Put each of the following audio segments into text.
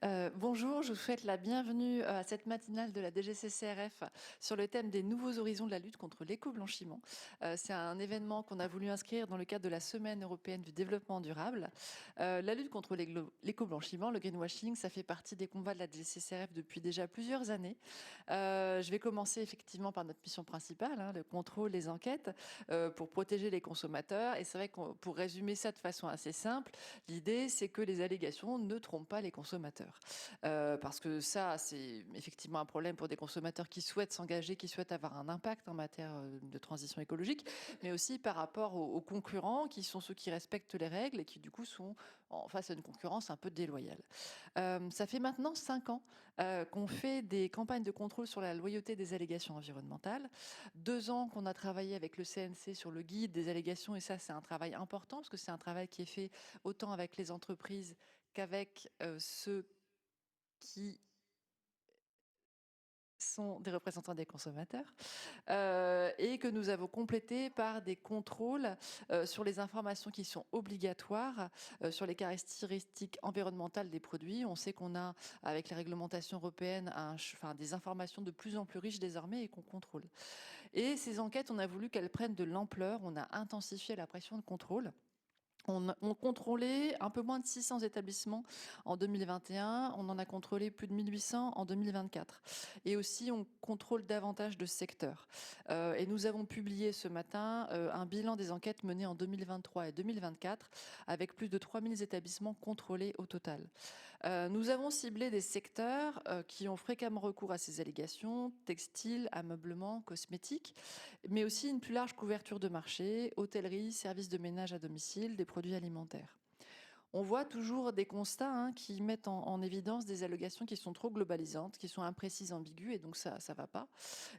Bonjour, je vous souhaite la bienvenue à cette matinale de la DGCCRF sur le thème des nouveaux horizons de la lutte contre l'éco-blanchiment. C'est un événement qu'on a voulu inscrire dans le cadre de la Semaine européenne du développement durable. La lutte contre l'éco-blanchiment, le greenwashing, ça fait partie des combats de la DGCCRF depuis déjà plusieurs années. Je vais commencer effectivement par notre mission principale, le contrôle, les enquêtes, pour protéger les consommateurs. Et c'est vrai que pour résumer ça de façon assez simple, l'idée c'est que les allégations ne trompent pas les consommateurs. Parce que ça, c'est effectivement un problème pour des consommateurs qui souhaitent s'engager, qui souhaitent avoir un impact en matière de transition écologique, mais aussi par rapport aux concurrents qui sont ceux qui respectent les règles et qui du coup sont face à une concurrence un peu déloyale. Ça fait maintenant 5 ans qu'on fait des campagnes de contrôle sur la loyauté des allégations environnementales. 2 ans qu'on a travaillé avec le CNC sur le guide des allégations, et ça c'est un travail important parce que c'est un travail qui est fait autant avec les entreprises qu'avec ceux qui sont des représentants des consommateurs, et que nous avons complété par des contrôles sur les informations qui sont obligatoires sur les caractéristiques environnementales des produits. On sait qu'on a, avec les réglementations européennes, des informations de plus en plus riches désormais et qu'on contrôle. Et ces enquêtes, on a voulu qu'elles prennent de l'ampleur. On a intensifié la pression de contrôle. On contrôlait un peu moins de 600 établissements en 2021. On en a contrôlé plus de 1800 en 2024. Et aussi, on contrôle davantage de secteurs. Et nous avons publié ce matin un bilan des enquêtes menées en 2023 et 2024 avec plus de 3000 établissements contrôlés au total. Nous avons ciblé des secteurs qui ont fréquemment recours à ces allégations: textile, ameublement, cosmétiques, mais aussi une plus large couverture de marché: hôtellerie, services de ménage à domicile, des produits alimentaires. On voit toujours des constats qui mettent en évidence des allégations qui sont trop globalisantes, qui sont imprécises, ambiguës, et donc ça ne va pas.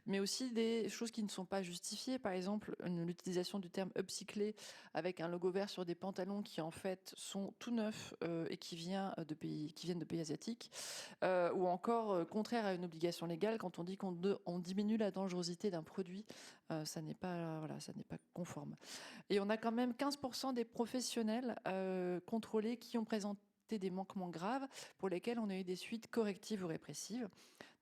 Mais aussi des choses qui ne sont pas justifiées. Par exemple, l'utilisation du terme upcyclé avec un logo vert sur des pantalons qui en fait sont tout neufs et qui viennent de pays asiatiques. Ou encore contraire à une obligation légale quand on dit on diminue la dangerosité d'un produit. Ça n'est pas, voilà, ça n'est pas conforme. Et on a quand même 15% des professionnels contrôlés qui ont présenté des manquements graves pour lesquels on a eu des suites correctives ou répressives.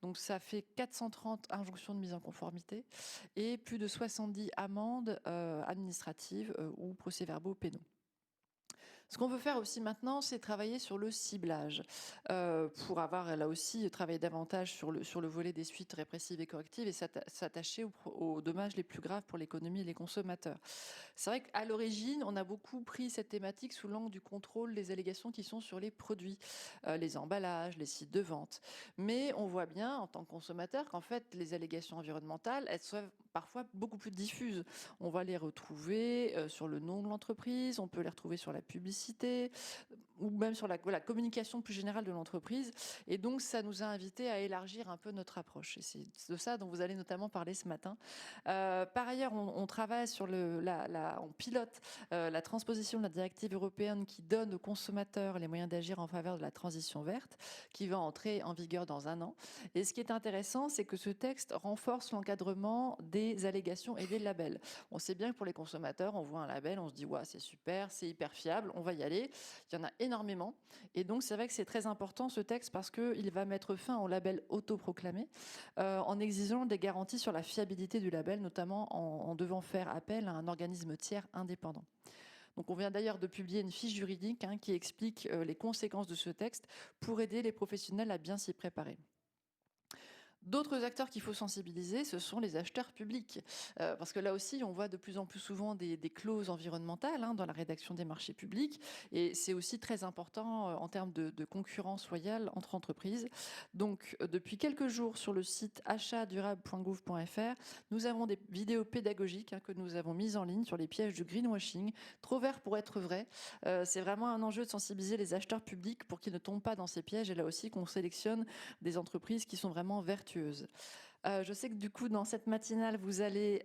Donc ça fait 430 injonctions de mise en conformité et plus de 70 amendes administratives ou procès-verbaux pénaux. Ce qu'on veut faire aussi maintenant, c'est travailler sur le ciblage pour avoir là aussi travaillé davantage sur le volet des suites répressives et correctives et s'attacher aux dommages les plus graves pour l'économie et les consommateurs. C'est vrai qu'à l'origine, on a beaucoup pris cette thématique sous l'angle du contrôle des allégations qui sont sur les produits, les emballages, les sites de vente. Mais on voit bien en tant que consommateur qu'en fait, les allégations environnementales, elles sont parfois beaucoup plus diffuses. On va les retrouver sur le nom de l'entreprise, on peut les retrouver sur la publicité ou même sur la communication plus générale de l'entreprise. Et donc, ça nous a invités à élargir un peu notre approche. Et c'est de ça dont vous allez notamment parler ce matin. Par ailleurs, on travaille sur on pilote la transposition de la directive européenne qui donne aux consommateurs les moyens d'agir en faveur de la transition verte, qui va entrer en vigueur dans 1 an. Et ce qui est intéressant, c'est que ce texte renforce l'encadrement des allégations et des labels. On sait bien que pour les consommateurs, on voit un label, on se dit ouais, c'est super, c'est hyper fiable, on va y aller. Il y en a énormément. Et donc, c'est vrai que c'est très important ce texte parce qu'il va mettre fin au label autoproclamé en exigeant des garanties sur la fiabilité du label, notamment en devant faire appel à un organisme tiers indépendant. Donc on vient d'ailleurs de publier une fiche juridique qui explique les conséquences de ce texte pour aider les professionnels à bien s'y préparer. D'autres acteurs qu'il faut sensibiliser, ce sont les acheteurs publics. Parce que là aussi, on voit de plus en plus souvent des clauses environnementales dans la rédaction des marchés publics. Et c'est aussi très important en termes de concurrence loyale entre entreprises. Donc, depuis quelques jours, sur le site achatdurable.gouv.fr, nous avons des vidéos pédagogiques que nous avons mises en ligne sur les pièges du greenwashing. Trop vert pour être vrai. C'est vraiment un enjeu de sensibiliser les acheteurs publics pour qu'ils ne tombent pas dans ces pièges. Et là aussi, qu'on sélectionne des entreprises qui sont vraiment vertueuses. Je sais que du coup, dans cette matinale, vous allez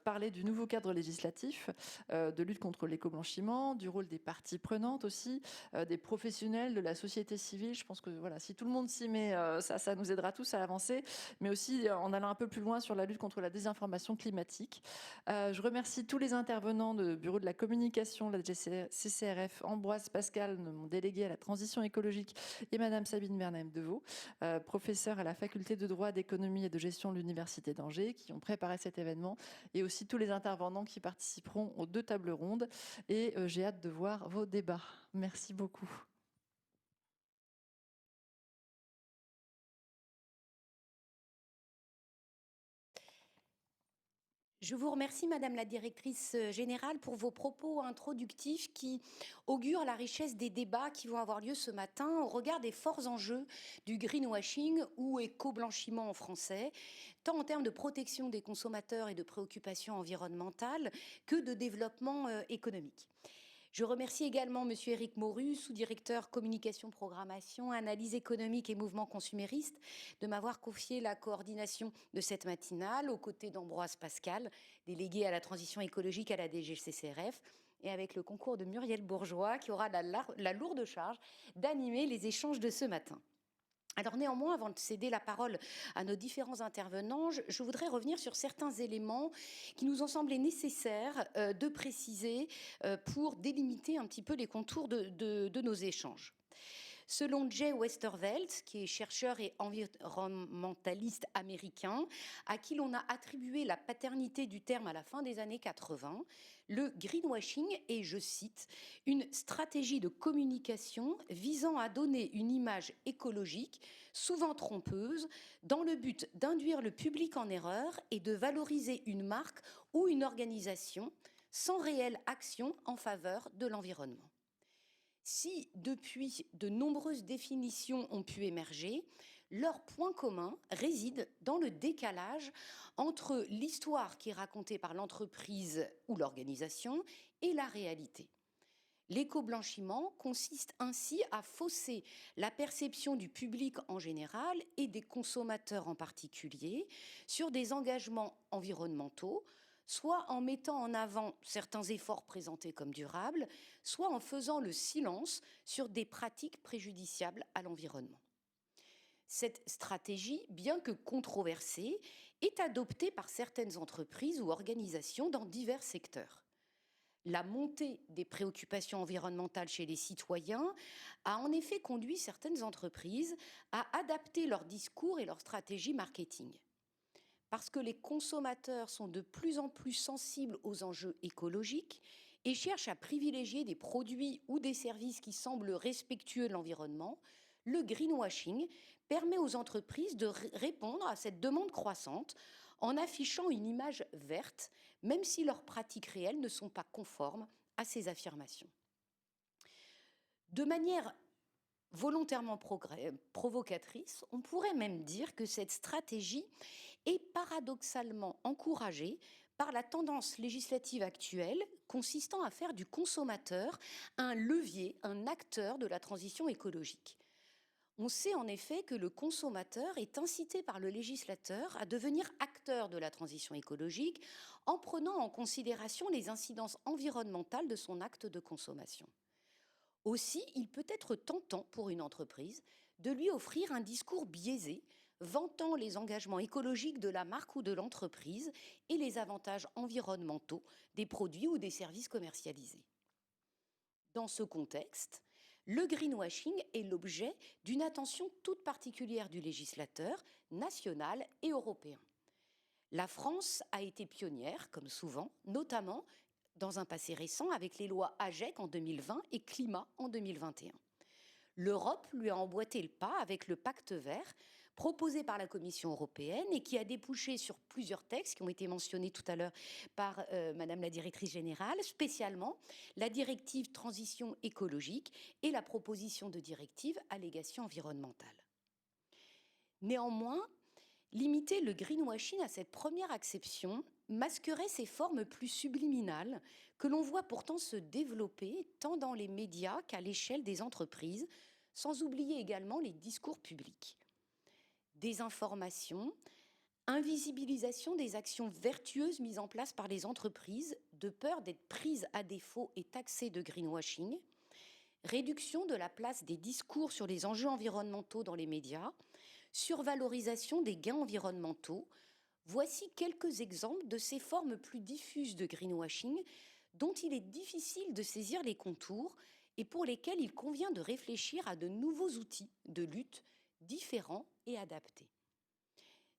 parler du nouveau cadre législatif, de lutte contre l'éco-blanchiment, du rôle des parties prenantes aussi, des professionnels, de la société civile. Je pense que voilà, si tout le monde s'y met, ça nous aidera tous à avancer, mais aussi en allant un peu plus loin sur la lutte contre la désinformation climatique. Je remercie tous les intervenants du Bureau de la communication, la CCRF, Ambroise Pascal, mon délégué à la transition écologique, et Madame Sabine Bernheim-Deveau, professeure à la faculté de droit, d'économie et de gestion de l'Université d'Angers, qui ont préparé cet événement, et aussi tous les intervenants qui participeront aux 2 tables rondes. Et j'ai hâte de voir vos débats. Merci beaucoup. Je vous remercie, Madame la Directrice Générale, pour vos propos introductifs qui augurent la richesse des débats qui vont avoir lieu ce matin au regard des forts enjeux du greenwashing ou éco-blanchiment en français, tant en termes de protection des consommateurs et de préoccupations environnementales que de développement économique. Je remercie également M. Éric Moru, sous-directeur communication, programmation, analyse économique et mouvement consumériste, de m'avoir confié la coordination de cette matinale aux côtés d'Ambroise Pascal, délégué à la transition écologique à la DGCCRF, et avec le concours de Muriel Bourgeois, qui aura la lourde charge d'animer les échanges de ce matin. Alors néanmoins, avant de céder la parole à nos différents intervenants, je voudrais revenir sur certains éléments qui nous ont semblé nécessaires de préciser pour délimiter un petit peu les contours de nos échanges. Selon Jay Westervelt, qui est chercheur et environnementaliste américain, à qui l'on a attribué la paternité du terme à la fin des années 80, le greenwashing est, je cite, une stratégie de communication visant à donner une image écologique, souvent trompeuse, dans le but d'induire le public en erreur et de valoriser une marque ou une organisation sans réelle action en faveur de l'environnement. Si, depuis, de nombreuses définitions ont pu émerger, leur point commun réside dans le décalage entre l'histoire qui est racontée par l'entreprise ou l'organisation et la réalité. L'éco-blanchiment consiste ainsi à fausser la perception du public en général et des consommateurs en particulier sur des engagements environnementaux, soit en mettant en avant certains efforts présentés comme durables, soit en faisant le silence sur des pratiques préjudiciables à l'environnement. Cette stratégie, bien que controversée, est adoptée par certaines entreprises ou organisations dans divers secteurs. La montée des préoccupations environnementales chez les citoyens a en effet conduit certaines entreprises à adapter leur discours et leur stratégie marketing. Parce que les consommateurs sont de plus en plus sensibles aux enjeux écologiques et cherchent à privilégier des produits ou des services qui semblent respectueux de l'environnement, le greenwashing permet aux entreprises de répondre à cette demande croissante en affichant une image verte, même si leurs pratiques réelles ne sont pas conformes à ces affirmations. De manière volontairement provocatrice, on pourrait même dire que cette stratégie est paradoxalement encouragée par la tendance législative actuelle consistant à faire du consommateur un levier, un acteur de la transition écologique. On sait en effet que le consommateur est incité par le législateur à devenir acteur de la transition écologique en prenant en considération les incidences environnementales de son acte de consommation. Aussi, il peut être tentant pour une entreprise de lui offrir un discours biaisé, vantant les engagements écologiques de la marque ou de l'entreprise et les avantages environnementaux des produits ou des services commercialisés. Dans ce contexte, le greenwashing est l'objet d'une attention toute particulière du législateur national et européen. La France a été pionnière, comme souvent, notamment dans un passé récent avec les lois AGEC en 2020 et Climat en 2021. L'Europe lui a emboîté le pas avec le pacte vert proposé par la Commission européenne et qui a débouché sur plusieurs textes qui ont été mentionnés tout à l'heure par Madame la Directrice Générale, spécialement la directive transition écologique et la proposition de directive allégation environnementale. Néanmoins, limiter le greenwashing à cette première acception masquerait ses formes plus subliminales que l'on voit pourtant se développer tant dans les médias qu'à l'échelle des entreprises, sans oublier également les discours publics. Désinformation, Invisibilisation des actions vertueuses mises en place par les entreprises, de peur d'être prises à défaut et taxées de greenwashing. Réduction de la place des discours sur les enjeux environnementaux dans les médias. Survalorisation des gains environnementaux. Voici quelques exemples de ces formes plus diffuses de greenwashing dont il est difficile de saisir les contours et pour lesquels il convient de réfléchir à de nouveaux outils de lutte différents et adaptés.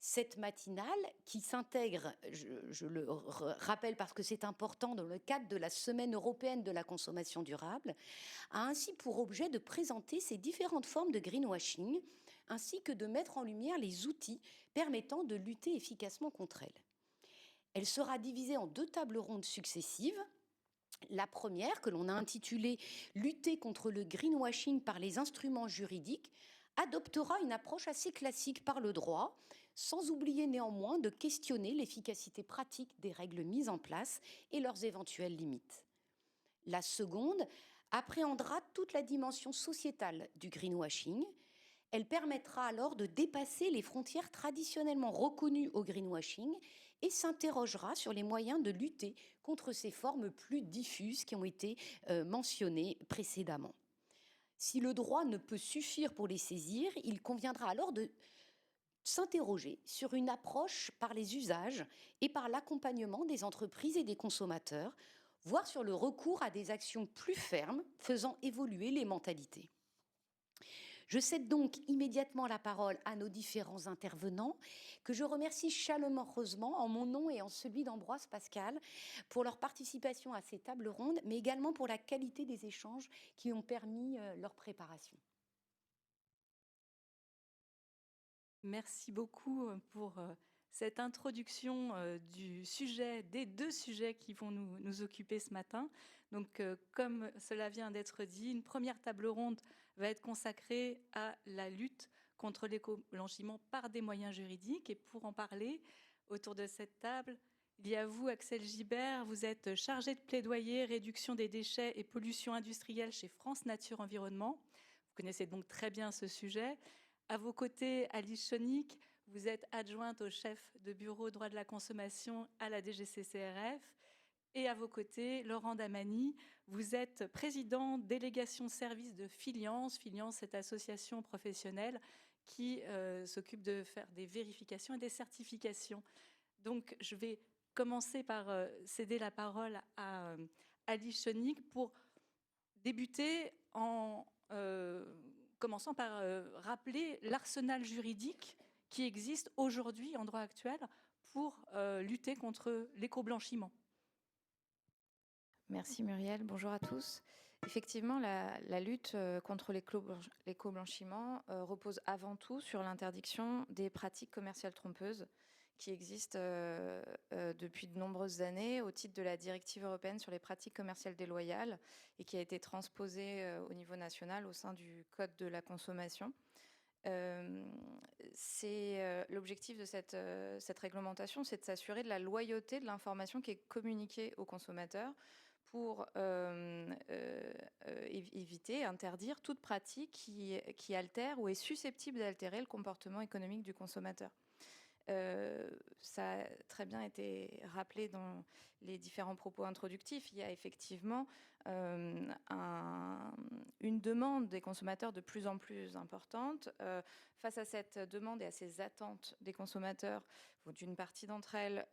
Cette matinale qui s'intègre, je le rappelle parce que c'est important, dans le cadre de la Semaine européenne de la consommation durable, a ainsi pour objet de présenter ces différentes formes de greenwashing ainsi que de mettre en lumière les outils permettant de lutter efficacement contre elles. Elle sera divisée en 2 tables rondes successives. La première, que l'on a intitulée Lutter contre le greenwashing par les instruments juridiques, adoptera une approche assez classique par le droit, sans oublier néanmoins de questionner l'efficacité pratique des règles mises en place et leurs éventuelles limites. La seconde appréhendera toute la dimension sociétale du greenwashing. Elle permettra alors de dépasser les frontières traditionnellement reconnues au greenwashing et s'interrogera sur les moyens de lutter contre ces formes plus diffuses qui ont été mentionnées précédemment. Si le droit ne peut suffire pour les saisir, il conviendra alors de s'interroger sur une approche par les usages et par l'accompagnement des entreprises et des consommateurs, voire sur le recours à des actions plus fermes faisant évoluer les mentalités. Je cède donc immédiatement la parole à nos différents intervenants, que je remercie chaleureusement en mon nom et en celui d'Ambroise Pascal pour leur participation à ces tables rondes, mais également pour la qualité des échanges qui ont permis leur préparation. Merci beaucoup pour cette introduction du sujet, des 2 sujets qui vont nous occuper ce matin. Donc, comme cela vient d'être dit, une première table ronde va être consacrée à la lutte contre l'éco-blanchiment par des moyens juridiques. Et pour en parler, autour de cette table, il y a vous, Axel Gibert, vous êtes chargé de plaidoyer, réduction des déchets et pollution industrielle chez France Nature Environnement. Vous connaissez donc très bien ce sujet. À vos côtés, Alice Chonic, vous êtes adjointe au chef de bureau droit de la consommation à la DGCCRF. Et à vos côtés, Laurent Damani, vous êtes président délégation service de Filiance. Filiance, cette association professionnelle qui s'occupe de faire des vérifications et des certifications. Donc, je vais commencer par céder la parole à Alice Chonic pour débuter en commençant par rappeler l'arsenal juridique qui existe aujourd'hui en droit actuel pour lutter contre l'éco-blanchiment. Merci Muriel, bonjour à tous. Effectivement, la lutte contre l'éco-blanchiment repose avant tout sur l'interdiction des pratiques commerciales trompeuses qui existent depuis de nombreuses années au titre de la directive européenne sur les pratiques commerciales déloyales et qui a été transposée au niveau national au sein du Code de la consommation. L'objectif de cette réglementation, c'est de s'assurer de la loyauté de l'information qui est communiquée aux consommateurs pour éviter, interdire toute pratique qui altère ou est susceptible d'altérer le comportement économique du consommateur. Ça a très bien été rappelé dans les différents propos introductifs. Il y a effectivement une demande des consommateurs de plus en plus importante. Face à cette demande et à ces attentes des consommateurs, ou d'une partie d'entre elles,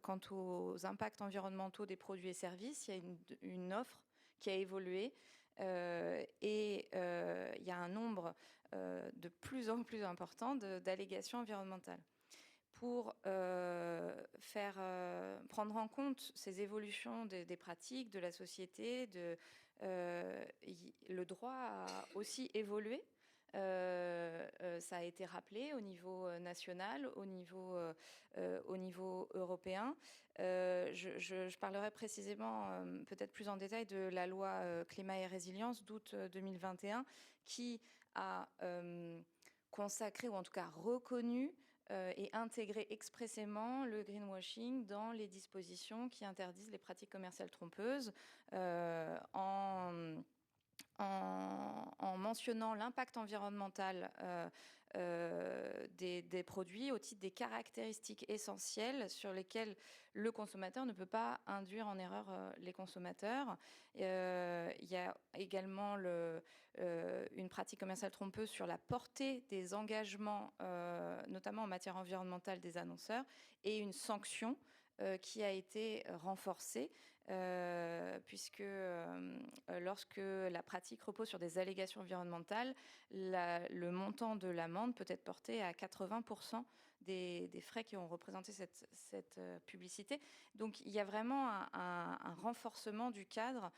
quant aux impacts environnementaux des produits et services, il y a une offre qui a évolué. Il y a un nombre de plus en plus important d'allégations environnementales. Pour prendre en compte ces évolutions des pratiques, de la société, le droit a aussi évolué. Ça a été rappelé au niveau national, au niveau européen. Je parlerai précisément, peut-être plus en détail, de la loi climat et résilience d'août 2021 qui a consacré, ou en tout cas reconnu et intégré expressément le greenwashing dans les dispositions qui interdisent les pratiques commerciales trompeuses en mentionnant l'impact environnemental des produits au titre des caractéristiques essentielles sur lesquelles le consommateur ne peut pas induire en erreur les consommateurs. Il y a également une pratique commerciale trompeuse sur la portée des engagements, notamment en matière environnementale des annonceurs, et une sanction qui a été renforcée, puisque lorsque la pratique repose sur des allégations environnementales, le montant de l'amende peut être porté à 80% des frais qui ont représenté cette publicité. Donc il y a vraiment un renforcement du cadre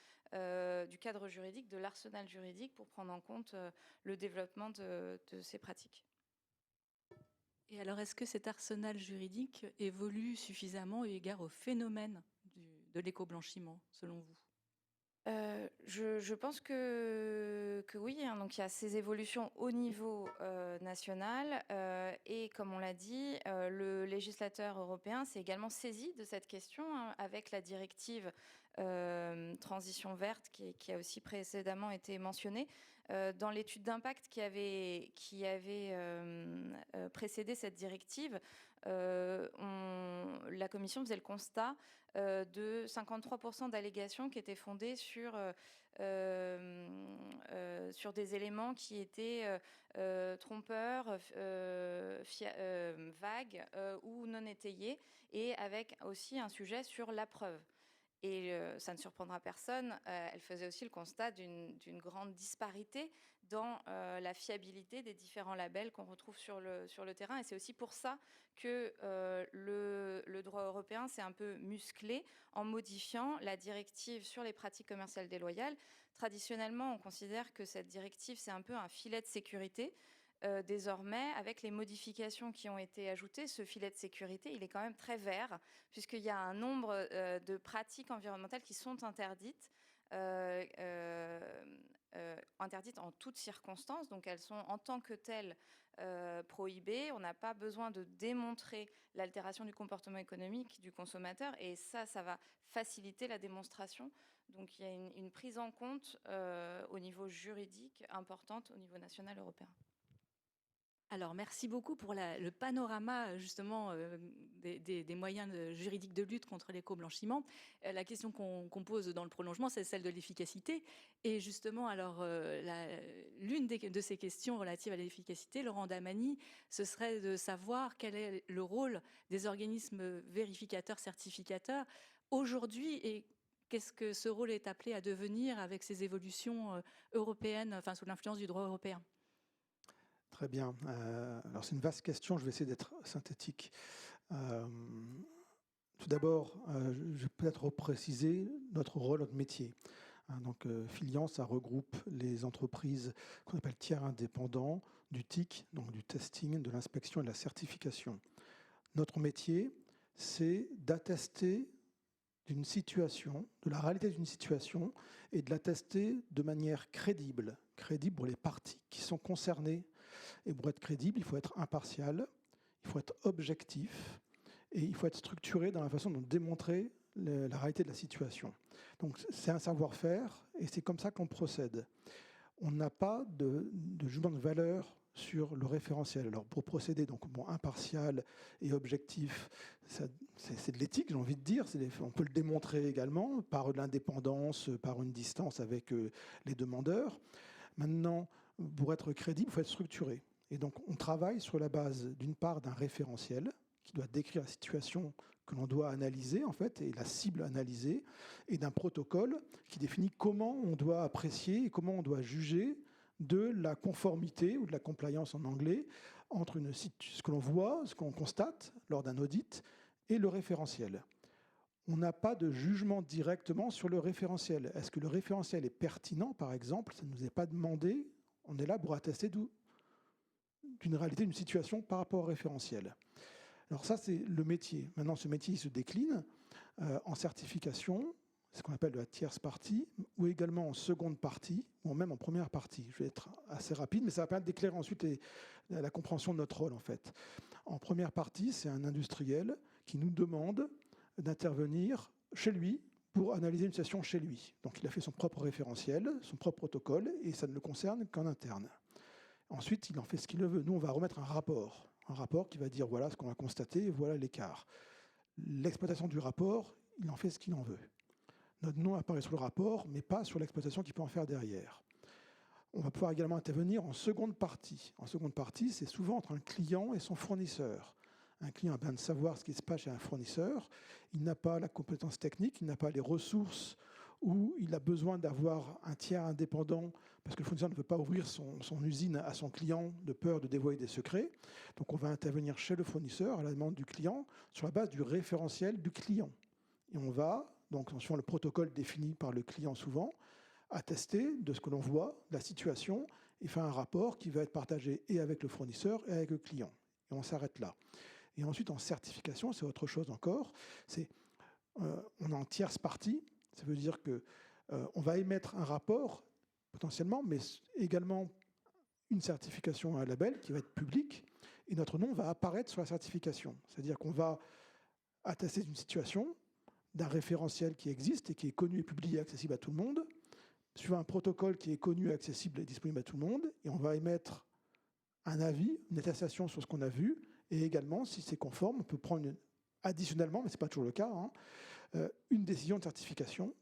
juridique, de l'arsenal juridique pour prendre en compte le développement de ces pratiques. Et alors, est-ce que cet arsenal juridique évolue suffisamment eu égard au phénomène de l'éco-blanchiment, selon vous ? Je pense que oui, hein. Donc il y a ces évolutions au niveau national et comme on l'a dit, le législateur européen s'est également saisi de cette question, hein, avec la directive transition verte qui a aussi précédemment été mentionnée. Dans l'étude d'impact qui avait précédé cette directive, la Commission faisait le constat de 53% d'allégations qui étaient fondées sur des éléments qui étaient trompeurs, vagues ou non étayés, et avec aussi un sujet sur la preuve. Et ça ne surprendra personne, elle faisait aussi le constat d'une grande disparité dans la fiabilité des différents labels qu'on retrouve sur le terrain. Et c'est aussi pour ça que le droit européen s'est un peu musclé en modifiant la directive sur les pratiques commerciales déloyales. Traditionnellement, on considère que cette directive, c'est un peu un filet de sécurité. Désormais, avec les modifications qui ont été ajoutées, ce filet de sécurité, il est quand même très vert, puisqu'il y a un nombre de pratiques environnementales qui sont interdites, interdites en toutes circonstances. Donc elles sont en tant que telles prohibées. On n'a pas besoin de démontrer l'altération du comportement économique du consommateur, et ça va faciliter la démonstration. Donc il y a une prise en compte au niveau juridique importante au niveau national européen. Alors, merci beaucoup pour le panorama justement des moyens juridiques de lutte contre l'éco-blanchiment. La question qu'on pose dans le prolongement, c'est celle de l'efficacité. Et justement, alors, l'une de ces questions relatives à l'efficacité, Laurent Damany, ce serait de savoir quel est le rôle des organismes vérificateurs, certificateurs aujourd'hui, et qu'est-ce que ce rôle est appelé à devenir avec ces évolutions européennes, enfin sous l'influence du droit européen. Très bien. Alors c'est une vaste question, je vais essayer d'être synthétique. Tout d'abord, je vais peut-être repréciser notre rôle, notre métier. Donc Filian, ça regroupe les entreprises qu'on appelle tiers indépendants, du TIC, donc du testing, de l'inspection et de la certification. Notre métier, c'est d'attester d'une situation, de la réalité d'une situation, et de l'attester de manière crédible pour les parties qui sont concernées. Et pour être crédible, il faut être impartial, il faut être objectif, et il faut être structuré dans la façon de démontrer la réalité de la situation. Donc c'est un savoir-faire, et c'est comme ça qu'on procède. On n'a pas de jugement de valeur sur le référentiel. Alors pour procéder donc impartial et objectif, c'est de l'éthique, j'ai envie de dire. On peut le démontrer également par l'indépendance, par une distance avec les demandeurs. Maintenant, pour être crédible, il faut être structuré. Et donc, on travaille sur la base, d'une part, d'un référentiel qui doit décrire la situation que l'on doit analyser, en fait, et la cible analysée, et d'un protocole qui définit comment on doit apprécier et comment on doit juger de la conformité ou de la compliance en anglais entre ce que l'on voit, ce qu'on constate lors d'un audit et le référentiel. On n'a pas de jugement directement sur le référentiel. Est-ce que le référentiel est pertinent, par exemple? Ça ne nous est pas demandé. On est là pour attester d'une réalité, d'une situation par rapport au référentiel. Alors ça, c'est le métier. Maintenant, ce métier il se décline en certification, ce qu'on appelle de la tierce partie, ou également en seconde partie, ou même en première partie. Je vais être assez rapide, mais ça va permettre d'éclairer ensuite la compréhension de notre rôle, en fait. En première partie, c'est un industriel qui nous demande d'intervenir chez lui pour analyser une situation chez lui. Donc il a fait son propre référentiel, son propre protocole, et ça ne le concerne qu'en interne. Ensuite, il en fait ce qu'il veut. Nous, on va remettre un rapport qui va dire voilà ce qu'on a constaté, voilà l'écart. L'exploitation du rapport, il en fait ce qu'il en veut. Notre nom apparaît sur le rapport, mais pas sur l'exploitation qu'il peut en faire derrière. On va pouvoir également intervenir en seconde partie. En seconde partie, c'est souvent entre un client et son fournisseur. Un client a besoin de savoir ce qui se passe chez un fournisseur. Il n'a pas la compétence technique, il n'a pas les ressources, ou il a besoin d'avoir un tiers indépendant parce que le fournisseur ne veut pas ouvrir son usine à son client de peur de dévoiler des secrets. Donc on va intervenir chez le fournisseur à la demande du client sur la base du référentiel du client. Et on va, donc en suivant le protocole défini par le client souvent, attester de ce que l'on voit, de la situation, et faire un rapport qui va être partagé et avec le fournisseur et avec le client. Et on s'arrête là. Et ensuite, en certification, c'est autre chose encore. On est en tierce partie. Ça veut dire qu'on va émettre un rapport, potentiellement, mais également une certification à un label qui va être publique. Et notre nom va apparaître sur la certification. C'est-à-dire qu'on va attester d'une situation, d'un référentiel qui existe et qui est connu et publié et accessible à tout le monde, suivant un protocole qui est connu, accessible et disponible à tout le monde, et on va émettre un avis, une attestation sur ce qu'on a vu, et également, si c'est conforme, on peut prendre additionnellement, mais ce n'est pas toujours le cas, une décision de certification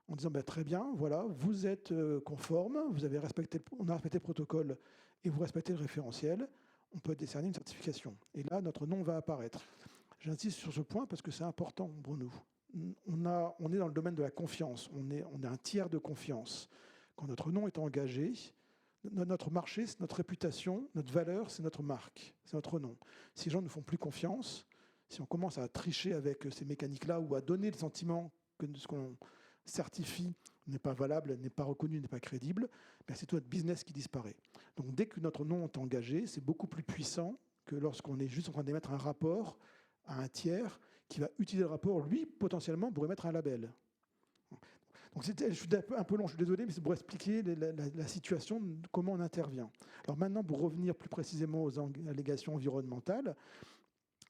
en disant très bien, voilà, vous êtes conforme, on a respecté le protocole et vous respectez le référentiel, on peut décerner une certification. Et là, notre nom va apparaître. J'insiste sur ce point parce que c'est important pour nous. On est dans le domaine de la confiance, on est un tiers de confiance. Quand notre nom est engagé, notre marché, c'est notre réputation, notre valeur, c'est notre marque, c'est notre nom. Si les gens ne font plus confiance, si on commence à tricher avec ces mécaniques-là ou à donner le sentiment que ce qu'on certifie n'est pas valable, n'est pas reconnu, n'est pas crédible, c'est tout notre business qui disparaît. Donc dès que notre nom est engagé, c'est beaucoup plus puissant que lorsqu'on est juste en train d'émettre un rapport à un tiers qui va utiliser le rapport, lui, potentiellement, pour émettre un label. Donc je suis un peu long, je suis désolé, mais c'est pour expliquer la situation, comment on intervient. Alors maintenant, pour revenir plus précisément aux allégations environnementales,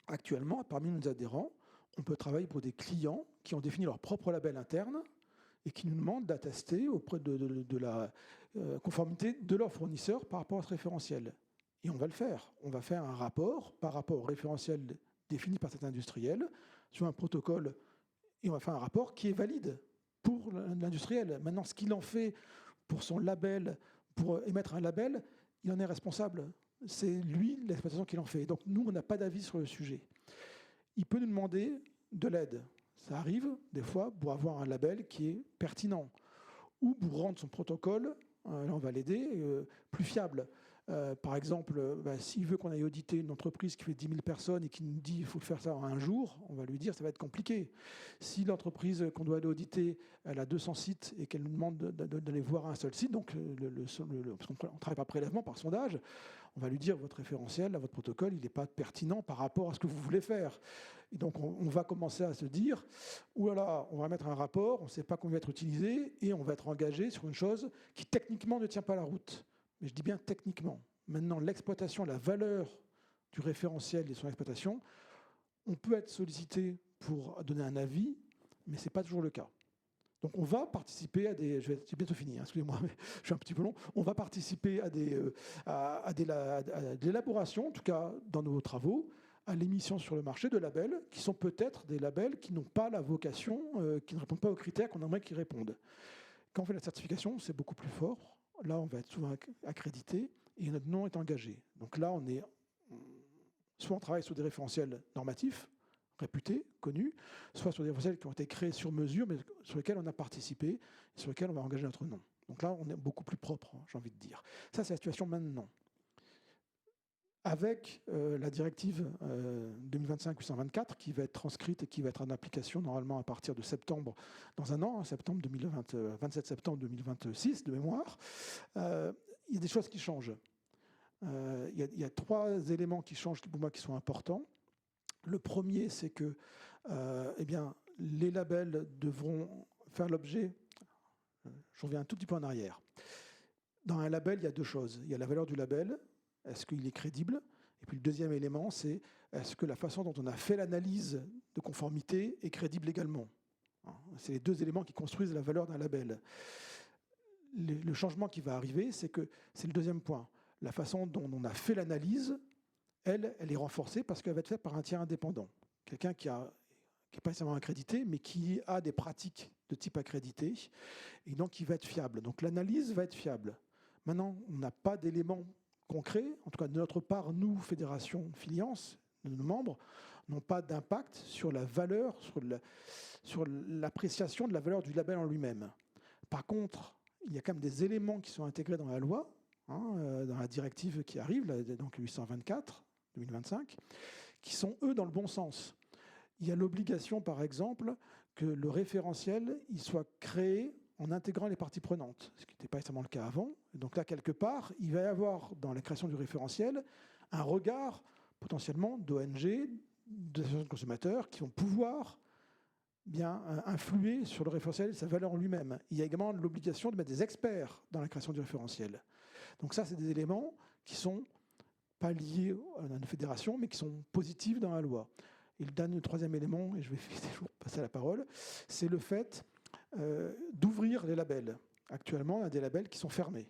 actuellement, parmi nos adhérents, on peut travailler pour des clients qui ont défini leur propre label interne et qui nous demandent d'attester auprès de la conformité de leurs fournisseurs par rapport à ce référentiel. Et on va le faire. On va faire un rapport par rapport au référentiel défini par cet industriel sur un protocole et on va faire un rapport qui est valide pour l'industriel. Maintenant, ce qu'il en fait pour son label, pour émettre un label, il en est responsable. C'est lui l'exploitation qu'il en fait. Donc nous, on n'a pas d'avis sur le sujet. Il peut nous demander de l'aide. Ça arrive des fois pour avoir un label qui est pertinent ou pour rendre son protocole, là on va l'aider, plus fiable. Par exemple, s'il veut qu'on aille auditer une entreprise qui fait 10 000 personnes et qui nous dit qu'il faut faire ça en un jour, on va lui dire que ça va être compliqué. Si l'entreprise qu'on doit aller auditer, elle a 200 sites et qu'elle nous demande d'aller voir un seul site, donc parce qu'on travaille par prélèvement, par sondage, on va lui dire votre référentiel, votre protocole, il n'est pas pertinent par rapport à ce que vous voulez faire. Et donc on va commencer à se dire, oulala, on va mettre un rapport, on ne sait pas comment il va être utilisé et on va être engagé sur une chose qui techniquement ne tient pas la route. Mais je dis bien techniquement. Maintenant, l'exploitation, la valeur du référentiel et son exploitation, on peut être sollicité pour donner un avis, mais ce n'est pas toujours le cas. Donc on va participer à des... J'ai bientôt fini, excusez-moi, mais je suis un petit peu long. On va participer à de l'élaboration, en tout cas dans nos travaux, à l'émission sur le marché de labels, qui sont peut-être des labels qui n'ont pas la vocation, qui ne répondent pas aux critères qu'on aimerait qu'ils répondent. Quand on fait la certification, c'est beaucoup plus fort. Là, on va être souvent accrédité et notre nom est engagé. Donc là, soit on travaille sur des référentiels normatifs, réputés, connus, soit sur des référentiels qui ont été créés sur mesure, mais sur lesquels on a participé et sur lesquels on va engager notre nom. Donc là, on est beaucoup plus propre, j'ai envie de dire. Ça, c'est la situation maintenant. Avec la directive 2025-824 qui va être transcrite et qui va être en application normalement à partir de septembre, dans un an, septembre 27 septembre 2026 de mémoire, il y a des choses qui changent. Il y a 3 éléments qui changent pour moi qui sont importants. Le premier, c'est que les labels devront faire l'objet, je reviens un tout petit peu en arrière. Dans un label, il y a 2 choses. Il y a la valeur du label. Est-ce qu'il est crédible? Et puis le deuxième élément, c'est est-ce que la façon dont on a fait l'analyse de conformité est crédible également? C'est les 2 éléments qui construisent la valeur d'un label. Le changement qui va arriver, c'est le deuxième point. la façon dont on a fait l'analyse, elle est renforcée parce qu'elle va être faite par un tiers indépendant. Quelqu'un qui n'est pas nécessairement accrédité, mais qui a des pratiques de type accrédité, et donc qui va être fiable. Donc l'analyse va être fiable. Maintenant, on n'a pas d'éléments concrets, en tout cas de notre part, nous, Fédération Filiance, nos membres, n'ont pas d'impact sur la valeur, sur l'appréciation de la valeur du label en lui-même. Par contre, il y a quand même des éléments qui sont intégrés dans la loi, dans la directive qui arrive, donc 824/2025, qui sont, eux, dans le bon sens. Il y a l'obligation, par exemple, que le référentiel il soit créé en intégrant les parties prenantes, ce qui n'était pas nécessairement le cas avant. Et donc là, quelque part, il va y avoir, dans la création du référentiel, un regard potentiellement d'ONG, d'associations de consommateurs, qui vont pouvoir bien influer sur le référentiel et sa valeur en lui-même. Il y a également l'obligation de mettre des experts dans la création du référentiel. Donc ça, c'est des éléments qui ne sont pas liés à une fédération, mais qui sont positifs dans la loi. Et le troisième élément, et je vais toujours passer la parole, c'est le fait d'ouvrir les labels. Actuellement, il y a des labels qui sont fermés.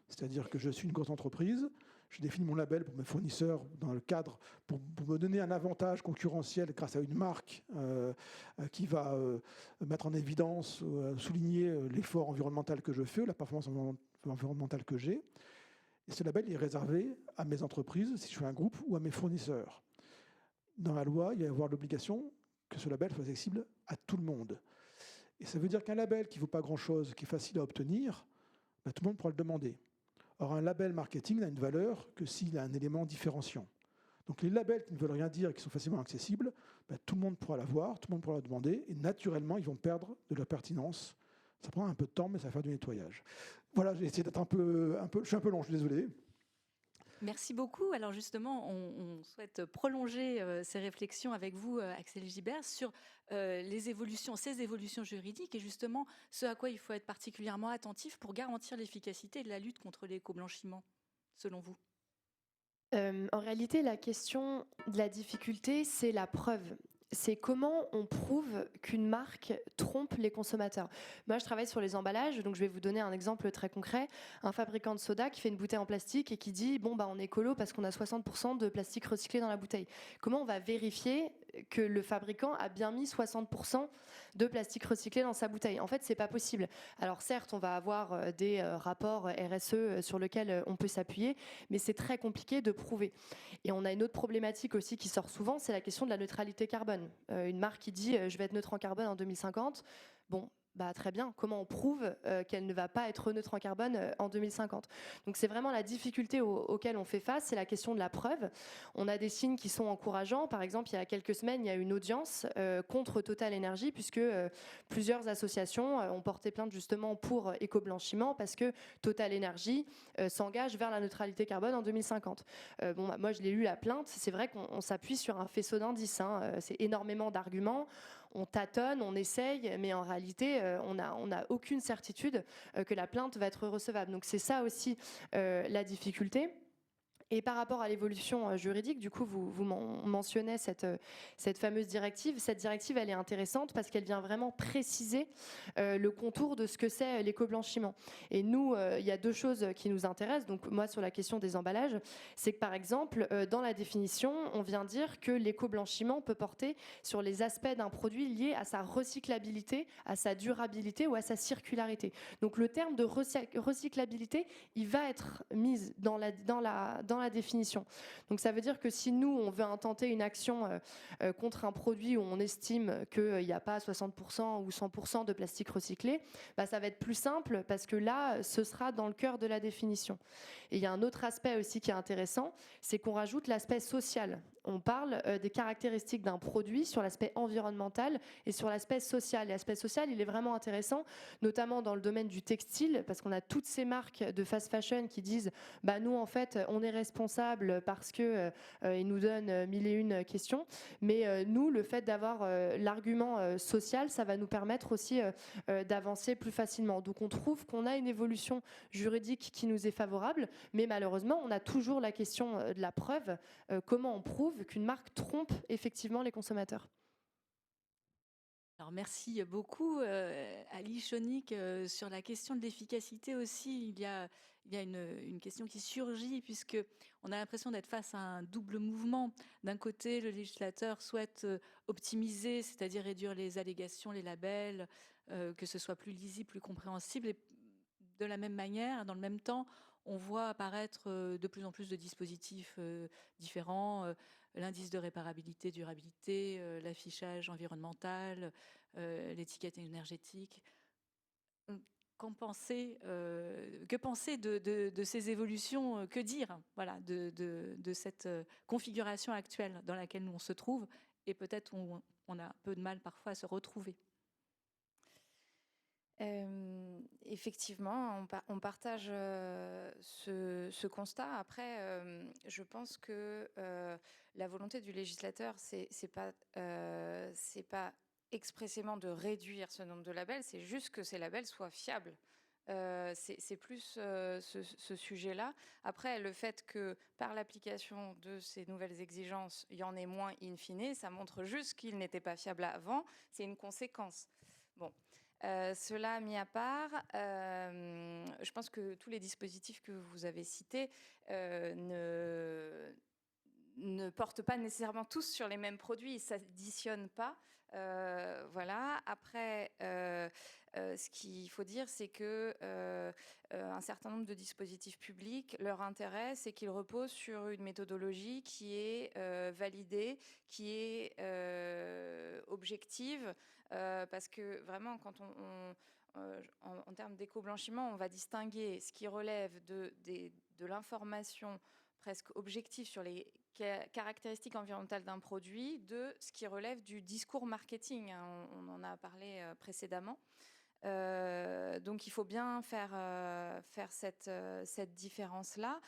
C'est-à-dire que je suis une grosse entreprise, je définis mon label pour mes fournisseurs dans le cadre, pour me donner un avantage concurrentiel grâce à une marque qui va mettre en évidence, souligner l'effort environnemental que je fais, la performance environnementale que j'ai. Et ce label est réservé à mes entreprises, si je suis un groupe, ou à mes fournisseurs. Dans la loi, il va y avoir l'obligation que ce label soit accessible à tout le monde. Et ça veut dire qu'un label qui ne vaut pas grand-chose, qui est facile à obtenir, tout le monde pourra le demander. Or, un label marketing n'a une valeur que s'il a un élément différenciant. Donc les labels qui ne veulent rien dire et qui sont facilement accessibles, tout le monde pourra l'avoir, tout le monde pourra le demander, et naturellement, ils vont perdre de leur pertinence. Ça prend un peu de temps, mais ça va faire du nettoyage. Voilà, j'ai essayé d'être je suis un peu long, je suis désolé. Merci beaucoup. Alors justement, on souhaite prolonger ces réflexions avec vous, Axel Gibert, sur ces évolutions juridiques et justement ce à quoi il faut être particulièrement attentif pour garantir l'efficacité de la lutte contre l'éco-blanchiment, selon vous. En réalité, la question de la difficulté, c'est la preuve. C'est comment on prouve qu'une marque trompe les consommateurs. Moi, je travaille sur les emballages, donc je vais vous donner un exemple très concret. Un fabricant de soda qui fait une bouteille en plastique et qui dit « bon, on est écolo parce qu'on a 60% de plastique recyclé dans la bouteille ». Comment on va vérifier que le fabricant a bien mis 60% de plastique recyclé dans sa bouteille? En fait, c'est pas possible. Alors certes, on va avoir des rapports RSE sur lesquels on peut s'appuyer, mais c'est très compliqué de prouver. Et on a une autre problématique aussi qui sort souvent, c'est la question de la neutralité carbone. Une marque qui dit je vais être neutre en carbone en 2050, bon, très bien, comment on prouve qu'elle ne va pas être neutre en carbone en 2050? Donc c'est vraiment la difficulté auquel on fait face, c'est la question de la preuve. On a des signes qui sont encourageants. Par exemple, il y a quelques semaines, il y a une audience contre Total Energy, puisque plusieurs associations ont porté plainte justement pour éco-blanchiment, parce que Total Energy s'engage vers la neutralité carbone en 2050. Moi, je l'ai lu la plainte, c'est vrai qu'on s'appuie sur un faisceau d'indices, c'est énormément d'arguments. On tâtonne, on essaye, mais en réalité, on n'a aucune certitude que la plainte va être recevable. Donc c'est ça aussi la difficulté. Et par rapport à l'évolution juridique, du coup, vous mentionnez cette fameuse directive. Cette directive, elle est intéressante parce qu'elle vient vraiment préciser le contour de ce que c'est l'éco-blanchiment. Et nous, il y a deux choses qui nous intéressent. Donc moi, sur la question des emballages, c'est que par exemple, dans la définition, on vient dire que l'éco-blanchiment peut porter sur les aspects d'un produit liés à sa recyclabilité, à sa durabilité ou à sa circularité. Donc le terme de recyclabilité, il va être mis dans la définition. Donc ça veut dire que si nous, on veut intenter une action contre un produit où on estime qu'il n'y a pas 60% ou 100% de plastique recyclé, ça va être plus simple parce que là, ce sera dans le cœur de la définition. Et il y a un autre aspect aussi qui est intéressant, c'est qu'on rajoute l'aspect social. On parle des caractéristiques d'un produit sur l'aspect environnemental et sur l'aspect social. L'aspect social, il est vraiment intéressant, notamment dans le domaine du textile, parce qu'on a toutes ces marques de fast fashion qui disent nous, en fait, on est responsable parce que ils nous donnent mille et une questions. Mais nous, le fait d'avoir l'argument social, ça va nous permettre aussi d'avancer plus facilement. Donc, on trouve qu'on a une évolution juridique qui nous est favorable, mais malheureusement, on a toujours la question de la preuve. Comment on prouve qu'une marque trompe effectivement les consommateurs? Alors merci beaucoup Ali Chonik. Sur la question de l'efficacité aussi, il y a une question qui surgit puisque on a l'impression d'être face à un double mouvement. D'un côté, le législateur souhaite optimiser, c'est-à-dire réduire les allégations, les labels, que ce soit plus lisible, plus compréhensible. Et de la même manière, dans le même temps, on voit apparaître de plus en plus de dispositifs différents, l'indice de réparabilité, durabilité, l'affichage environnemental, l'étiquette énergétique. Que penser de ces évolutions? Que dire, voilà, de cette configuration actuelle dans laquelle nous on se trouve, et peut-être on a un peu de mal parfois à se retrouver. Effectivement, on partage ce constat. Après, je pense que la volonté du législateur, c'est pas expressément de réduire ce nombre de labels, c'est juste que ces labels soient fiables. C'est plus ce sujet-là. Après, le fait que par l'application de ces nouvelles exigences, il y en ait moins in fine, ça montre juste qu'ils n'étaient pas fiables avant. C'est une conséquence. Bon. Cela mis à part, je pense que tous les dispositifs que vous avez cités ne portent pas nécessairement tous sur les mêmes produits, ils ne s'additionnent pas. Voilà. Après, ce qu'il faut dire, c'est que un certain nombre de dispositifs publics, leur intérêt, c'est qu'ils reposent sur une méthodologie qui est validée, qui est objective, parce que vraiment, quand en termes d'éco-blanchiment, on va distinguer ce qui relève de l'information presque objective sur les caractéristiques environnementales d'un produit de ce qui relève du discours marketing. On en a parlé précédemment. Donc il faut bien faire cette différence-là.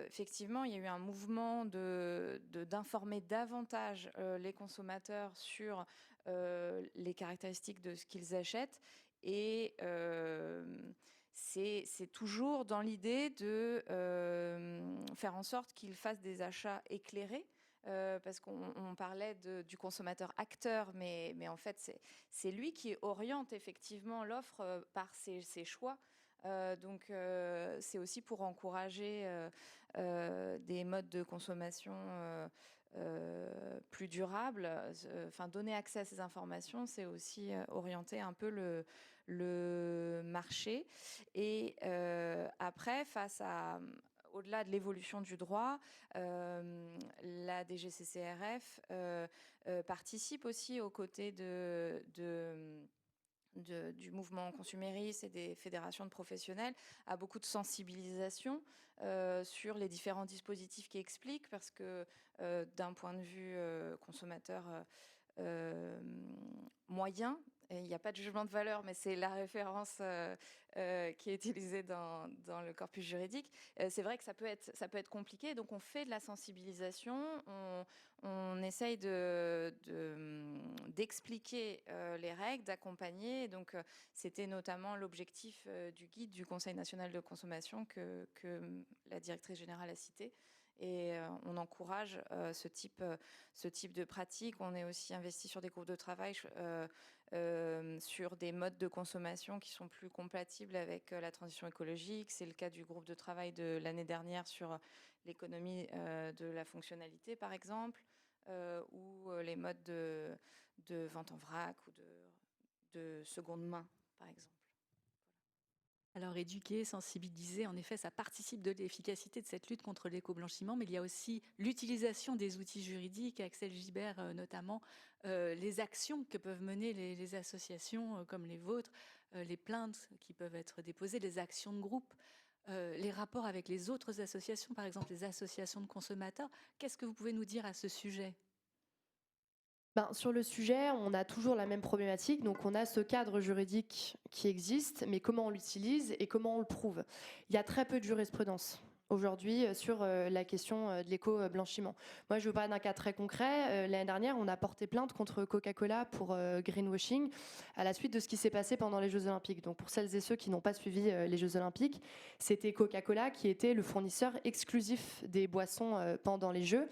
Effectivement, il y a eu un mouvement d'informer davantage les consommateurs sur les caractéristiques de ce qu'ils achètent, et c'est toujours dans l'idée de faire en sorte qu'ils fassent des achats éclairés. Parce qu'on parlait du consommateur acteur, mais en fait, c'est lui qui oriente effectivement l'offre par ses choix. Donc, c'est aussi pour encourager des modes de consommation plus durables. Enfin, donner accès à ces informations, c'est aussi orienter un peu le marché. Et après, au-delà de l'évolution du droit, la DGCCRF participe aussi aux côtés du mouvement consumériste et des fédérations de professionnels à beaucoup de sensibilisation sur les différents dispositifs qui expliquent, parce que d'un point de vue consommateur moyen, il n'y a pas de jugement de valeur, mais c'est la référence qui est utilisée dans le corpus juridique. C'est vrai que ça peut être compliqué, donc on fait de la sensibilisation, on essaye d'expliquer les règles, d'accompagner. Donc c'était notamment l'objectif du guide du Conseil national de consommation que la directrice générale a cité. Et on encourage ce type de pratique. On est aussi investi sur des groupes de travail sur des modes de consommation qui sont plus compatibles avec la transition écologique. C'est le cas du groupe de travail de l'année dernière sur l'économie de la fonctionnalité, par exemple, ou les modes de vente en vrac ou de seconde main, par exemple. Alors éduquer, sensibiliser, en effet, ça participe de l'efficacité de cette lutte contre l'éco-blanchiment, mais il y a aussi l'utilisation des outils juridiques, Axel Gibert notamment, les actions que peuvent mener les associations comme les vôtres, les plaintes qui peuvent être déposées, les actions de groupe, les rapports avec les autres associations, par exemple les associations de consommateurs. Qu'est-ce que vous pouvez nous dire à ce sujet ? Sur le sujet, on a toujours la même problématique. Donc, on a ce cadre juridique qui existe, mais comment on l'utilise et comment on le prouve? Il y a très peu de jurisprudence aujourd'hui sur la question de l'éco-blanchiment. Moi, je vais vous parler d'un cas très concret. L'année dernière, on a porté plainte contre Coca-Cola pour greenwashing à la suite de ce qui s'est passé pendant les Jeux Olympiques. Donc, pour celles et ceux qui n'ont pas suivi les Jeux Olympiques, c'était Coca-Cola qui était le fournisseur exclusif des boissons pendant les Jeux.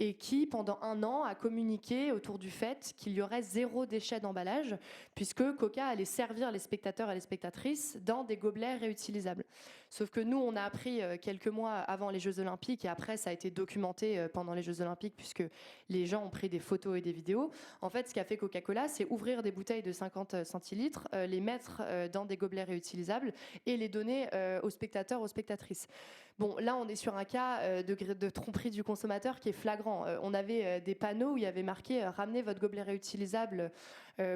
et qui, pendant un an, a communiqué autour du fait qu'il y aurait 0 déchet d'emballage, puisque Coca allait servir les spectateurs et les spectatrices dans des gobelets réutilisables. Sauf que nous, on a appris quelques mois avant les Jeux Olympiques, et après, ça a été documenté pendant les Jeux Olympiques, puisque les gens ont pris des photos et des vidéos. En fait, ce qu'a fait Coca-Cola, c'est ouvrir des bouteilles de 50 centilitres, les mettre dans des gobelets réutilisables et les donner aux spectateurs, aux spectatrices. Bon, là, on est sur un cas de tromperie du consommateur qui est flagrant. On avait des panneaux où il y avait marqué « Ramenez votre gobelet réutilisable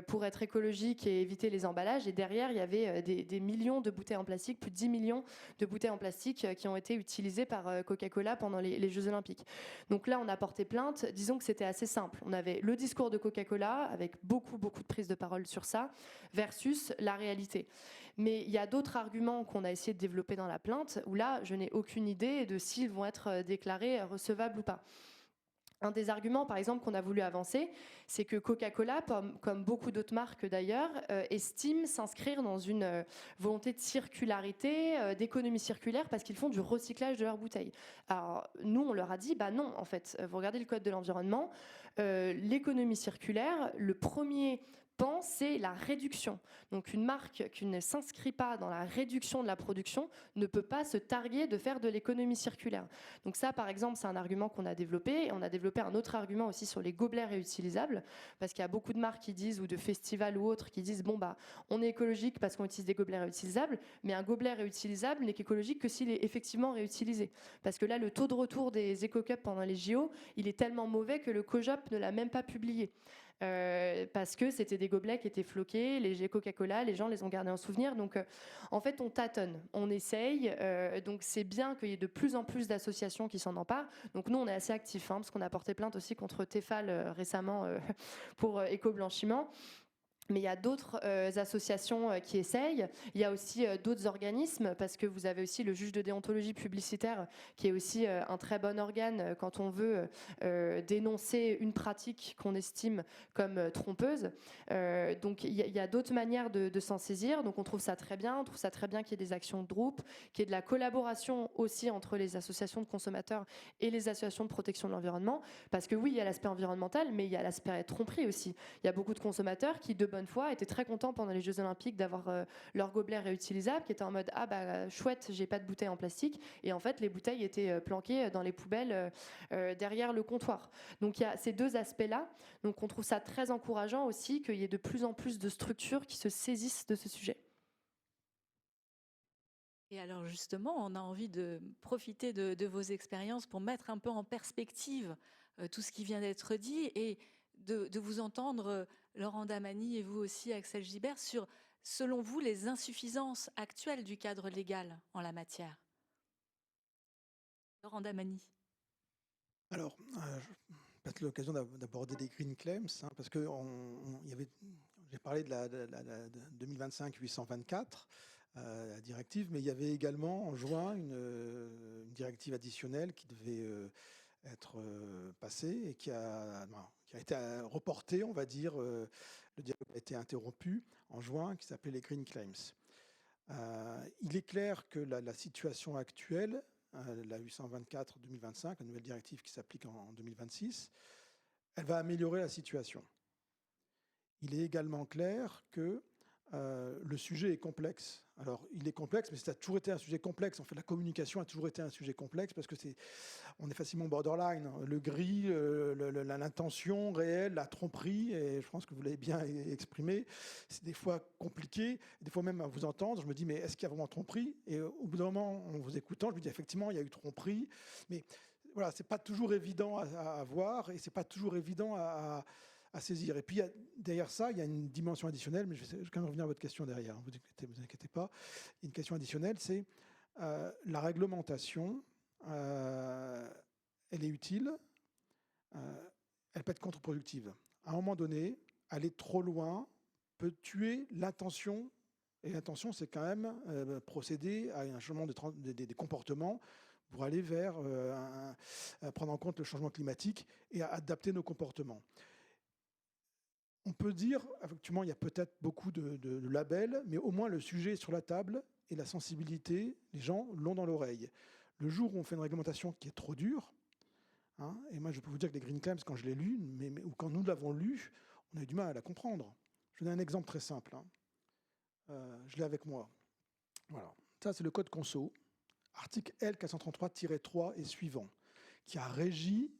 pour être écologique et éviter les emballages ». Et derrière, il y avait des millions de bouteilles en plastique, plus de 10 millions de bouteilles en plastique qui ont été utilisées par Coca-Cola pendant les Jeux Olympiques. Donc là, on a porté plainte. Disons que c'était assez simple. On avait le discours de Coca-Cola, avec beaucoup de prises de parole sur ça, versus la réalité. Mais il y a d'autres arguments qu'on a essayé de développer dans la plainte, où là, je n'ai aucune idée de s'ils vont être déclarés recevables ou pas. Un des arguments, par exemple, qu'on a voulu avancer, c'est que Coca-Cola, comme beaucoup d'autres marques d'ailleurs, estime s'inscrire dans une volonté de circularité, d'économie circulaire, parce qu'ils font du recyclage de leurs bouteilles. Alors, nous, on leur a dit, bah non, en fait, vous regardez le Code de l'environnement, l'économie circulaire, le premier pan, c'est la réduction. Donc une marque qui ne s'inscrit pas dans la réduction de la production ne peut pas se targuer de faire de l'économie circulaire. Donc ça, par exemple, c'est un argument qu'on a développé. Et on a développé un autre argument aussi sur les gobelets réutilisables, parce qu'il y a beaucoup de marques qui disent, ou de festivals ou autres, qui disent, bon, bah, on est écologique parce qu'on utilise des gobelets réutilisables, mais un gobelet réutilisable n'est qu'écologique que s'il est effectivement réutilisé. Parce que là, le taux de retour des Eco-Cups pendant les JO, il est tellement mauvais que le COJOP ne l'a même pas publié. Parce que c'était des gobelets qui étaient floqués, les Coca-Cola, les gens les ont gardés en souvenir. Donc, en fait, on tâtonne, on essaye. Donc, c'est bien qu'il y ait de plus en plus d'associations qui s'en emparent. Donc, nous, on est assez actifs, parce qu'on a porté plainte aussi contre Tefal récemment pour éco-blanchiment. Mais il y a d'autres associations qui essayent. Il y a aussi d'autres organismes, parce que vous avez aussi le juge de déontologie publicitaire, qui est aussi un très bon organe quand on veut dénoncer une pratique qu'on estime comme trompeuse. Donc il y a d'autres manières de s'en saisir. Donc on trouve ça très bien. On trouve ça très bien qu'il y ait des actions de groupe, qu'il y ait de la collaboration aussi entre les associations de consommateurs et les associations de protection de l'environnement. Parce que oui, il y a l'aspect environnemental, mais il y a l'aspect tromperie aussi. Il y a beaucoup de consommateurs qui, de bonne foi, étaient très contents pendant les Jeux Olympiques d'avoir leur gobelet réutilisable, qui étaient en mode ah bah chouette, j'ai pas de bouteilles en plastique, et en fait les bouteilles étaient planquées dans les poubelles derrière le comptoir. Donc il y a ces deux aspects-là. Donc on trouve ça très encourageant aussi qu'il y ait de plus en plus de structures qui se saisissent de ce sujet. Et alors justement, on a envie de profiter de vos expériences pour mettre un peu en perspective tout ce qui vient d'être dit et de vous entendre, Laurent Damany, et vous aussi, Axel Gibert, sur, selon vous, les insuffisances actuelles du cadre légal en la matière. Laurent Damany. Alors, peut-être l'occasion d'aborder les green claims, parce que j'ai parlé de la 2025-824, la directive, mais il y avait également en juin une directive additionnelle qui devait être passée et qui a été reportée, on va dire. Le dialogue a été interrompu en juin, qui s'appelait les green claims. Il est clair que la situation actuelle, la 824-2025, la nouvelle directive qui s'applique en 2026, elle va améliorer la situation. Il est également clair que le sujet est complexe. Alors, il est complexe, mais ça a toujours été un sujet complexe. En fait, la communication a toujours été un sujet complexe parce que on est facilement borderline. Le gris, l'intention réelle, la tromperie, et je pense que vous l'avez bien exprimé, c'est des fois compliqué. Des fois même à vous entendre, je me dis, mais est-ce qu'il y a vraiment tromperie? Et au bout d'un moment, en vous écoutant, je me dis, effectivement, il y a eu tromperie. Mais voilà, c'est pas toujours évident à voir et c'est pas toujours évident à saisir. Et puis, derrière ça, il y a une dimension additionnelle, mais je vais quand même revenir à votre question derrière, vous inquiétez pas. Une question additionnelle, c'est la réglementation, elle est utile, elle peut être contre-productive. À un moment donné, aller trop loin peut tuer l'intention, et l'intention, c'est quand même procéder à un changement des comportements pour aller vers prendre en compte le changement climatique et adapter nos comportements. On peut dire, effectivement, il y a peut-être beaucoup de labels, mais au moins le sujet est sur la table et la sensibilité, les gens l'ont dans l'oreille. Le jour où on fait une réglementation qui est trop dure, Hein. Et moi, je peux vous dire que les Green Claims, quand je l'ai lu, ou quand nous l'avons lu, on a eu du mal à la comprendre. Je vous donne un exemple très simple. Hein. Je l'ai avec moi. Voilà. Ça, c'est le code conso, article L433-3 et suivant, qui a régi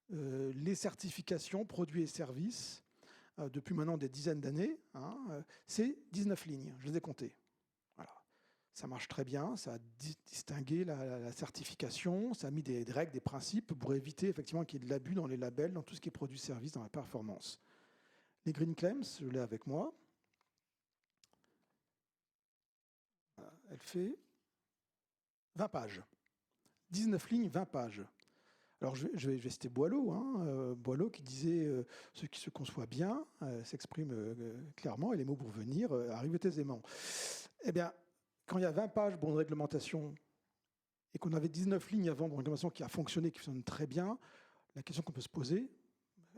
les certifications produits et services depuis maintenant des dizaines d'années. Hein. C'est 19 lignes, je les ai comptées. Voilà. Ça marche très bien, ça a distingué la certification, ça a mis des règles, des principes pour éviter effectivement qu'il y ait de l'abus dans les labels, dans tout ce qui est produit-service, dans la performance. Les Green Claims, je l'ai avec moi. Elle fait 20 pages. 19 lignes, 20 pages. Alors je vais citer Boileau, hein, Boileau qui disait ce qui se conçoit bien s'exprime clairement et les mots pour venir arrivent aisément. Eh bien, quand il y a 20 pages pour une réglementation et qu'on avait 19 lignes avant pour une réglementation qui a fonctionné, qui fonctionne très bien, la question qu'on peut se poser,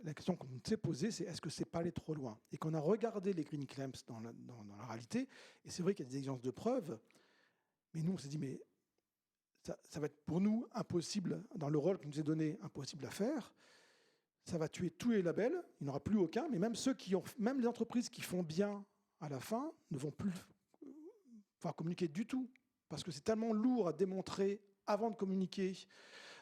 la question qu'on s'est posée, c'est est-ce que c'est pas aller trop loin? Et qu'on a regardé les Green Claims dans la réalité, et c'est vrai qu'il y a des exigences de preuve, mais nous on s'est dit, mais ça va être pour nous impossible, dans le rôle qui nous est donné, impossible à faire. Ça va tuer tous les labels, il n'y en aura plus aucun, mais même les entreprises qui font bien à la fin ne vont plus communiquer du tout, parce que c'est tellement lourd à démontrer avant de communiquer,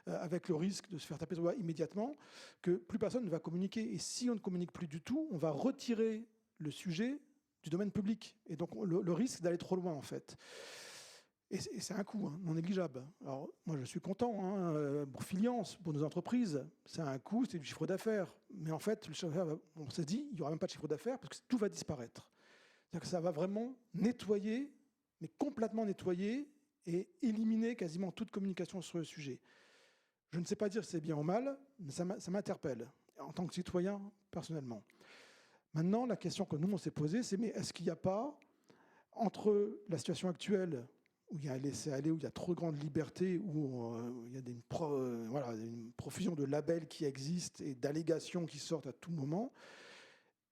avec le risque de se faire taper sur le doigt immédiatement, que plus personne ne va communiquer. Et si on ne communique plus du tout, on va retirer le sujet du domaine public. Et donc le risque d'aller trop loin, en fait. Et c'est un coût non négligeable. Alors, moi, je suis content. Hein, pour Filiance, pour nos entreprises, c'est un coût, c'est du chiffre d'affaires. Mais en fait, le chiffre d'affaires, on s'est dit, il n'y aura même pas de chiffre d'affaires parce que tout va disparaître. C'est-à-dire que ça va vraiment nettoyer, mais complètement nettoyer et éliminer quasiment toute communication sur le sujet. Je ne sais pas dire si c'est bien ou mal, mais ça m'interpelle, en tant que citoyen, personnellement. Maintenant, la question que nous, on s'est posée, c'est mais est-ce qu'il n'y a pas, entre la situation actuelle où il y a un laisser-aller, où il y a trop grande liberté, où il y a une profusion de labels qui existent et d'allégations qui sortent à tout moment,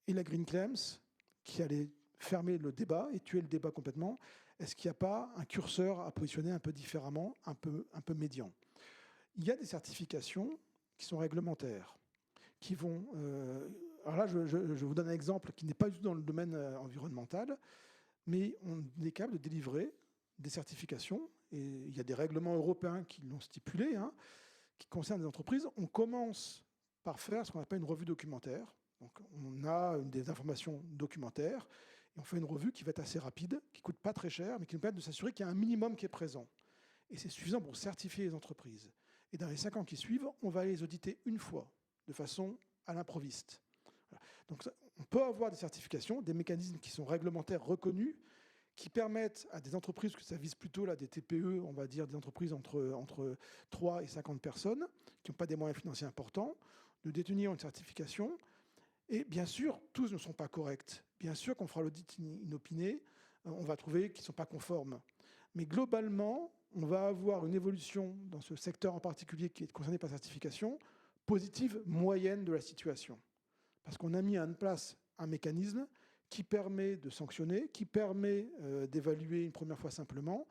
et la Green Claims, qui allait fermer le débat et tuer le débat complètement, est-ce qu'il n'y a pas un curseur à positionner un peu différemment, un peu médian? Il y a des certifications qui sont réglementaires, qui vont... alors là, je vous donne un exemple qui n'est pas du tout dans le domaine environnemental, mais on est capable de délivrer des certifications, et il y a des règlements européens qui l'ont stipulé, hein, qui concernent les entreprises. On commence par faire ce qu'on appelle une revue documentaire. Donc, on a des informations documentaires, et on fait une revue qui va être assez rapide, qui ne coûte pas très cher, mais qui nous permet de s'assurer qu'il y a un minimum qui est présent. Et c'est suffisant pour certifier les entreprises. Et dans les 5 ans qui suivent, on va les auditer une fois, de façon à l'improviste. Voilà. Donc, on peut avoir des certifications, des mécanismes qui sont réglementaires reconnus, qui permettent à des entreprises, que ça vise plutôt là, des TPE, on va dire des entreprises entre 3 et 50 personnes, qui n'ont pas des moyens financiers importants, de détenir une certification. Et bien sûr, tous ne sont pas corrects. Bien sûr qu'on fera l'audit inopiné, on va trouver qu'ils ne sont pas conformes. Mais globalement, on va avoir une évolution dans ce secteur en particulier qui est concerné par la certification, positive moyenne de la situation. Parce qu'on a mis en place un mécanisme qui permet de sanctionner, qui permet d'évaluer une première fois simplement.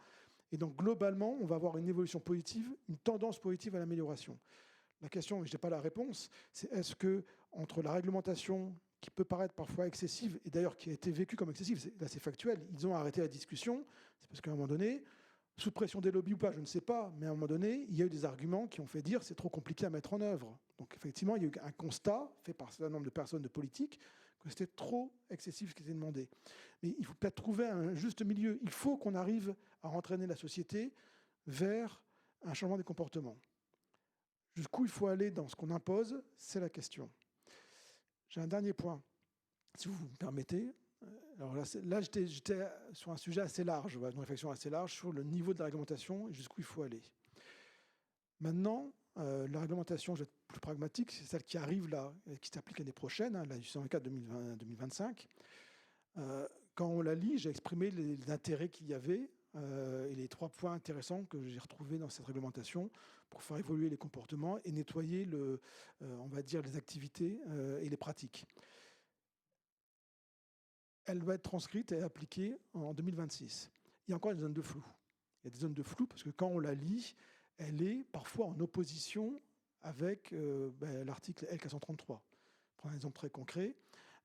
Et donc globalement, on va avoir une évolution positive, une tendance positive à l'amélioration. La question, et je n'ai pas la réponse, c'est est-ce que entre la réglementation qui peut paraître parfois excessive, et d'ailleurs qui a été vécue comme excessive, là c'est factuel, ils ont arrêté la discussion, c'est parce qu'à un moment donné, sous pression des lobbies ou pas, je ne sais pas, mais à un moment donné, il y a eu des arguments qui ont fait dire c'est trop compliqué à mettre en œuvre. Donc effectivement, il y a eu un constat fait par un certain nombre de personnes de politique que c'était trop excessif ce qui était demandé. Mais il faut peut-être trouver un juste milieu. Il faut qu'on arrive à entraîner la société vers un changement des comportements. Jusqu'où il faut aller dans ce qu'on impose, c'est la question. J'ai un dernier point, si vous me permettez. Alors là j'étais sur un sujet assez large, une réflexion assez large sur le niveau de la réglementation et jusqu'où il faut aller. Maintenant, la réglementation, je vais être plus pragmatique, c'est celle qui arrive là, et qui s'applique l'année prochaine, la 824 2020-2025. Quand on la lit, j'ai exprimé les intérêts qu'il y avait et les 3 points intéressants que j'ai retrouvés dans cette réglementation pour faire évoluer les comportements et nettoyer, on va dire, les activités et les pratiques. Elle va être transcrite et appliquée en 2026. Il y a encore des zones de flou. Il y a des zones de flou parce que quand on la lit, elle est parfois en opposition avec l'article L433. Pour un exemple très concret,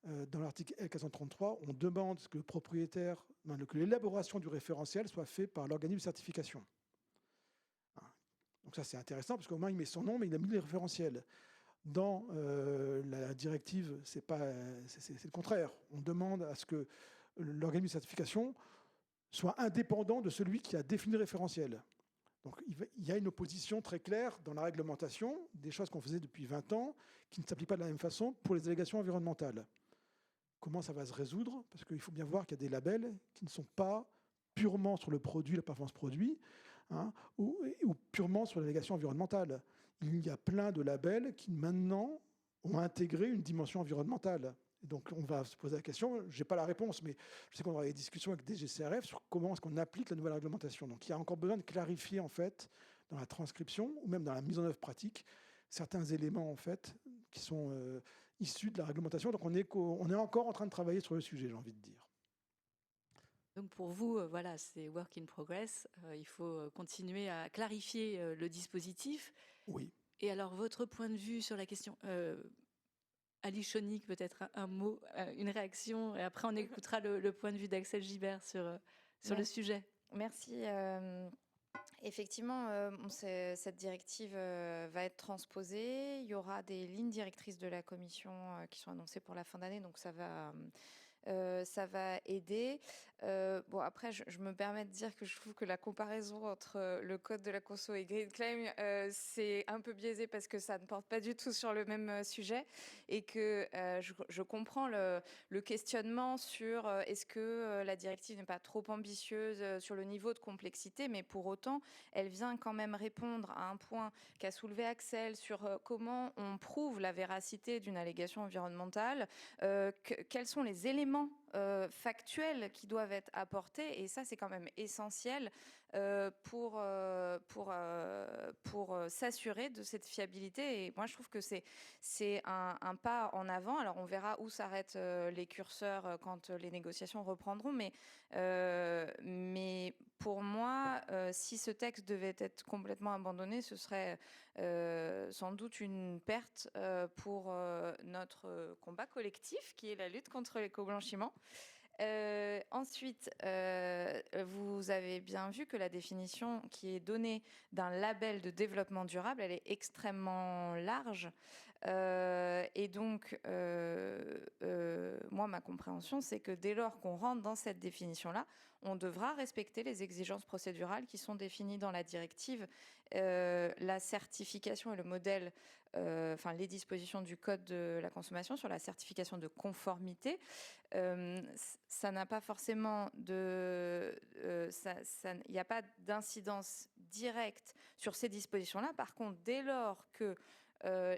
dans l'article L433, on demande que le propriétaire, que l'élaboration du référentiel soit faite par l'organisme de certification. Donc ça, c'est intéressant, parce qu'au moins, il met son nom, mais il a mis les référentiels. Dans la directive, c'est le contraire. On demande à ce que l'organisme de certification soit indépendant de celui qui a défini le référentiel. Donc il y a une opposition très claire dans la réglementation, des choses qu'on faisait depuis 20 ans, qui ne s'appliquent pas de la même façon pour les allégations environnementales. Comment ça va se résoudre? Parce qu'il faut bien voir qu'il y a des labels qui ne sont pas purement sur le produit, la performance produit, ou purement sur l'allégation environnementale. Il y a plein de labels qui maintenant ont intégré une dimension environnementale. Et donc on va se poser la question, je n'ai pas la réponse, mais je sais qu'on aura des discussions avec DGCRF sur comment est-ce qu'on applique la nouvelle réglementation. Donc il y a encore besoin de clarifier en fait dans la transcription ou même dans la mise en œuvre pratique certains éléments en fait qui sont issus de la réglementation. Donc on est encore en train de travailler sur le sujet, j'ai envie de dire. Donc pour vous, voilà, c'est work in progress. Il faut continuer à clarifier le dispositif. Oui. Et alors, votre point de vue sur la question, Alice Chonic, peut-être un mot, une réaction, et après on écoutera le point de vue d'Axel Gibert sur le sujet. Merci. Effectivement, cette directive va être transposée. Il y aura des lignes directrices de la Commission qui sont annoncées pour la fin d'année, donc ça va aider. Bon, après, je me permets de dire que je trouve que la comparaison entre le code de la conso et Green Claim, c'est un peu biaisé parce que ça ne porte pas du tout sur le même sujet et que je comprends le questionnement sur est-ce que la directive n'est pas trop ambitieuse sur le niveau de complexité, mais pour autant, elle vient quand même répondre à un point qu'a soulevé Axel sur comment on prouve la véracité d'une allégation environnementale, quels sont les éléments factuels qui doivent être apportés, et ça c'est quand même essentiel pour s'assurer de cette fiabilité. Et moi je trouve que c'est un pas en avant. Alors on verra où s'arrêtent les curseurs quand les négociations reprendront, mais pour moi, si ce texte devait être complètement abandonné, ce serait sans doute une perte pour notre combat collectif, qui est la lutte contre l'éco-blanchiment. Ensuite, vous avez bien vu que la définition qui est donnée d'un label de développement durable, elle est extrêmement large. Et donc, moi, ma compréhension, c'est que dès lors qu'on rentre dans cette définition-là, on devra respecter les exigences procédurales qui sont définies dans la directive. La certification et le modèle, enfin les dispositions du Code de la consommation sur la certification de conformité, ça n'a pas forcément il n'y a pas d'incidence directe sur ces dispositions-là. Par contre, dès lors que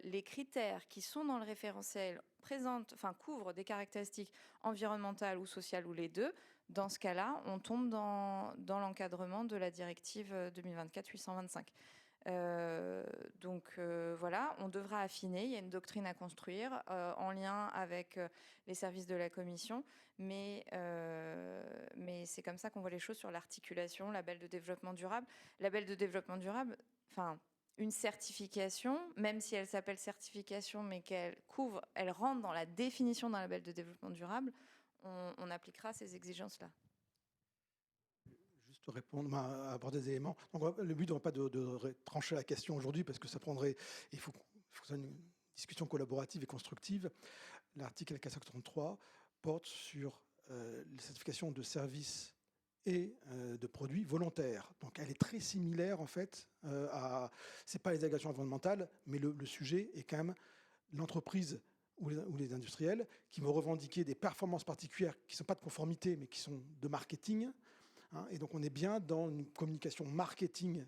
les critères qui sont dans le référentiel couvrent des caractéristiques environnementales ou sociales ou les deux, dans ce cas-là, on tombe dans l'encadrement de la directive 2024-825. Donc voilà, on devra affiner, il y a une doctrine à construire en lien avec les services de la Commission, mais c'est comme ça qu'on voit les choses sur l'articulation, label de développement durable. Label de développement durable, enfin, une certification, même si elle s'appelle certification, mais qu'elle couvre, elle rentre dans la définition d'un label de développement durable, on appliquera ces exigences-là. Juste répondre, aborder des éléments. Donc, le but n'est pas de trancher la question aujourd'hui, parce que ça prendrait... Il faut que ce soit une discussion collaborative et constructive. L'article 433 porte sur les certifications de services et de produits volontaires. Donc elle est très similaire en fait c'est pas les allégations environnementales, mais le sujet est quand même l'entreprise ou les industriels qui vont revendiquer des performances particulières qui ne sont pas de conformité, mais qui sont de marketing. Et donc on est bien dans une communication marketing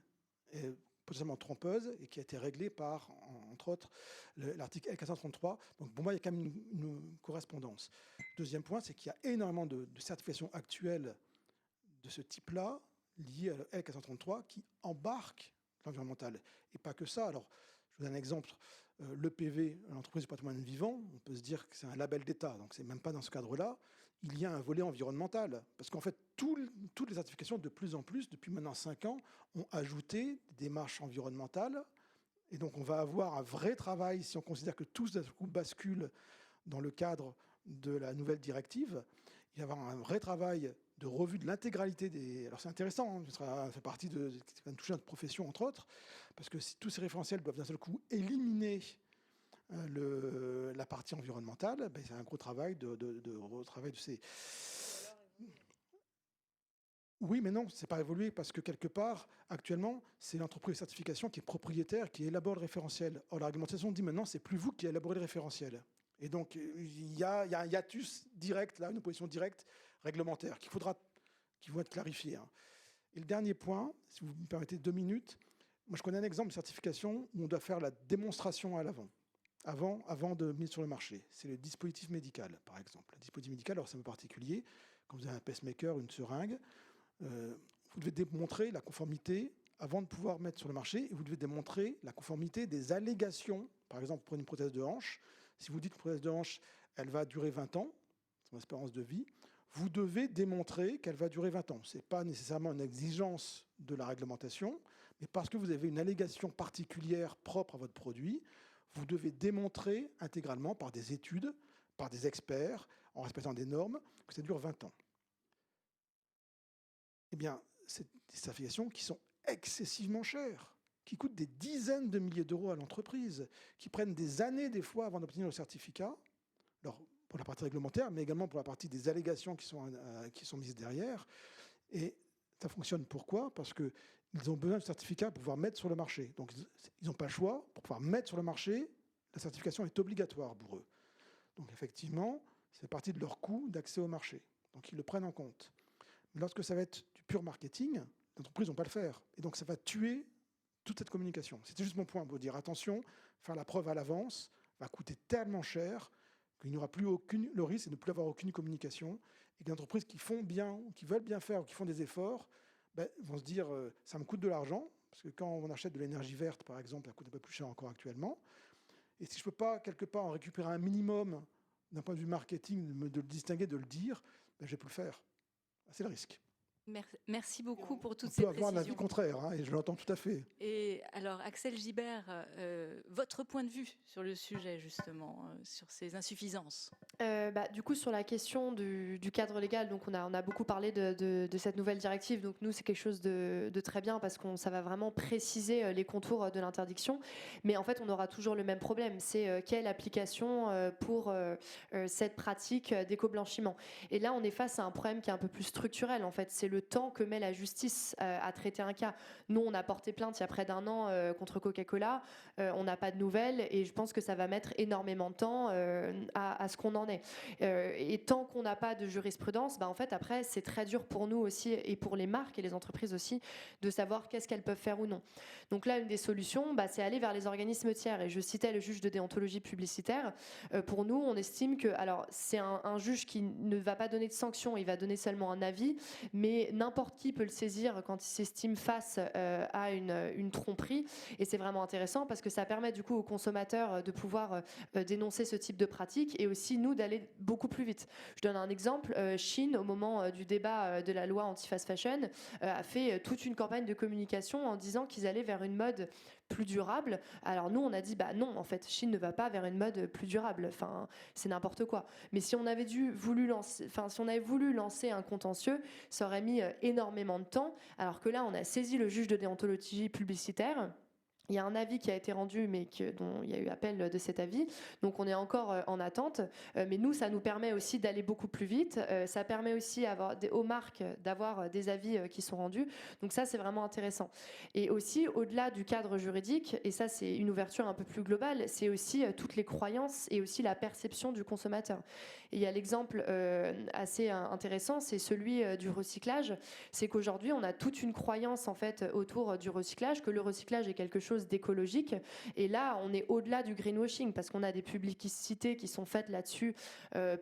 potentiellement trompeuse et qui a été réglée par, entre autres, l'article L433. Donc pour moi, il y a quand même une correspondance. Deuxième point, c'est qu'il y a énormément de certifications actuelles de ce type-là, liées à L433, qui embarquent l'environnemental. Et pas que ça. Alors, je vous donne un exemple. L'EPV, l'entreprise du patrimoine vivant, on peut se dire que c'est un label d'État, donc c'est même pas dans ce cadre-là. Il y a un volet environnemental. Parce qu'en fait, toutes les certifications, de plus en plus, depuis maintenant 5 ans, ont ajouté des démarches environnementales Et donc, on va avoir un vrai travail, si on considère que tout d'un coup bascule dans le cadre de la nouvelle directive, il va y avoir un vrai travail de revue de l'intégralité des... Alors c'est intéressant, hein, ça fait partie de... Ça va toucher notre profession, entre autres, parce que si tous ces référentiels doivent d'un seul coup éliminer la partie environnementale, ben, c'est un gros travail de ces... Oui, mais non, c'est pas évolué parce que quelque part, actuellement, c'est l'entreprise de certification qui est propriétaire, qui élabore le référentiel. Or, la réglementation dit maintenant, c'est plus vous qui élaborez le référentiel. Et donc, il y a un hiatus direct, là, une opposition directe réglementaire qui vont être clarifiées. Hein. Et le dernier point, si vous me permettez 2 minutes, moi, je connais un exemple de certification où on doit faire la démonstration à l'avant. Avant de mise sur le marché. C'est le dispositif médical, par exemple. Le dispositif médical, alors c'est un peu particulier. Quand vous avez un pacemaker, une seringue, vous devez démontrer la conformité avant de pouvoir mettre sur le marché, et vous devez démontrer la conformité des allégations. Par exemple, pour une prothèse de hanche, si vous dites que la prothèse de hanche, elle va durer 20 ans, son espérance de vie, vous devez démontrer qu'elle va durer 20 ans. Ce n'est pas nécessairement une exigence de la réglementation, mais parce que vous avez une allégation particulière propre à votre produit, vous devez démontrer intégralement par des études, par des experts, en respectant des normes, que ça dure 20 ans. Eh bien, c'est des certifications qui sont excessivement chères, qui coûtent des dizaines de milliers d'euros à l'entreprise, qui prennent des années des fois avant d'obtenir le certificat, alors pour la partie réglementaire, mais également pour la partie des allégations qui sont mises derrière. Et ça fonctionne pourquoi ? Parce qu'ils ont besoin de certificat pour pouvoir mettre sur le marché. Donc, ils n'ont pas le choix. Pour pouvoir mettre sur le marché, la certification est obligatoire pour eux. Donc, effectivement, c'est partie de leur coût d'accès au marché. Donc, ils le prennent en compte. Mais lorsque ça va être du pur marketing, les entreprises ne vont pas le faire. Et donc, ça va tuer toute cette communication. C'était juste mon point pour dire, attention, faire la preuve à l'avance va coûter tellement cher qu'il n'y aura plus le risque de ne plus avoir aucune communication, et que les entreprises qui font bien, qui veulent bien faire, ou qui font des efforts, vont se dire, ça me coûte de l'argent, parce que quand on achète de l'énergie verte, par exemple, ça coûte un peu plus cher encore actuellement. Et si je ne peux pas, quelque part, en récupérer un minimum d'un point de vue marketing, de le distinguer, de le dire, je ne vais plus le faire. C'est le risque. Merci beaucoup pour toutes ces ces précisions. On peut avoir un avis contraire, hein, et je l'entends tout à fait. Et alors, Axel Gibert, votre point de vue sur le sujet, justement, sur ces insuffisances. Du coup, sur la question du cadre légal, donc on a beaucoup parlé de cette nouvelle directive. Donc nous, c'est quelque chose de très bien parce que ça va vraiment préciser les contours de l'interdiction. Mais en fait, on aura toujours le même problème. C'est quelle application pour cette pratique d'éco-blanchiment. Et là, on est face à un problème qui est un peu plus structurel. En fait, c'est le temps que met la justice à traiter un cas. Nous, on a porté plainte il y a près d'1 an contre Coca-Cola. On n'a pas de nouvelles et je pense que ça va mettre énormément de temps à ce qu'on en est. Et tant qu'on n'a pas de jurisprudence, en fait, après, c'est très dur pour nous aussi et pour les marques et les entreprises aussi de savoir qu'est-ce qu'elles peuvent faire ou non. Donc là, une des solutions, c'est aller vers les organismes tiers. Et je citais le juge de déontologie publicitaire. Pour nous, on estime que, alors, c'est un juge qui ne va pas donner de sanctions, il va donner seulement un avis, mais n'importe qui peut le saisir quand il s'estime face à une tromperie. Et c'est vraiment intéressant parce que ça permet du coup aux consommateurs de pouvoir dénoncer ce type de pratique et aussi nous d'aller beaucoup plus vite. Je donne un exemple. Chine, au moment du débat de la loi anti-fast fashion, a fait toute une campagne de communication en disant qu'ils allaient vers une mode plus durable. Alors nous, on a dit non, en fait, Chine ne va pas vers une mode plus durable. Enfin, c'est n'importe quoi. Mais si on avait voulu lancer un contentieux, ça aurait mis énormément de temps. Alors que là, on a saisi le juge de déontologie publicitaire. Il y a un avis qui a été rendu, mais dont il y a eu appel de cet avis. Donc, on est encore en attente. Mais nous, ça nous permet aussi d'aller beaucoup plus vite. Ça permet aussi aux marques d'avoir des avis qui sont rendus. Donc, ça, c'est vraiment intéressant. Et aussi, au-delà du cadre juridique, et ça, c'est une ouverture un peu plus globale, c'est aussi toutes les croyances et aussi la perception du consommateur. Et il y a l'exemple assez intéressant, c'est celui du recyclage. C'est qu'aujourd'hui, on a toute une croyance, en fait, autour du recyclage, que le recyclage est quelque chose d'écologique. Et là, on est au-delà du greenwashing parce qu'on a des publicités qui sont faites là-dessus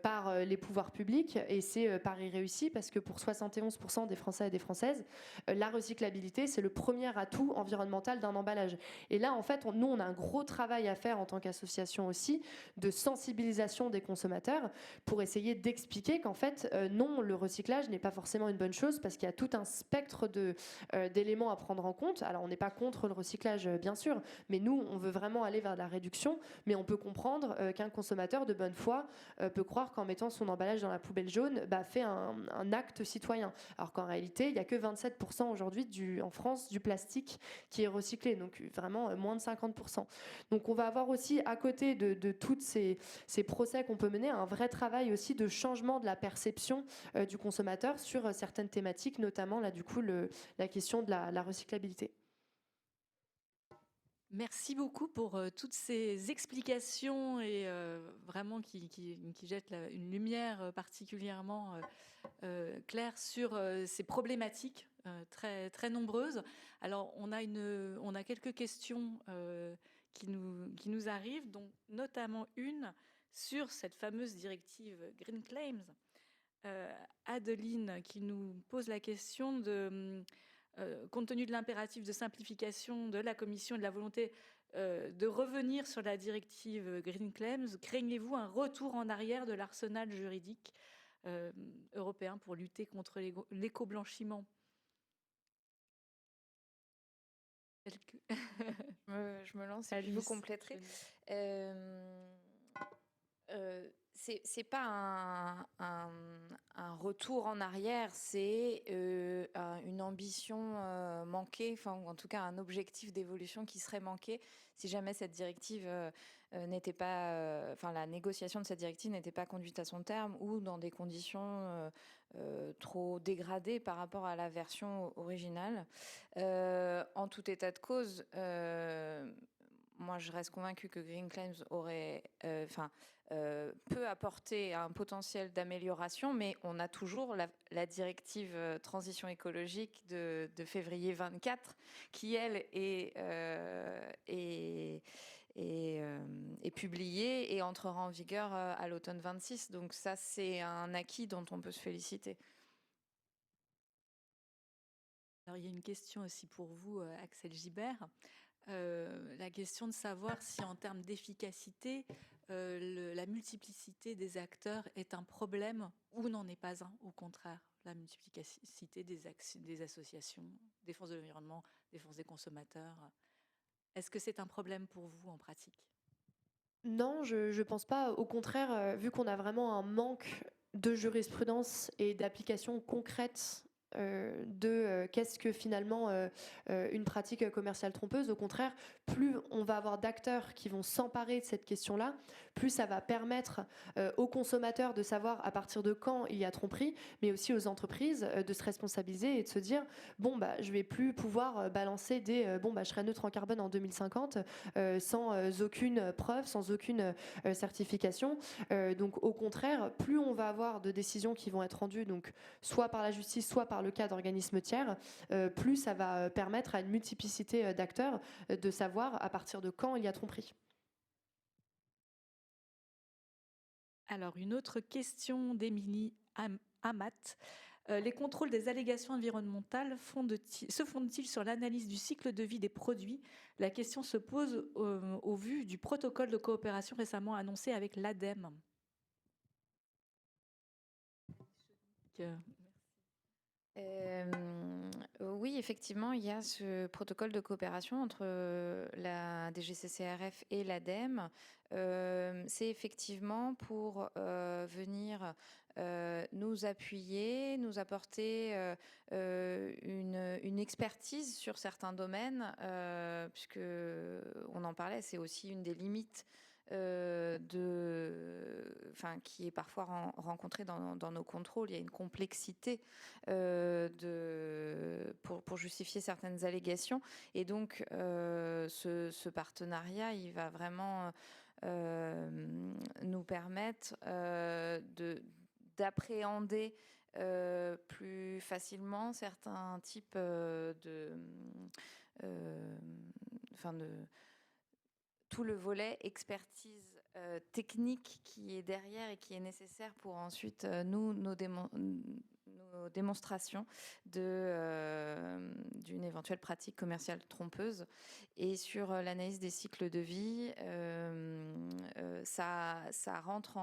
par les pouvoirs publics et c'est pari réussi parce que pour 71% des Français et des Françaises, la recyclabilité, c'est le premier atout environnemental d'un emballage. Et là, en fait, nous, on a un gros travail à faire en tant qu'association aussi de sensibilisation des consommateurs pour essayer d'expliquer qu'en fait, non, le recyclage n'est pas forcément une bonne chose parce qu'il y a tout un spectre d'éléments à prendre en compte. Alors, on n'est pas contre le recyclage, bien sûr. Mais nous, on veut vraiment aller vers la réduction, mais on peut comprendre qu'un consommateur de bonne foi peut croire qu'en mettant son emballage dans la poubelle jaune, fait un acte citoyen. Alors qu'en réalité, il n'y a que 27% aujourd'hui en France du plastique qui est recyclé, donc vraiment moins de 50%. Donc on va avoir aussi, à côté de toutes ces procès qu'on peut mener, un vrai travail aussi de changement de la perception du consommateur sur certaines thématiques, notamment là du coup la question de la recyclabilité. Merci beaucoup pour toutes ces explications et vraiment qui jettent une lumière particulièrement claire sur ces problématiques très, très nombreuses. Alors, on a quelques questions qui nous arrivent, dont notamment une sur cette fameuse directive Green Claims. Adeline qui nous pose la question de... compte tenu de l'impératif de simplification de la Commission et de la volonté de revenir sur la directive Green Claims, craignez-vous un retour en arrière de l'arsenal juridique européen pour lutter contre l'éco-blanchiment? Je me lance et puis vous compléterez. C'est pas un retour en arrière, c'est une ambition manquée, enfin, ou en tout cas un objectif d'évolution qui serait manqué si jamais cette directive n'était pas, enfin la négociation de cette directive n'était pas conduite à son terme ou dans des conditions trop dégradées par rapport à la version originale. En tout état de cause, moi je reste convaincue que Green Claims peut apporter un potentiel d'amélioration, mais on a toujours la directive transition écologique de février 24 qui, elle, est publiée et entrera en vigueur à l'automne 26. Donc ça, c'est un acquis dont on peut se féliciter. Alors, il y a une question aussi pour vous, Axel Gibert. La question de savoir si en termes d'efficacité, la multiplicité des acteurs est un problème ou n'en est pas un, au contraire, la multiplicité des associations, défense de l'environnement, défense des consommateurs. Est-ce que c'est un problème pour vous en pratique? Non, je ne pense pas. Au contraire, vu qu'on a vraiment un manque de jurisprudence et d'application concrète qu'est-ce que finalement une pratique commerciale trompeuse. Au contraire, plus on va avoir d'acteurs qui vont s'emparer de cette question-là, plus ça va permettre aux consommateurs de savoir à partir de quand il y a tromperie, mais aussi aux entreprises de se responsabiliser et de se dire bon je vais plus pouvoir balancer des je serai neutre en carbone en 2050 sans aucune preuve, sans aucune certification. Donc au contraire, plus on va avoir de décisions qui vont être rendues donc soit par la justice, soit par le cas d'organismes tiers, plus ça va permettre à une multiplicité d'acteurs de savoir à partir de quand il y a tromperie. Alors, une autre question d'Émilie Amat. Les contrôles des allégations environnementales se fondent-ils sur l'analyse du cycle de vie des produits? La question se pose au vu du protocole de coopération récemment annoncé avec l'ADEME. Oui, effectivement, il y a ce protocole de coopération entre la DGCCRF et l'ADEME. C'est effectivement pour venir nous appuyer, nous apporter une expertise sur certains domaines, puisque on en parlait, c'est aussi une des limites qui est parfois rencontrée dans nos contrôles. Il y a une complexité pour justifier certaines allégations. Et donc, ce partenariat, il va vraiment nous permettre d'appréhender plus facilement certains types tout le volet expertise technique qui est derrière et qui est nécessaire pour ensuite nos démonstrations d'une éventuelle pratique commerciale trompeuse. Et sur l'analyse des cycles de vie, ça rentre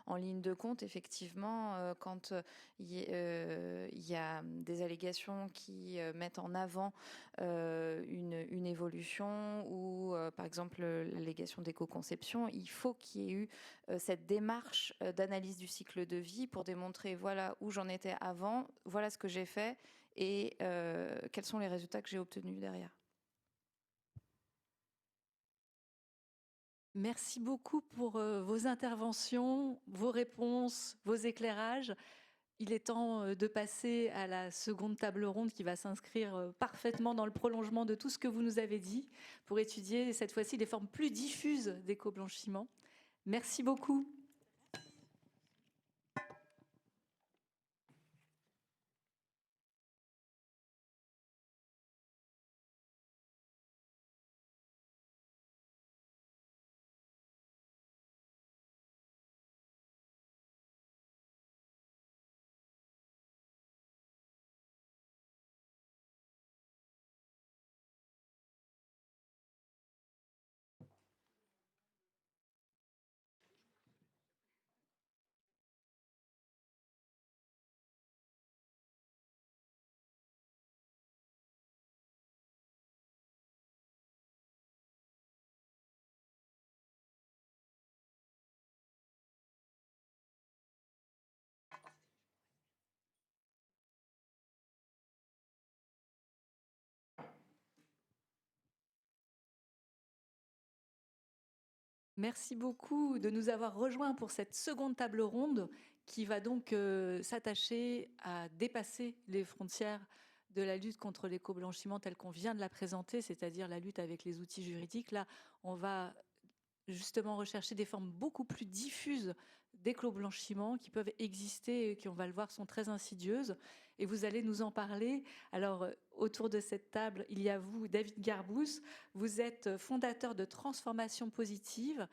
en ligne de compte, effectivement, quand il y a des allégations qui mettent en avant une évolution ou, par exemple, l'allégation d'éco-conception. Il faut qu'il y ait eu cette démarche d'analyse du cycle de vie pour démontrer voilà où j'en étais avant, voilà ce que j'ai fait et quels sont les résultats que j'ai obtenus derrière. Merci beaucoup pour vos interventions, vos réponses, vos éclairages. Il est temps de passer à la seconde table ronde qui va s'inscrire parfaitement dans le prolongement de tout ce que vous nous avez dit pour étudier cette fois-ci des formes plus diffuses d'éco-blanchiment. Merci beaucoup. Merci beaucoup de nous avoir rejoints pour cette seconde table ronde qui va donc s'attacher à dépasser les frontières de la lutte contre l'éco-blanchiment telle qu'on vient de la présenter, c'est-à-dire la lutte avec les outils juridiques. Là, on va justement rechercher des formes beaucoup plus diffuses d'éco-blanchiment qui peuvent exister et qui, on va le voir, sont très insidieuses. Et vous allez nous en parler. Alors, autour de cette table, il y a vous, David Garbous. Vous êtes fondateur de Transformation Positive.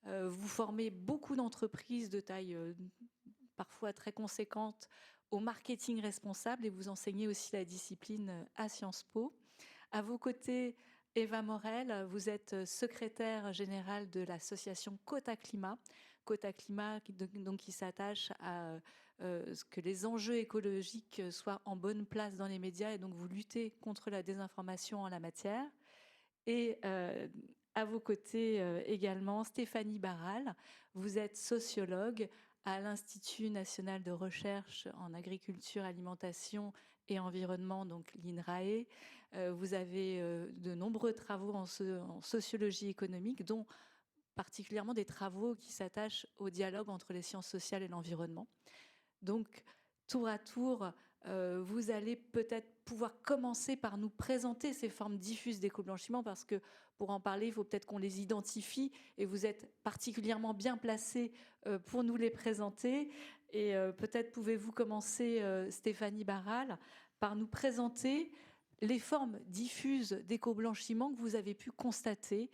Vous formez beaucoup d'entreprises de taille parfois très conséquente au marketing responsable et vous enseignez aussi la discipline à Sciences Po. À vos côtés, Eva Morel, vous êtes secrétaire générale de l'association Quota Climat. Quota Climat qui s'attache à ce que les enjeux écologiques soient en bonne place dans les médias et donc vous luttez contre la désinformation en la matière. Et à vos côtés également, Stéphanie Barral, vous êtes sociologue à l'Institut national de recherche en agriculture, alimentation et environnement, donc l'INRAE. Vous avez de nombreux travaux en sociologie économique, dont particulièrement des travaux qui s'attachent au dialogue entre les sciences sociales et l'environnement. Donc, tour à tour, vous allez peut-être pouvoir commencer par nous présenter ces formes diffuses d'éco-blanchiment parce que pour en parler, il faut peut-être qu'on les identifie et vous êtes particulièrement bien placé pour nous les présenter. Et peut-être pouvez-vous commencer, Stéphanie Barral, par nous présenter les formes diffuses d'éco-blanchiment que vous avez pu constater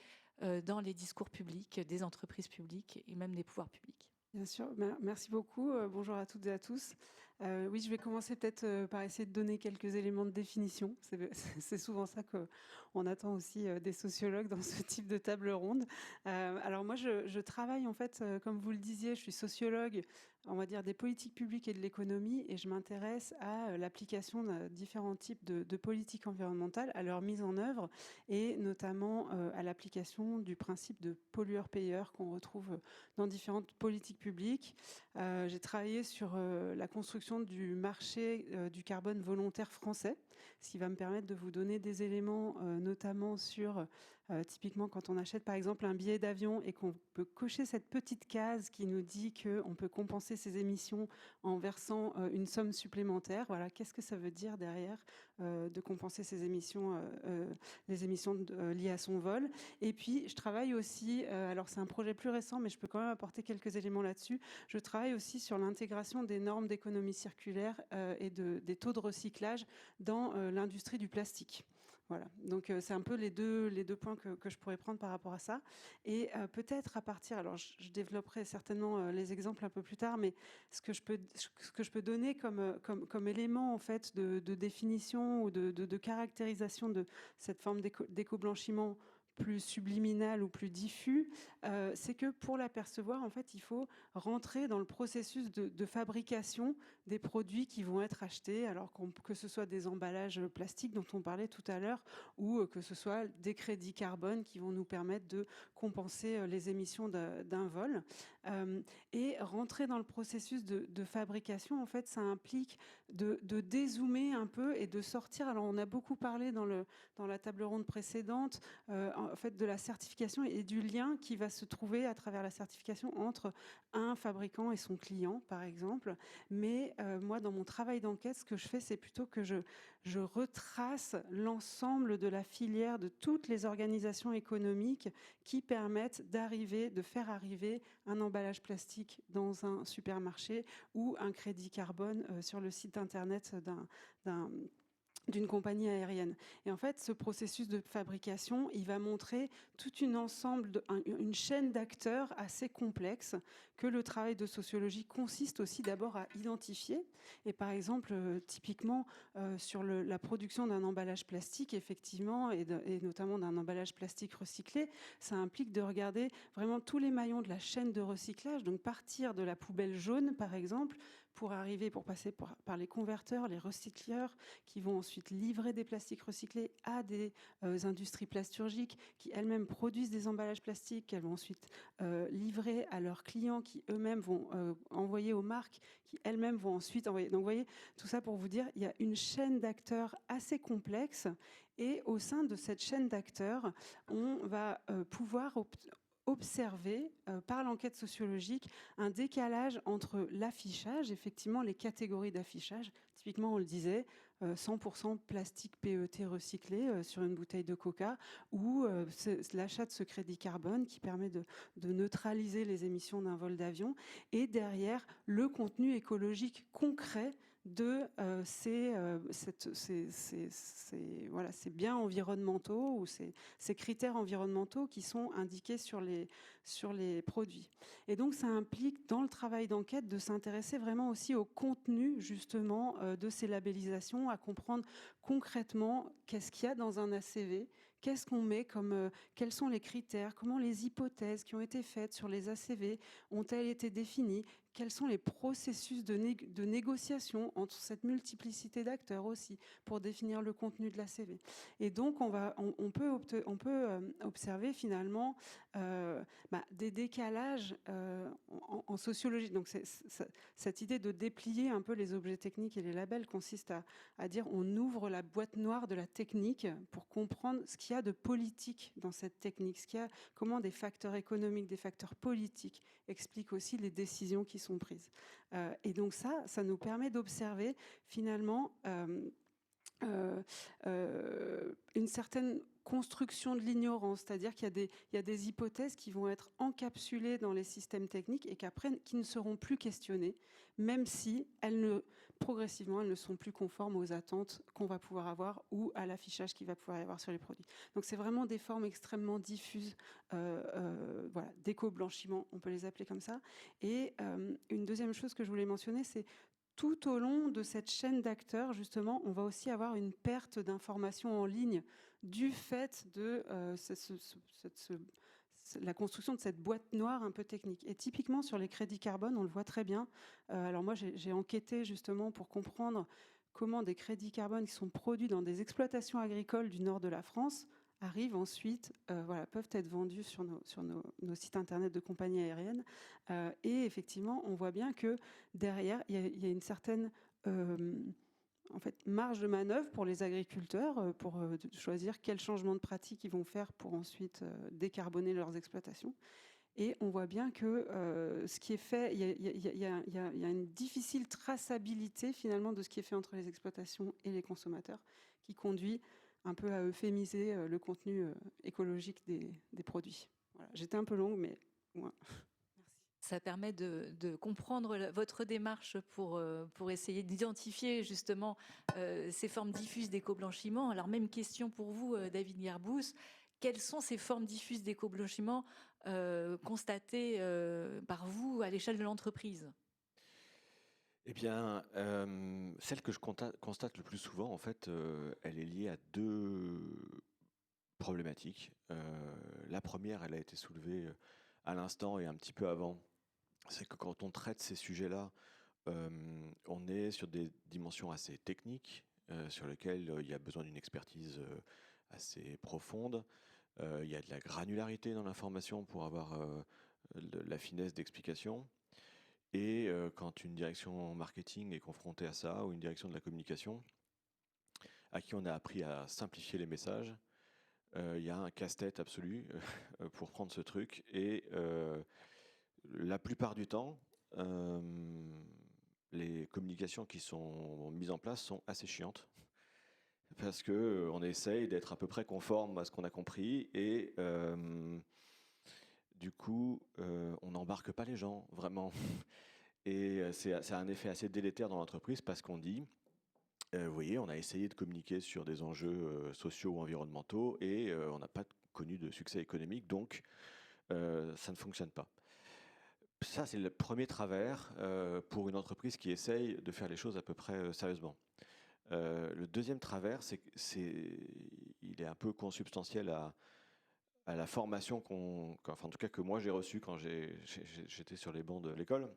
dans les discours publics des entreprises publiques et même des pouvoirs publics. Bien sûr, merci beaucoup. Bonjour à toutes et à tous. Oui, je vais commencer peut-être par essayer de donner quelques éléments de définition. C'est souvent ça qu'on attend aussi des sociologues dans ce type de table ronde. Alors moi, je travaille en fait, comme vous le disiez, je suis sociologue, on va dire des politiques publiques et de l'économie, et je m'intéresse à l'application de différents types de politiques environnementales, à leur mise en œuvre, et notamment à l'application du principe de pollueur-payeur qu'on retrouve dans différentes politiques publiques. J'ai travaillé sur la construction du marché du carbone volontaire français, ce qui va me permettre de vous donner des éléments, notamment sur typiquement quand on achète par exemple un billet d'avion et qu'on peut cocher cette petite case qui nous dit qu'on peut compenser ses émissions en versant une somme supplémentaire. Voilà, qu'est-ce que ça veut dire derrière de compenser ses émissions, les émissions liées à son vol. Et puis je travaille aussi, alors c'est un projet plus récent mais je peux quand même apporter quelques éléments là-dessus, je travaille aussi sur l'intégration des normes d'économie circulaire et des taux de recyclage dans l'industrie du plastique. Voilà, donc c'est un peu les deux points que je pourrais prendre par rapport à ça. Et peut-être à partir, alors je développerai certainement les exemples un peu plus tard, mais ce que je peux donner comme élément en fait de définition ou de caractérisation de cette forme d'éco-blanchiment plus subliminal ou plus diffus, c'est que pour l'apercevoir, en fait, il faut rentrer dans le processus de fabrication des produits qui vont être achetés, alors que ce soit des emballages plastiques dont on parlait tout à l'heure, ou que ce soit des crédits carbone qui vont nous permettre de compenser les émissions d'un vol. Et rentrer dans le processus de fabrication, en fait, ça implique de dézoomer un peu et de sortir. Alors, on a beaucoup parlé dans la table ronde précédente, en fait, de la certification et du lien qui va se trouver à travers la certification entre un fabricant et son client, par exemple. Mais moi, dans mon travail d'enquête, ce que je fais, c'est plutôt que je retrace l'ensemble de la filière de toutes les organisations économiques qui permettent de faire arriver un emballage plastique dans un supermarché ou un crédit carbone sur le site internet d'une compagnie aérienne. Et en fait, ce processus de fabrication, il va montrer toute une chaîne d'acteurs assez complexe que le travail de sociologie consiste aussi d'abord à identifier. Et par exemple, typiquement, sur la production d'un emballage plastique, effectivement, et notamment d'un emballage plastique recyclé, ça implique de regarder vraiment tous les maillons de la chaîne de recyclage, donc partir de la poubelle jaune, par exemple, pour passer par les converteurs, les recycleurs, qui vont ensuite livrer des plastiques recyclés à des industries plasturgiques qui elles-mêmes produisent des emballages plastiques, qu'elles vont ensuite livrer à leurs clients qui eux-mêmes vont envoyer aux marques, qui elles-mêmes vont ensuite envoyer. Donc vous voyez, tout ça pour vous dire, il y a une chaîne d'acteurs assez complexe et au sein de cette chaîne d'acteurs, on va pouvoir observer par l'enquête sociologique un décalage entre l'affichage, effectivement les catégories d'affichage, typiquement on le disait, 100% plastique PET recyclé sur une bouteille de coca, ou l'achat de ce crédit carbone qui permet de neutraliser les émissions d'un vol d'avion, et derrière le contenu écologique concret de ces biens environnementaux ou ces critères environnementaux qui sont indiqués sur les produits. Et donc ça implique dans le travail d'enquête de s'intéresser vraiment aussi au contenu justement de ces labellisations, à comprendre concrètement qu'est-ce qu'il y a dans un ACV, qu'est-ce qu'on met quels sont les critères, comment les hypothèses qui ont été faites sur les ACV ont-elles été définies, quels sont les processus de négociation entre cette multiplicité d'acteurs aussi pour définir le contenu de l'ACV. Et donc on peut observer finalement des décalages en sociologie. Donc cette idée de déplier un peu les objets techniques et les labels consiste à dire on ouvre la boîte noire de la technique pour comprendre ce qu'il y a de politique dans cette technique, comment des facteurs économiques, des facteurs politiques expliquent aussi les décisions qui sont prises. Et donc ça nous permet d'observer finalement une certaine construction de l'ignorance, c'est-à-dire qu'il y a des hypothèses qui vont être encapsulées dans les systèmes techniques et qui ne seront plus questionnées, même si progressivement, elles ne sont plus conformes aux attentes qu'on va pouvoir avoir ou à l'affichage qu'il va pouvoir y avoir sur les produits. Donc c'est vraiment des formes extrêmement diffuses d'éco-blanchiment, on peut les appeler comme ça. Et une deuxième chose que je voulais mentionner, c'est tout au long de cette chaîne d'acteurs, justement, on va aussi avoir une perte d'informations en ligne du fait de la construction de cette boîte noire un peu technique. Et typiquement sur les crédits carbone, on le voit très bien. Alors moi, j'ai enquêté justement pour comprendre comment des crédits carbone qui sont produits dans des exploitations agricoles du nord de la France arrivent ensuite, peuvent être vendus sur nos sites internet de compagnies aériennes. Et effectivement, on voit bien que derrière, il y a une certaine marge de manœuvre pour les agriculteurs pour choisir quel changement de pratique ils vont faire pour ensuite décarboner leurs exploitations. Et on voit bien que ce qui est fait, il y a une difficile traçabilité finalement de ce qui est fait entre les exploitations et les consommateurs qui conduit un peu à euphémiser le contenu écologique des produits. Voilà. J'étais un peu longue, mais ouais. Merci. Ça permet de comprendre votre démarche pour essayer d'identifier justement ces formes diffuses d'éco-blanchiment. Alors même question pour vous, David Garbous. Quelles sont ces formes diffuses d'éco-blanchiment constatées par vous à l'échelle de l'entreprise ? Eh bien, celle que je constate le plus souvent, en fait, elle est liée à deux problématiques. La première, elle a été soulevée à l'instant et un petit peu avant. C'est que quand on traite ces sujets-là, on est sur des dimensions assez techniques, sur lesquelles il y a besoin d'une expertise assez profonde. Il y a de la granularité dans l'information pour avoir la finesse d'explication. Et quand une direction marketing est confrontée à ça, ou une direction de la communication, à qui on a appris à simplifier les messages, il y a un casse-tête absolu pour prendre ce truc. Et la plupart du temps, les communications qui sont mises en place sont assez chiantes. Parce qu'on essaye d'être à peu près conforme à ce qu'on a compris. Et du coup, on n'embarque pas les gens, vraiment. Et ça a un effet assez délétère dans l'entreprise parce qu'on dit, vous voyez, on a essayé de communiquer sur des enjeux sociaux ou environnementaux et on n'a pas connu de succès économique, donc ça ne fonctionne pas. Ça, c'est le premier travers pour une entreprise qui essaye de faire les choses à peu près sérieusement. Le deuxième travers, il est un peu consubstantiel à la formation enfin, en tout cas que moi j'ai reçue quand j'étais sur les bancs de l'école.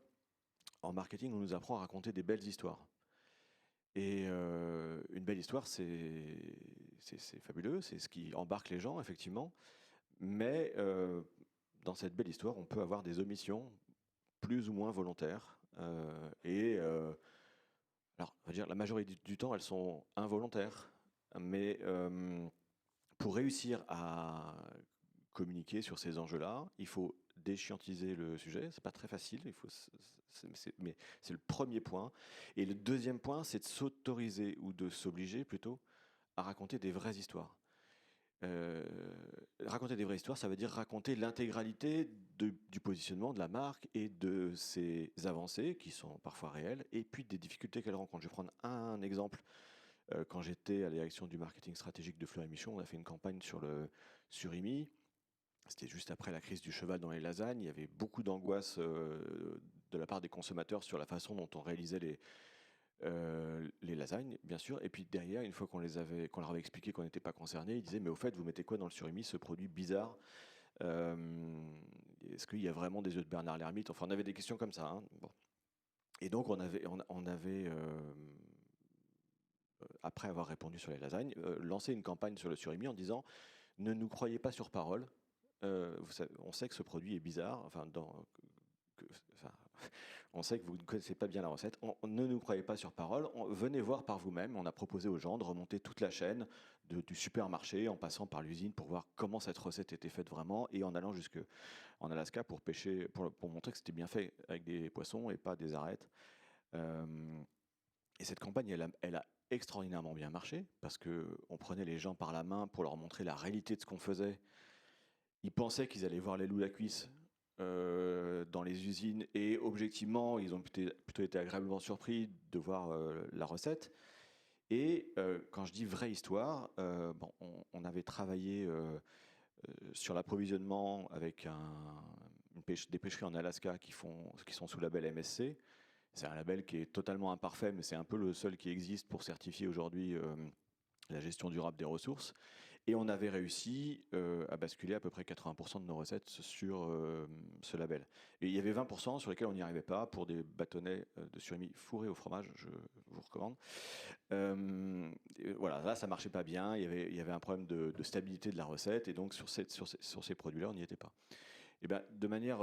En marketing, on nous apprend à raconter des belles histoires. Et une belle histoire, c'est fabuleux, c'est ce qui embarque les gens, effectivement. Mais dans cette belle histoire, on peut avoir des omissions plus ou moins volontaires. Alors, on va dire, la majorité du temps, elles sont involontaires. Mais pour réussir à communiquer sur ces enjeux-là, il faut déchiantiser le sujet. C'est pas très facile, mais c'est le premier point. Et le deuxième point, c'est de s'autoriser ou de s'obliger plutôt à raconter des vraies histoires. Raconter des vraies histoires, ça veut dire raconter l'intégralité du positionnement de la marque et de ses avancées qui sont parfois réelles et puis des difficultés qu'elle rencontre. Je vais prendre un exemple. Quand j'étais à la direction du marketing stratégique de Fleury Michon, on a fait une campagne sur le surimi. C'était juste après la crise du cheval dans les lasagnes. Il y avait beaucoup d'angoisse de la part des consommateurs sur la façon dont on réalisait les lasagnes, bien sûr. Et puis derrière, une fois qu'on leur avait expliqué qu'on n'était pas concernés, ils disaient « Mais au fait, vous mettez quoi dans le surimi, ce produit bizarre Est-ce qu'il y a vraiment des œufs de Bernard l'Ermite ?» Enfin, on avait des questions comme ça. Hein. Bon. Et donc, on avait après avoir répondu sur les lasagnes, lancé une campagne sur le surimi en disant « Ne nous croyez pas sur parole. On sait que ce produit est bizarre. On sait que vous ne connaissez pas bien la recette. Ne nous croyez pas sur parole. Venez voir par vous-même. » On a proposé aux gens de remonter toute la chaîne du supermarché en passant par l'usine pour voir comment cette recette était faite vraiment et en allant jusqu'en Alaska pour pêcher, pour montrer que c'était bien fait avec des poissons et pas des arêtes. Et cette campagne, elle a extraordinairement bien marché parce qu'on prenait les gens par la main pour leur montrer la réalité de ce qu'on faisait. Ils pensaient qu'ils allaient voir les loups à la cuisse dans les usines et objectivement, ils ont plutôt été agréablement surpris de voir la recette. Et quand je dis vraie histoire, on avait travaillé sur l'approvisionnement avec des pêcheries en Alaska qui sont sous label MSC. C'est un label qui est totalement imparfait, mais c'est un peu le seul qui existe pour certifier aujourd'hui la gestion durable des ressources. Et on avait réussi à basculer à peu près 80% de nos recettes sur ce label. Et il y avait 20% sur lesquels on n'y arrivait pas pour des bâtonnets de surimi fourrés au fromage, je vous recommande. Voilà, là ça marchait pas bien, il y avait un problème de stabilité de la recette et donc sur ces produits-là on n'y était pas. Et ben, de manière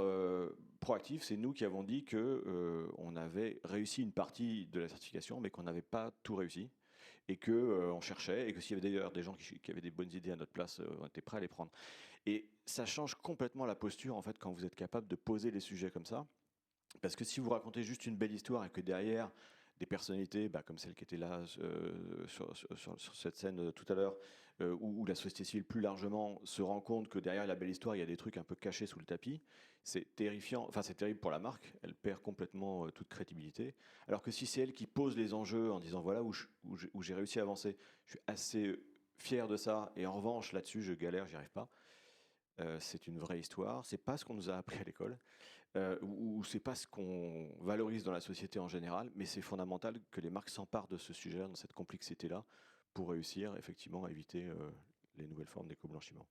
proactive, c'est nous qui avons dit qu'on avait réussi une partie de la certification mais qu'on n'avait pas tout réussi. Et qu'on cherchait, et que s'il y avait d'ailleurs des gens qui avaient des bonnes idées à notre place, on était prêts à les prendre. Et ça change complètement la posture, en fait, quand vous êtes capable de poser les sujets comme ça. Parce que si vous racontez juste une belle histoire et que derrière, des personnalités, comme celle qui était là sur cette scène tout à l'heure, où la société civile plus largement se rend compte que derrière la belle histoire, il y a des trucs un peu cachés sous le tapis, c'est terrifiant, enfin c'est terrible pour la marque, elle perd complètement toute crédibilité. Alors que si c'est elle qui pose les enjeux en disant voilà où j'ai réussi à avancer, je suis assez fier de ça, et en revanche là-dessus je galère, j'y arrive pas. C'est une vraie histoire, c'est pas ce qu'on nous a appris à l'école, ou c'est pas ce qu'on valorise dans la société en général, mais c'est fondamental que les marques s'emparent de ce sujet, dans cette complexité-là, pour réussir effectivement à éviter les nouvelles formes d'éco-blanchiment.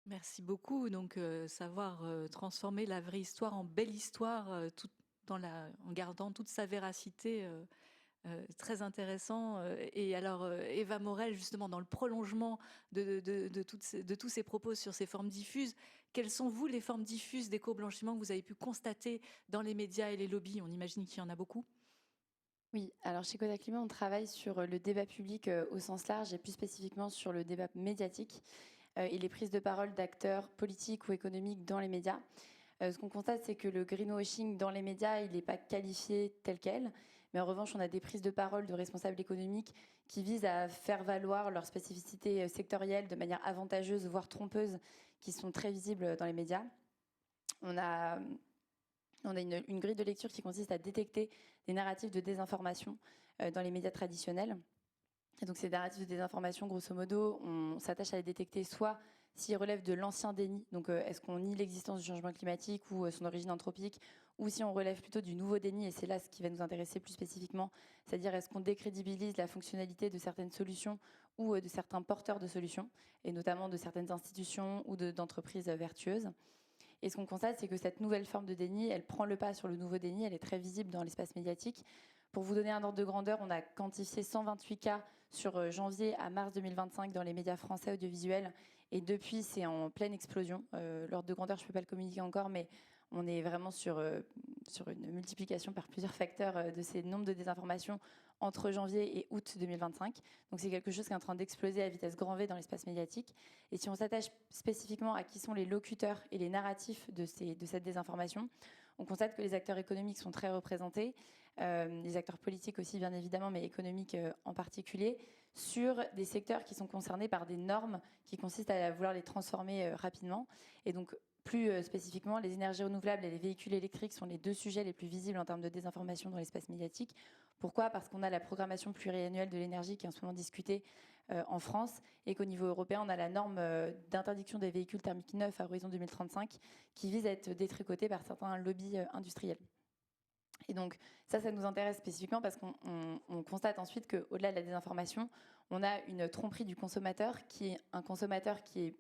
Merci beaucoup. Donc, savoir transformer la vraie histoire en belle histoire, tout en gardant toute sa véracité, très intéressant. Et alors, Eva Morel, justement, dans le prolongement de tous ces propos sur ces formes diffuses, quelles sont, vous, les formes diffuses d'éco-blanchiment que vous avez pu constater dans les médias et les lobbies? On imagine qu'il y en a beaucoup. Oui, alors chez Kodak Climat, on travaille sur le débat public au sens large et plus spécifiquement sur le débat médiatique et les prises de parole d'acteurs politiques ou économiques dans les médias. Ce qu'on constate, c'est que le greenwashing dans les médias, il n'est pas qualifié tel quel, mais en revanche, on a des prises de parole de responsables économiques qui visent à faire valoir leurs spécificités sectorielles de manière avantageuse, voire trompeuse, qui sont très visibles dans les médias. On a une grille de lecture qui consiste à détecter des narratifs de désinformation dans les médias traditionnels. Et donc ces narratifs de désinformation, grosso modo, on s'attache à les détecter soit s'ils relèvent de l'ancien déni, donc est-ce qu'on nie l'existence du changement climatique ou son origine anthropique, ou si on relève plutôt du nouveau déni, et c'est là ce qui va nous intéresser plus spécifiquement, c'est-à-dire est-ce qu'on décrédibilise la fonctionnalité de certaines solutions ou de certains porteurs de solutions, et notamment de certaines institutions ou d'entreprises vertueuses. Et ce qu'on constate, c'est que cette nouvelle forme de déni, elle prend le pas sur le nouveau déni, elle est très visible dans l'espace médiatique. Pour vous donner un ordre de grandeur, on a quantifié 128 cas sur janvier à mars 2025 dans les médias français audiovisuels. Et depuis, c'est en pleine explosion. L'ordre de grandeur, je ne peux pas le communiquer encore, mais on est vraiment sur une multiplication par plusieurs facteurs de ces nombres de désinformations entre janvier et août 2025. Donc c'est quelque chose qui est en train d'exploser à vitesse grand V dans l'espace médiatique. Et si on s'attache spécifiquement à qui sont les locuteurs et les narratifs de cette désinformation, on constate que les acteurs économiques sont très représentés, les acteurs politiques aussi bien évidemment, mais économiques en particulier, sur des secteurs qui sont concernés par des normes qui consistent à vouloir les transformer rapidement. Et donc plus spécifiquement, les énergies renouvelables et les véhicules électriques sont les deux sujets les plus visibles en termes de désinformation dans l'espace médiatique. Pourquoi ? Parce qu'on a la programmation pluriannuelle de l'énergie qui est en ce moment discutée en France et qu'au niveau européen, on a la norme d'interdiction des véhicules thermiques neufs à horizon 2035 qui vise à être détricotée par certains lobbies industriels. Et donc ça nous intéresse spécifiquement parce qu'on constate ensuite qu'au-delà de la désinformation, on a une tromperie du consommateur qui est un consommateur qui est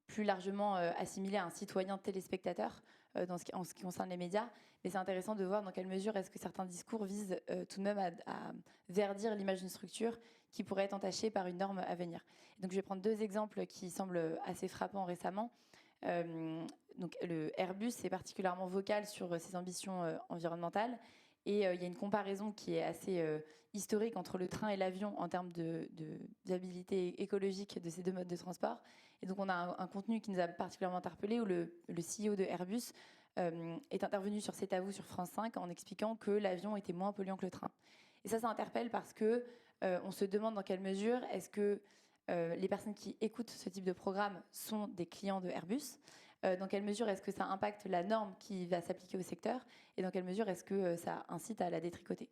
plus largement assimilé à un citoyen téléspectateur en ce qui concerne les médias. Mais c'est intéressant de voir dans quelle mesure est-ce que certains discours visent tout de même à verdir l'image d'une structure qui pourrait être entachée par une norme à venir. Et donc je vais prendre deux exemples qui semblent assez frappants récemment. Donc le Airbus est particulièrement vocal sur ses ambitions environnementales et il y a une comparaison qui est assez historique entre le train et l'avion en termes de viabilité écologique de ces deux modes de transport. Et donc on a un contenu qui nous a particulièrement interpellé où le CEO de Airbus est intervenu sur C'est à vous sur France 5 en expliquant que l'avion était moins polluant que le train. Et ça interpelle parce que on se demande dans quelle mesure est-ce que les personnes qui écoutent ce type de programme sont des clients de Airbus, dans quelle mesure est-ce que ça impacte la norme qui va s'appliquer au secteur et dans quelle mesure est-ce que ça incite à la détricoter.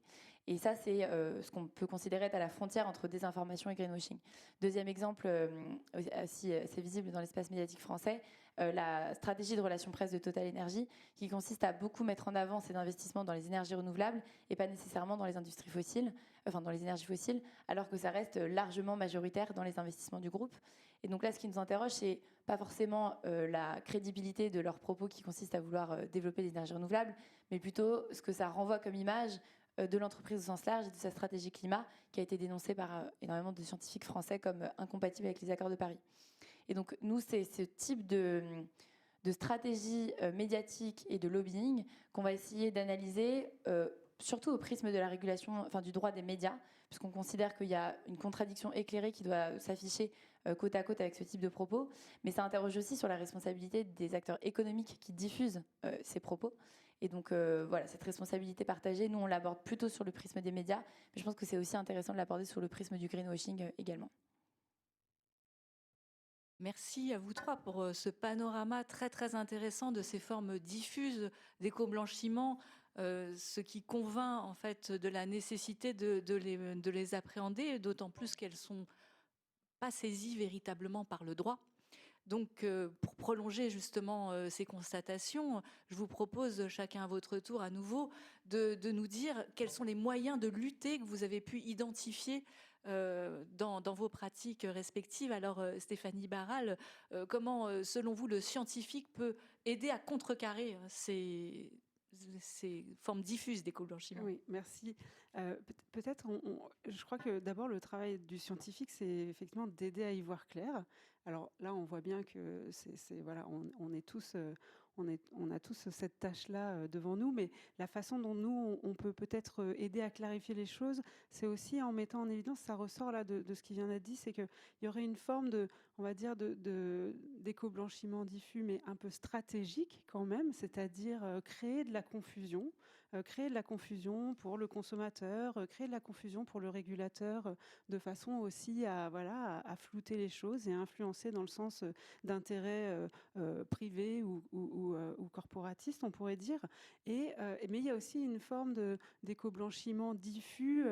Et ça, c'est ce qu'on peut considérer être à la frontière entre désinformation et greenwashing. Deuxième exemple, aussi c'est visible dans l'espace médiatique français, la stratégie de relations presse de Total Energy qui consiste à beaucoup mettre en avant ses investissements dans les énergies renouvelables et pas nécessairement dans les industries fossiles, enfin dans les énergies fossiles, alors que ça reste largement majoritaire dans les investissements du groupe. Et donc là, ce qui nous interroge, c'est pas forcément la crédibilité de leurs propos qui consistent à vouloir développer les énergies renouvelables, mais plutôt ce que ça renvoie comme image de l'entreprise au sens large et de sa stratégie climat qui a été dénoncée par énormément de scientifiques français comme incompatible avec les accords de Paris. Et donc nous, c'est ce type de stratégie médiatique et de lobbying qu'on va essayer d'analyser surtout au prisme de la régulation, enfin du droit des médias, puisqu'on considère qu'il y a une contradiction éclairée qui doit s'afficher côte à côte avec ce type de propos, mais ça interroge aussi sur la responsabilité des acteurs économiques qui diffusent ces propos. Et donc voilà, cette responsabilité partagée, nous on l'aborde plutôt sur le prisme des médias, mais je pense que c'est aussi intéressant de l'aborder sur le prisme du greenwashing également. Merci à vous trois pour ce panorama très très intéressant de ces formes diffuses d'éco-blanchiment, ce qui convainc en fait de la nécessité de les appréhender, d'autant plus qu'elles sont pas saisies véritablement par le droit. Donc, pour prolonger justement ces constatations, je vous propose chacun à votre tour à nouveau de nous dire quels sont les moyens de lutter que vous avez pu identifier dans vos pratiques respectives. Alors, Stéphanie Barral, comment, selon vous, le scientifique peut aider à contrecarrer ces formes diffuses d'éco-blanchiment? Oui, merci. Peut-être, je crois que d'abord, le travail du scientifique, c'est effectivement d'aider à y voir clair. Alors là, on voit bien que voilà, on est tous, on a tous cette tâche-là devant nous, mais la façon dont nous, on peut peut-être aider à clarifier les choses, c'est aussi en mettant en évidence, ça ressort là de ce qui vient d'être dit, c'est qu'il y aurait une forme de, on va dire, d'éco-blanchiment diffus, mais un peu stratégique quand même, c'est-à-dire créer de la confusion. Créer de la confusion pour le consommateur, créer de la confusion pour le régulateur, de façon aussi à flouter les choses et à influencer dans le sens d'intérêts privés ou corporatistes, on pourrait dire. Mais il y a aussi une forme d'éco-blanchiment diffus,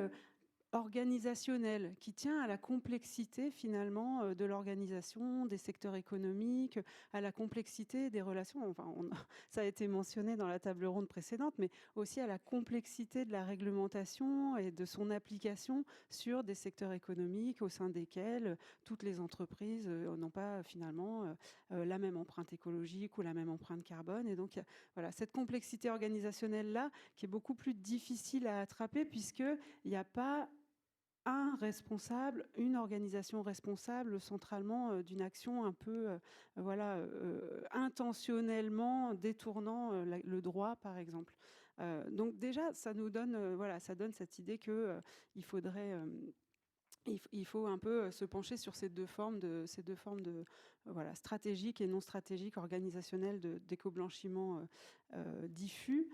organisationnel, qui tient à la complexité finalement de l'organisation, des secteurs économiques, à la complexité des relations. Enfin, ça a été mentionné dans la table ronde précédente, mais aussi à la complexité de la réglementation et de son application sur des secteurs économiques au sein desquels toutes les entreprises n'ont pas finalement la même empreinte écologique ou la même empreinte carbone. Et donc, voilà, cette complexité organisationnelle-là qui est beaucoup plus difficile à attraper puisqu'il n'y a pas un responsable, une organisation responsable centralement d'une action un peu intentionnellement détournant le droit, par exemple. Donc déjà, ça nous donne, ça donne cette idée que il faut un peu se pencher sur ces deux formes de stratégiques et non stratégiques, organisationnelles d'éco-blanchiment diffus.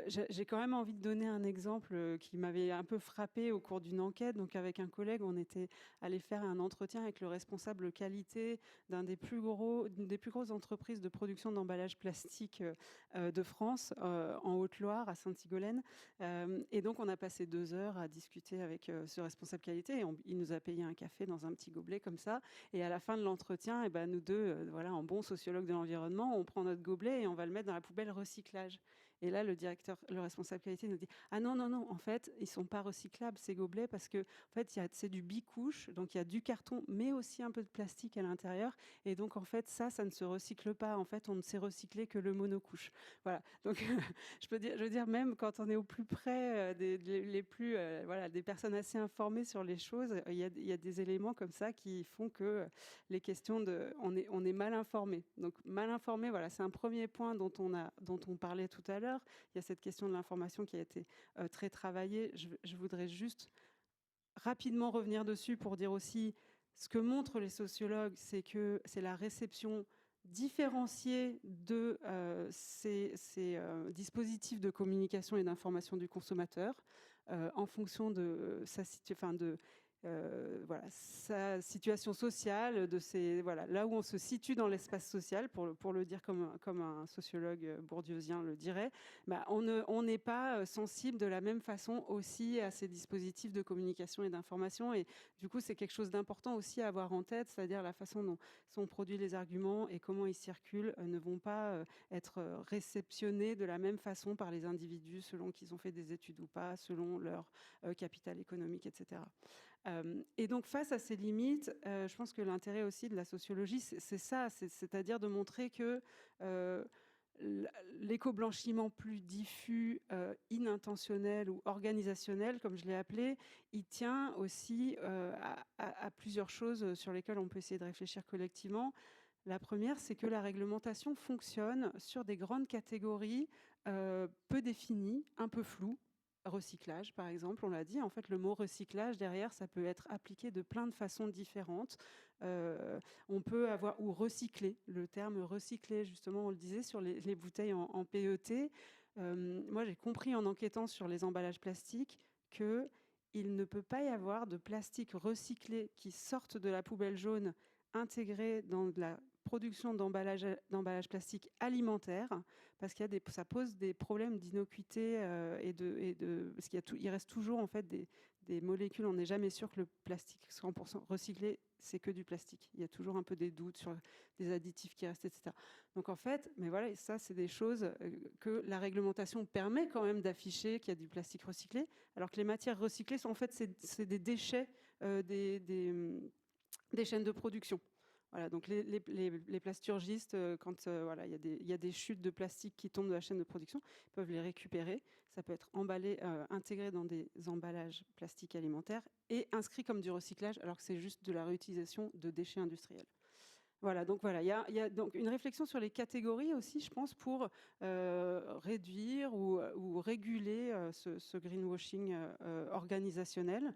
J'ai quand même envie de donner un exemple qui m'avait un peu frappé au cours d'une enquête. Donc avec un collègue, on était allé faire un entretien avec le responsable qualité d'une des plus grosses entreprises de production d'emballage plastique de France, en Haute-Loire, à Saint-Sigolène. Et donc on a passé 2 heures à discuter avec ce responsable qualité et il nous a payé un café dans un petit gobelet comme ça. Et à la fin de l'entretien, nous deux, en bon sociologue de l'environnement, on prend notre gobelet et on va le mettre dans la poubelle recyclage. Et là, le responsable qualité nous dit « Ah non, en fait, ils ne sont pas recyclables, ces gobelets, parce que en fait, c'est du bicouche, donc il y a du carton, mais aussi un peu de plastique à l'intérieur. Et donc, en fait, ça ne se recycle pas. En fait, on ne sait recycler que le monocouche. » Voilà. Donc, je veux dire, même quand on est au plus près des personnes assez informées sur les choses, il y a des éléments comme ça qui font que les questions on est mal informé. Donc, mal informé, voilà, c'est un premier point dont on parlait tout à l'heure. Il y a cette question de l'information qui a été très travaillée. Je voudrais juste rapidement revenir dessus pour dire aussi ce que montrent les sociologues, c'est que c'est la réception différenciée de ces dispositifs de communication et d'information du consommateur en fonction de sa sa situation sociale, là où on se situe dans l'espace social, pour le dire comme un sociologue bourdieusien le dirait, on n'est pas sensible de la même façon aussi à ces dispositifs de communication et d'information. Et du coup, c'est quelque chose d'important aussi à avoir en tête, c'est-à-dire la façon dont sont produits les arguments et comment ils circulent ne vont pas être réceptionnés de la même façon par les individus selon qu'ils ont fait des études ou pas, selon leur capital économique, etc. Et donc, face à ces limites, je pense que l'intérêt aussi de la sociologie, c'est ça, c'est-à-dire de montrer que l'éco-blanchiment plus diffus, inintentionnel ou organisationnel, comme je l'ai appelé, il tient aussi à plusieurs choses sur lesquelles on peut essayer de réfléchir collectivement. La première, c'est que la réglementation fonctionne sur des grandes catégories peu définies, un peu floues. Recyclage, par exemple, on l'a dit, en fait, le mot recyclage, derrière, ça peut être appliqué de plein de façons différentes. On peut avoir, ou recycler, le terme recycler, justement, on le disait, sur les bouteilles en PET. Moi, j'ai compris en enquêtant sur les emballages plastiques qu'il ne peut pas y avoir de plastique recyclé qui sorte de la poubelle jaune intégrés dans de la production d'emballage plastique alimentaire, parce qu'il y a ça pose des problèmes d'innocuité parce qu'il reste toujours en fait des molécules. On n'est jamais sûr que le plastique 100% recyclé, c'est que du plastique. Il y a toujours un peu des doutes sur des additifs qui restent, etc. Donc en fait, mais voilà, ça c'est des choses que la réglementation permet quand même d'afficher qu'il y a du plastique recyclé, alors que les matières recyclées sont en fait c'est des déchets des chaînes de production. Voilà, donc les plasturgistes, quand voilà, il y a des chutes de plastique qui tombent de la chaîne de production, peuvent les récupérer. Ça peut être emballé, intégré dans des emballages plastiques alimentaires et inscrit comme du recyclage, alors que c'est juste de la réutilisation de déchets industriels. Voilà, donc voilà, il y a donc une réflexion sur les catégories aussi, je pense, pour réduire ou réguler ce greenwashing organisationnel.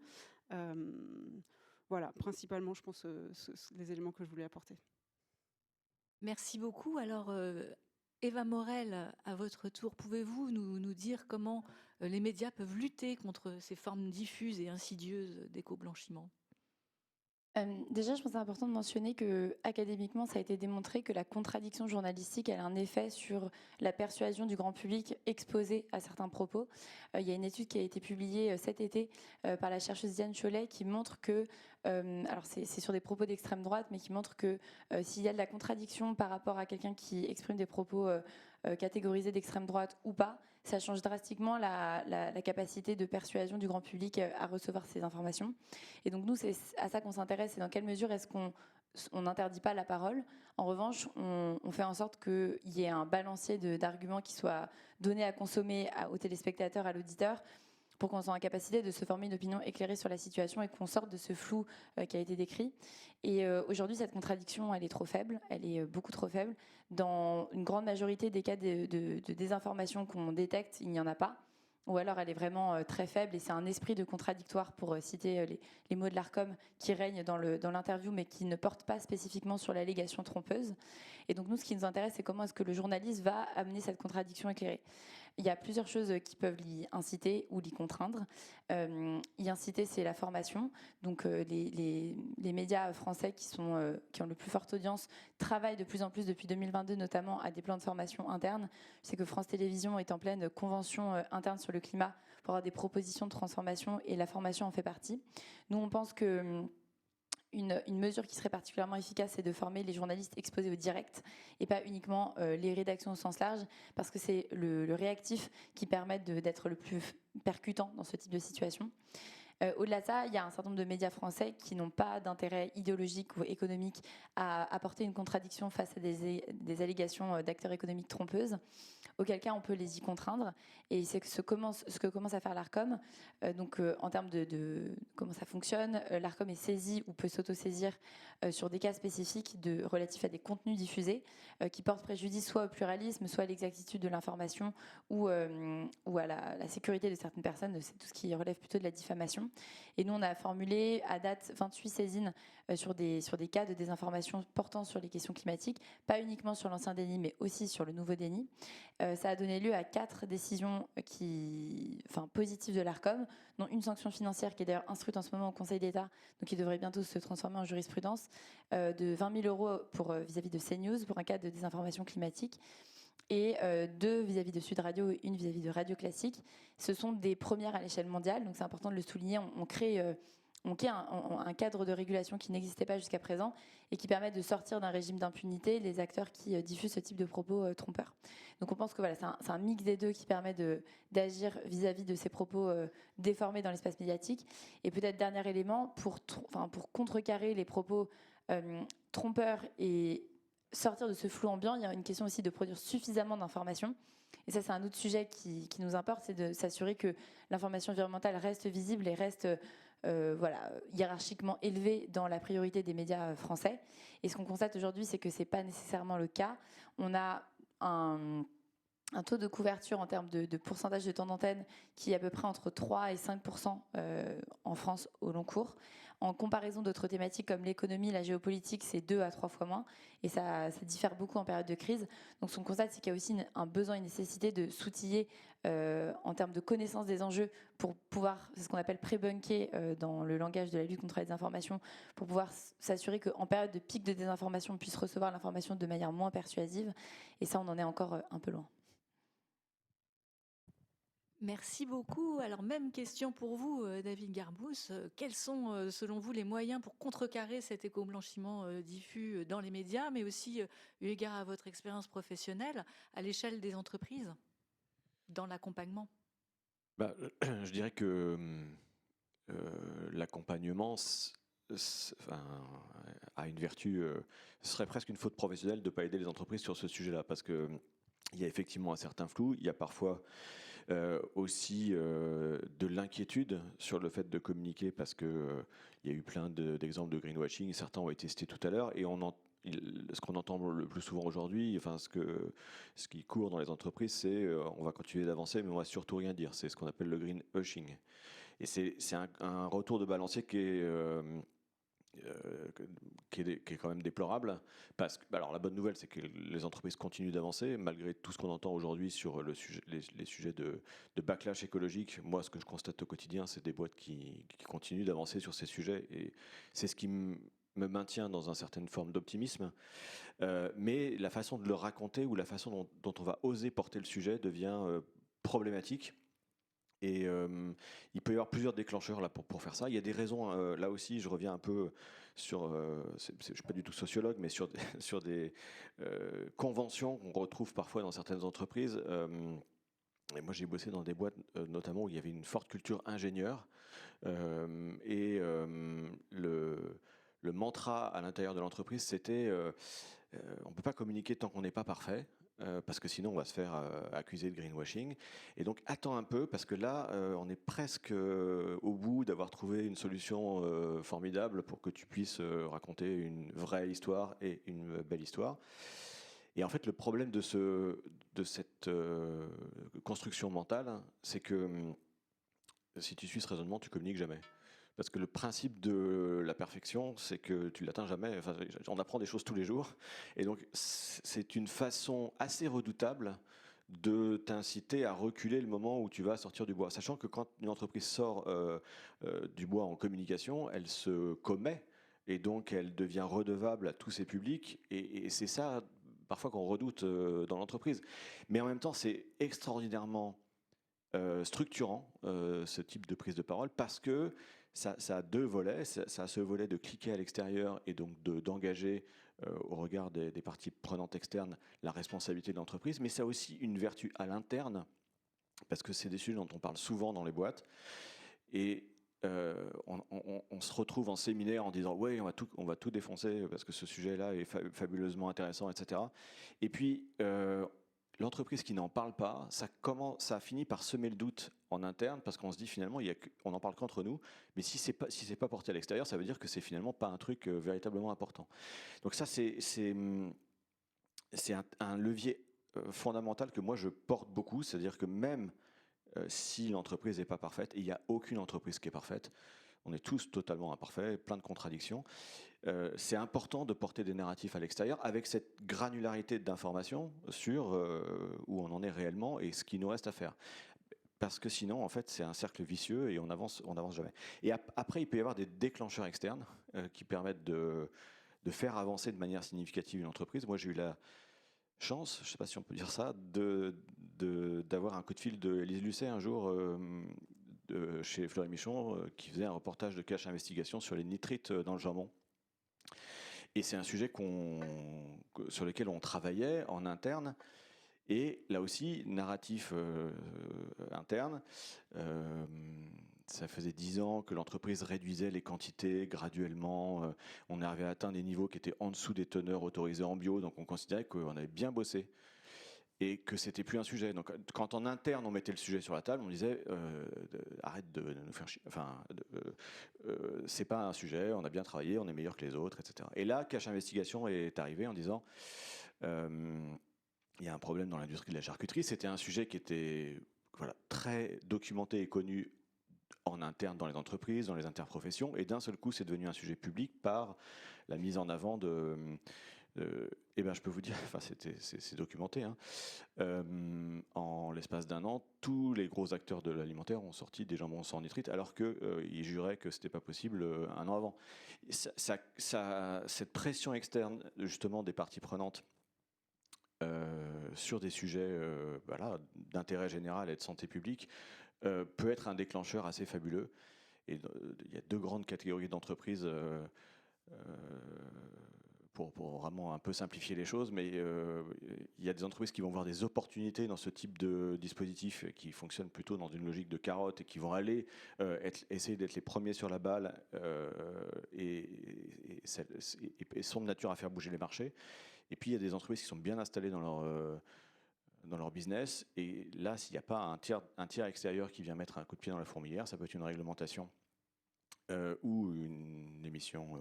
Voilà, principalement, je pense, les éléments que je voulais apporter. Merci beaucoup. Alors, Eva Morel, à votre tour, pouvez-vous nous dire comment les médias peuvent lutter contre ces formes diffuses et insidieuses d'éco-blanchiment ? Déjà, je pense que c'est important de mentionner que académiquement, ça a été démontré que la contradiction journalistique elle a un effet sur la persuasion du grand public exposé à certains propos. Il y a une étude qui a été publiée cet été par la chercheuse Diane Chollet qui montre que, alors c'est sur des propos d'extrême droite, mais qui montre que s'il y a de la contradiction par rapport à quelqu'un qui exprime des propos catégorisés d'extrême droite ou pas, ça change drastiquement la capacité de persuasion du grand public à recevoir ces informations. Et donc nous, c'est à ça qu'on s'intéresse, c'est dans quelle mesure est-ce qu'on n'interdit pas la parole. En revanche, on fait en sorte qu'il y ait un balancier d'arguments qui soit donné à consommer aux téléspectateurs, à l'auditeur, pour qu'on soit en capacité de se former une opinion éclairée sur la situation et qu'on sorte de ce flou qui a été décrit. Et aujourd'hui, cette contradiction, elle est trop faible, elle est beaucoup trop faible. Dans une grande majorité des cas de désinformation qu'on détecte, il n'y en a pas. Ou alors elle est vraiment très faible et c'est un esprit de contradictoire, pour citer les mots de l'ARCOM, qui règne dans l'interview, mais qui ne porte pas spécifiquement sur l'allégation trompeuse. Et donc nous, ce qui nous intéresse, c'est comment est-ce que le journaliste va amener cette contradiction éclairée. Il y a plusieurs choses qui peuvent l'y inciter ou l'y contraindre. Y inciter, c'est la formation. Donc les médias français qui ont le plus forte audience travaillent de plus en plus depuis 2022, notamment à des plans de formation internes. Je sais que France Télévisions est en pleine convention interne sur le climat pour avoir des propositions de transformation et la formation en fait partie. Nous, on pense que une mesure qui serait particulièrement efficace, c'est de former les journalistes exposés au direct et pas uniquement les rédactions au sens large, parce que c'est le réactif qui permet d'être le plus percutant dans ce type de situation. Au-delà de ça, il y a un certain nombre de médias français qui n'ont pas d'intérêt idéologique ou économique à apporter une contradiction face à des allégations d'acteurs économiques trompeuses, auquel cas on peut les y contraindre. Et c'est ce que commence à faire l'ARCOM. Donc en termes de comment ça fonctionne, l'ARCOM est saisi ou peut s'autosaisir sur des cas spécifiques relatifs à des contenus diffusés qui portent préjudice soit au pluralisme, soit à l'exactitude de l'information ou à la sécurité de certaines personnes. C'est tout ce qui relève plutôt de la diffamation. Et nous, on a formulé à date 28 saisines sur des cas de désinformation portant sur les questions climatiques, pas uniquement sur l'ancien déni, mais aussi sur le nouveau déni. Ça a donné lieu à 4 décisions positives de l'ARCOM, dont une sanction financière qui est d'ailleurs instruite en ce moment au Conseil d'État, donc qui devrait bientôt se transformer en jurisprudence, de 20 000 € vis-à-vis de CNews pour un cas de désinformation climatique, et 2 vis-à-vis de Sud Radio et une vis-à-vis de Radio Classique. Ce sont des premières à l'échelle mondiale, donc c'est important de le souligner. On crée un cadre de régulation qui n'existait pas jusqu'à présent et qui permet de sortir d'un régime d'impunité les acteurs qui diffusent ce type de propos trompeurs. Donc on pense que voilà, c'est un mix des deux qui permet d'agir vis-à-vis de ces propos déformés dans l'espace médiatique. Et peut-être dernier élément, pour contrecarrer les propos trompeurs et sortir de ce flou ambiant, il y a une question aussi de produire suffisamment d'informations. Et ça, c'est un autre sujet qui nous importe, c'est de s'assurer que l'information environnementale reste visible et reste hiérarchiquement élevée dans la priorité des médias français. Et ce qu'on constate aujourd'hui, c'est que ce n'est pas nécessairement le cas. On a un taux de couverture en termes de pourcentage de temps d'antenne qui est à peu près entre 3 et 5% en France au long cours. En comparaison d'autres thématiques comme l'économie, la géopolitique, c'est 2 à 3 fois moins. Et ça diffère beaucoup en période de crise. Donc, ce qu'on constate, c'est qu'il y a aussi un besoin, une nécessité de s'outiller en termes de connaissance des enjeux pour pouvoir, c'est ce qu'on appelle pré-bunker dans le langage de la lutte contre la désinformation, pour pouvoir s'assurer qu'en période de pic de désinformation, on puisse recevoir l'information de manière moins persuasive. Et ça, on en est encore un peu loin. Merci beaucoup. Alors, même question pour vous, David Garbous. Quels sont, selon vous, les moyens pour contrecarrer cet éco-blanchiment diffus dans les médias, mais aussi, eu égard à votre expérience professionnelle, à l'échelle des entreprises, dans l'accompagnement? Je dirais que l'accompagnement a une vertu. Ce serait presque une faute professionnelle de ne pas aider les entreprises sur ce sujet-là, parce qu'il y a effectivement un certain flou. Il y a parfois aussi de l'inquiétude sur le fait de communiquer, parce que il y a eu plein d'exemples de greenwashing. Certains ont été cités tout à l'heure, et ce qu'on entend le plus souvent aujourd'hui, enfin ce qui court dans les entreprises, c'est on va continuer d'avancer, mais on va surtout rien dire. C'est ce qu'on appelle le greenwashing. Et c'est un retour de balancier qui est quand même déplorable, parce que alors la bonne nouvelle, c'est que les entreprises continuent d'avancer malgré tout ce qu'on entend aujourd'hui sur les sujets de backlash écologique. Moi, ce que je constate au quotidien, c'est des boîtes qui continuent d'avancer sur ces sujets, et c'est ce qui me maintient dans une certaine forme d'optimisme. Mais la façon de le raconter, ou la façon dont on va oser porter le sujet, devient problématique. Et il peut y avoir plusieurs déclencheurs là pour faire ça. Il y a des raisons, là aussi je reviens un peu sur, je ne suis pas du tout sociologue, mais sur des conventions qu'on retrouve parfois dans certaines entreprises. Et moi j'ai bossé dans des boîtes notamment où il y avait une forte culture ingénieur, et le mantra à l'intérieur de l'entreprise, c'était on ne peut pas communiquer tant qu'on n'est pas parfait, parce que sinon on va se faire accuser de greenwashing. Et donc attends un peu, parce que là on est presque au bout d'avoir trouvé une solution formidable pour que tu puisses raconter une vraie histoire et une belle histoire. Et en fait, le problème de cette construction mentale, c'est que si tu suis ce raisonnement, tu communiques jamais. Parce que le principe de la perfection, c'est que tu l'atteins jamais. Enfin, on apprend des choses tous les jours. Et donc, c'est une façon assez redoutable de t'inciter à reculer le moment où tu vas sortir du bois. Sachant que quand une entreprise sort du bois en communication, elle se commet, et donc elle devient redevable à tous ses publics. Et c'est ça, parfois, qu'on redoute dans l'entreprise. Mais en même temps, c'est extraordinairement structurant, ce type de prise de parole, parce que ça a deux volets. Ça a ce volet de cliquer à l'extérieur, et donc d'engager au regard des parties prenantes externes la responsabilité de l'entreprise, mais ça a aussi une vertu à l'interne, parce que c'est des sujets dont on parle souvent dans les boîtes, et on se retrouve en séminaire en disant ouais, on va tout défoncer parce que ce sujet-là est fabuleusement intéressant, etc. Et puis l'entreprise qui n'en parle pas, ça finit par semer le doute en interne, parce qu'on se dit finalement on n'en parle qu'entre nous, mais si c'est pas porté à l'extérieur, ça veut dire que c'est finalement pas un truc véritablement important. Donc ça, c'est un levier fondamental que moi je porte beaucoup, c'est-à-dire que même si l'entreprise n'est pas parfaite, et il n'y a aucune entreprise qui est parfaite, on est tous totalement imparfaits, plein de contradictions, c'est important de porter des narratifs à l'extérieur avec cette granularité d'information sur où on en est réellement et ce qu'il nous reste à faire. Parce que sinon, en fait, c'est un cercle vicieux et on avance jamais. Et après, il peut y avoir des déclencheurs externes qui permettent de faire avancer de manière significative une entreprise. Moi, j'ai eu la chance, je ne sais pas si on peut dire ça, d'avoir un coup de fil de Élise Lucet un jour chez Fleury Michon, qui faisait un reportage de Cache Investigation sur les nitrites dans le jambon. Et c'est un sujet sur lequel on travaillait en interne. Et là aussi, narratif interne. Ça faisait 10 ans que l'entreprise réduisait les quantités graduellement. On arrivait à atteindre des niveaux qui étaient en dessous des teneurs autorisées en bio. Donc on considérait qu'on avait bien bossé et que c'était plus un sujet. Donc quand en interne on mettait le sujet sur la table, on disait arrête de nous faire chier. Enfin, c'est pas un sujet. On a bien travaillé, on est meilleur que les autres, etc. Et là, Cache Investigation est arrivé en disant il y a un problème dans l'industrie de la charcuterie. C'était un sujet qui était très documenté et connu en interne dans les entreprises, dans les interprofessions, et d'un seul coup, c'est devenu un sujet public par la mise en avant de... eh ben, je peux vous dire, enfin, c'est documenté, hein. En l'espace d'un an, tous les gros acteurs de l'alimentaire ont sorti des jambons sans nitrite, alors qu'ils juraient que c'était pas possible un an avant. Cette pression externe, justement, des parties prenantes sur des sujets voilà, d'intérêt général et de santé publique peut être un déclencheur assez fabuleux. Et il y a deux grandes catégories d'entreprises pour vraiment un peu simplifier les choses, mais il y a des entreprises qui vont voir des opportunités dans ce type de dispositif qui fonctionnent plutôt dans une logique de carotte et qui vont aller essayer d'être les premiers sur la balle et sont de nature à faire bouger les marchés. Et puis il y a des entreprises qui sont bien installées dans leur business, et là, s'il n'y a pas un tiers extérieur qui vient mettre un coup de pied dans la fourmilière, ça peut être une réglementation ou une émission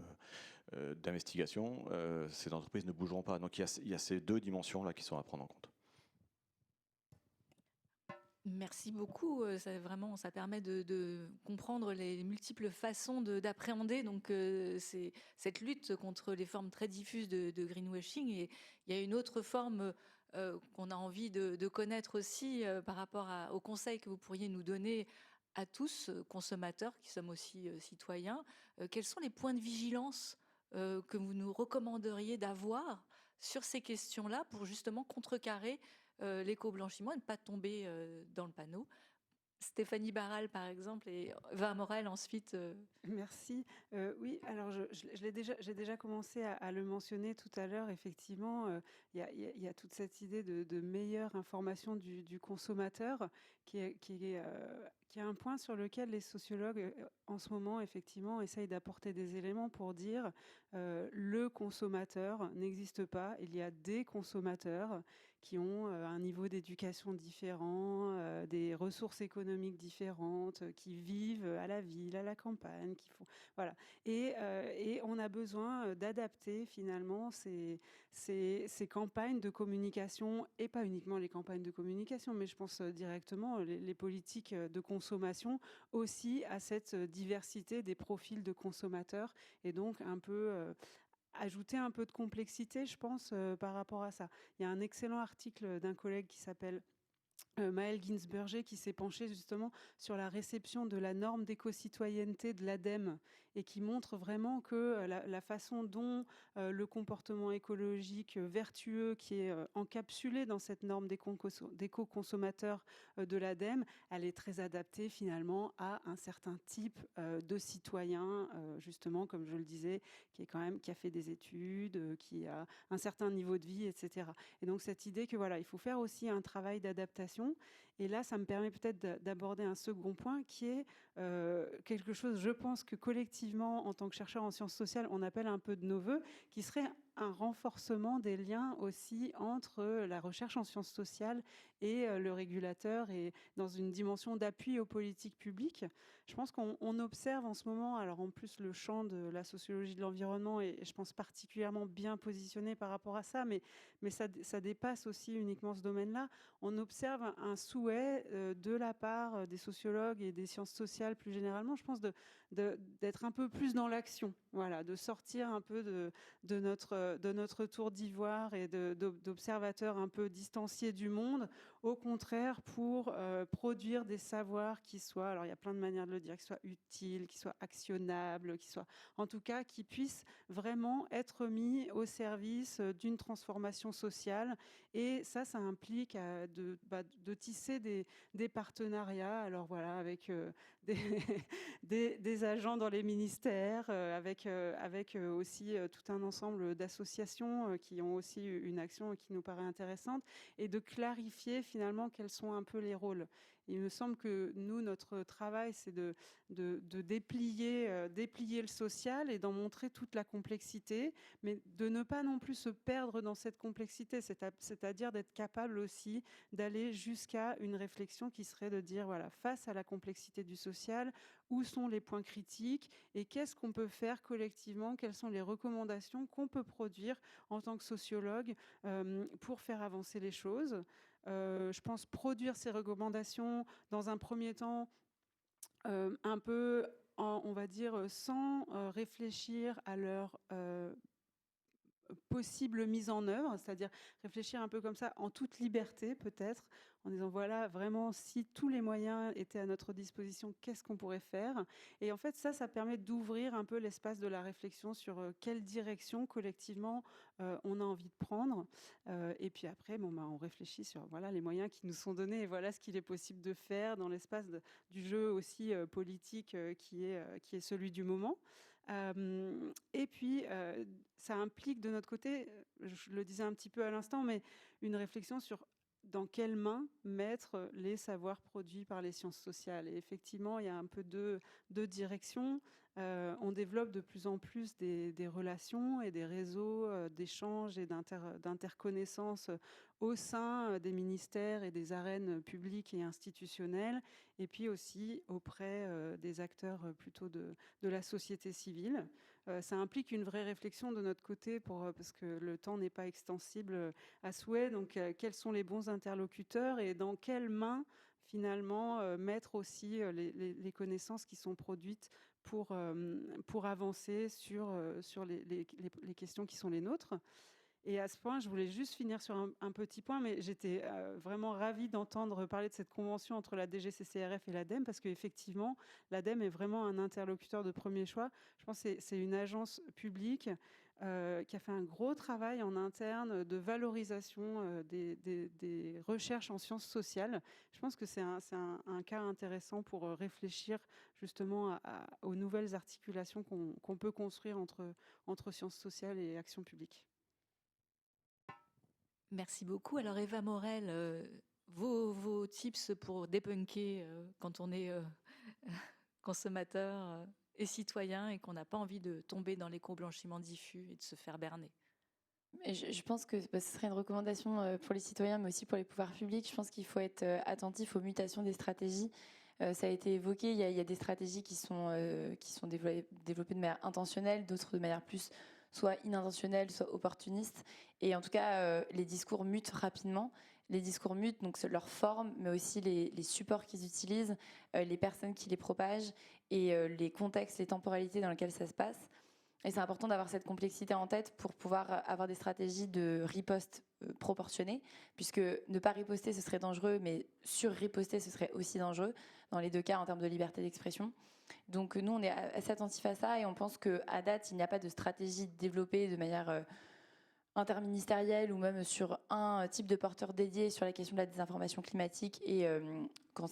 d'investigation, ces entreprises ne bougeront pas. Donc il y a ces deux dimensions-là qui sont à prendre en compte. Merci beaucoup. Ça permet de comprendre les multiples façons d'appréhender donc cette lutte contre les formes très diffuses de greenwashing. Et il y a une autre forme qu'on a envie de connaître aussi par rapport aux conseils que vous pourriez nous donner à tous, consommateurs, qui sommes aussi citoyens. Quels sont les points de vigilance que vous nous recommanderiez d'avoir sur ces questions-là pour justement contrecarrer l'éco-blanchiment et ne pas tomber dans le panneau? Stéphanie Barral, par exemple, et Eva Morel ensuite. Merci. Oui, alors j'ai déjà commencé à le mentionner tout à l'heure. Effectivement, il y a toute cette idée de meilleure information du consommateur qui est un point sur lequel les sociologues, en ce moment, effectivement, essayent d'apporter des éléments pour dire le consommateur n'existe pas. Il y a des consommateurs qui ont un niveau d'éducation différent, des ressources économiques différentes, qui vivent à la ville, à la campagne, qui font voilà. Et on a besoin d'adapter finalement ces campagnes de communication, et pas uniquement les campagnes de communication, mais je pense directement les politiques de consommation aussi à cette diversité des profils de consommateurs, et donc un peu ajouter un peu de complexité, je pense, par rapport à ça. Il y a un excellent article d'un collègue qui s'appelle Maël Ginsberger, qui s'est penché justement sur la réception de la norme d'éco-citoyenneté de l'ADEME, et qui montre vraiment que la façon dont le comportement écologique vertueux qui est encapsulé dans cette norme d'éco-consommateur de l'ADEME, elle est très adaptée finalement à un certain type de citoyen, justement, comme je le disais, qui a fait des études, qui a un certain niveau de vie, etc. Et donc cette idée que voilà, il faut faire aussi un travail d'adaptation. Et là, ça me permet peut-être d'aborder un second point qui est quelque chose, je pense que collectivement, en tant que chercheur en sciences sociales, on appelle un peu de nos voeux, qui serait un renforcement des liens aussi entre la recherche en sciences sociales et le régulateur, et dans une dimension d'appui aux politiques publiques. Je pense qu'on observe en ce moment, alors en plus le champ de la sociologie de l'environnement est, je pense, particulièrement bien positionné par rapport à ça, mais ça dépasse aussi uniquement ce domaine-là. On observe un souhait de la part des sociologues et des sciences sociales plus généralement, je pense, d'être un peu plus dans l'action, voilà, de sortir un peu de notre tour d'ivoire et d'observateurs un peu distanciés du monde, au contraire pour produire des savoirs qui soient, alors il y a plein de manières de le dire, qui soient utiles, qui soient actionnables, qui soient, en tout cas, qui puissent vraiment être mis au service d'une transformation sociale. Et ça implique de tisser des partenariats, alors voilà, avec des agents dans les ministères, avec aussi tout un ensemble d'associations qui ont aussi une action qui nous paraît intéressante, et de clarifier finalement quels sont un peu les rôles. Il me semble que nous, notre travail, c'est de déplier le social et d'en montrer toute la complexité, mais de ne pas non plus se perdre dans cette complexité, c'est-à-dire d'être capable aussi d'aller jusqu'à une réflexion qui serait de dire, voilà, face à la complexité du social, où sont les points critiques et qu'est-ce qu'on peut faire collectivement, quelles sont les recommandations qu'on peut produire en tant que sociologue pour faire avancer les choses. Je pense produire ces recommandations dans un premier temps un peu, on va dire, sans réfléchir à leur possible mise en œuvre, c'est-à-dire réfléchir un peu comme ça, en toute liberté peut-être, en disant voilà, vraiment, si tous les moyens étaient à notre disposition, qu'est-ce qu'on pourrait faire? Et en fait, ça permet d'ouvrir un peu l'espace de la réflexion sur quelle direction collectivement on a envie de prendre. Et puis après, on réfléchit sur voilà, les moyens qui nous sont donnés et voilà ce qu'il est possible de faire dans l'espace du jeu aussi politique qui est celui du moment. Et puis, ça implique de notre côté, je le disais un petit peu à l'instant, mais une réflexion sur dans quelles mains mettre les savoirs produits par les sciences sociales. Et effectivement, il y a un peu deux directions. On développe de plus en plus des relations et des réseaux d'échanges et d'interconnaissance au sein des ministères et des arènes publiques et institutionnelles, et puis aussi auprès des acteurs plutôt de la société civile. Ça implique une vraie réflexion de notre côté parce que le temps n'est pas extensible à souhait. Donc, quels sont les bons interlocuteurs et dans quelles mains finalement mettre aussi les connaissances qui sont produites pour avancer sur les questions qui sont les nôtres. Et à ce point, je voulais juste finir sur un petit point, mais j'étais vraiment ravie d'entendre parler de cette convention entre la DGCCRF et l'ADEME, parce qu'effectivement, l'ADEME est vraiment un interlocuteur de premier choix. Je pense que c'est une agence publique qui a fait un gros travail en interne de valorisation des recherches en sciences sociales. Je pense que c'est un cas intéressant pour réfléchir justement aux nouvelles articulations qu'on peut construire entre sciences sociales et action publique. Merci beaucoup. Alors Eva Morel, vos tips pour débunker quand on est consommateur et citoyen et qu'on n'a pas envie de tomber dans l'éco-blanchiment diffus et de se faire berner. Je pense que ce serait une recommandation pour les citoyens, mais aussi pour les pouvoirs publics. Je pense qu'il faut être attentif aux mutations des stratégies. Ça a été évoqué, il y a des stratégies qui sont développées de manière intentionnelle, d'autres de manière plus soit inintentionnelle, soit opportuniste. Et en tout cas, les discours mutent rapidement. Les discours mutent, donc c'est leur forme, mais aussi les supports qu'ils utilisent, les personnes qui les propagent et les contextes, les temporalités dans lesquelles ça se passe. Et c'est important d'avoir cette complexité en tête pour pouvoir avoir des stratégies de riposte proportionnées, puisque ne pas riposter, ce serait dangereux, mais sur-riposter, ce serait aussi dangereux, dans les deux cas en termes de liberté d'expression. Donc nous, on est assez attentifs à ça et on pense qu'à date, il n'y a pas de stratégie développée de manière interministérielle ou même sur un type de porteur dédié sur la question de la désinformation climatique et quand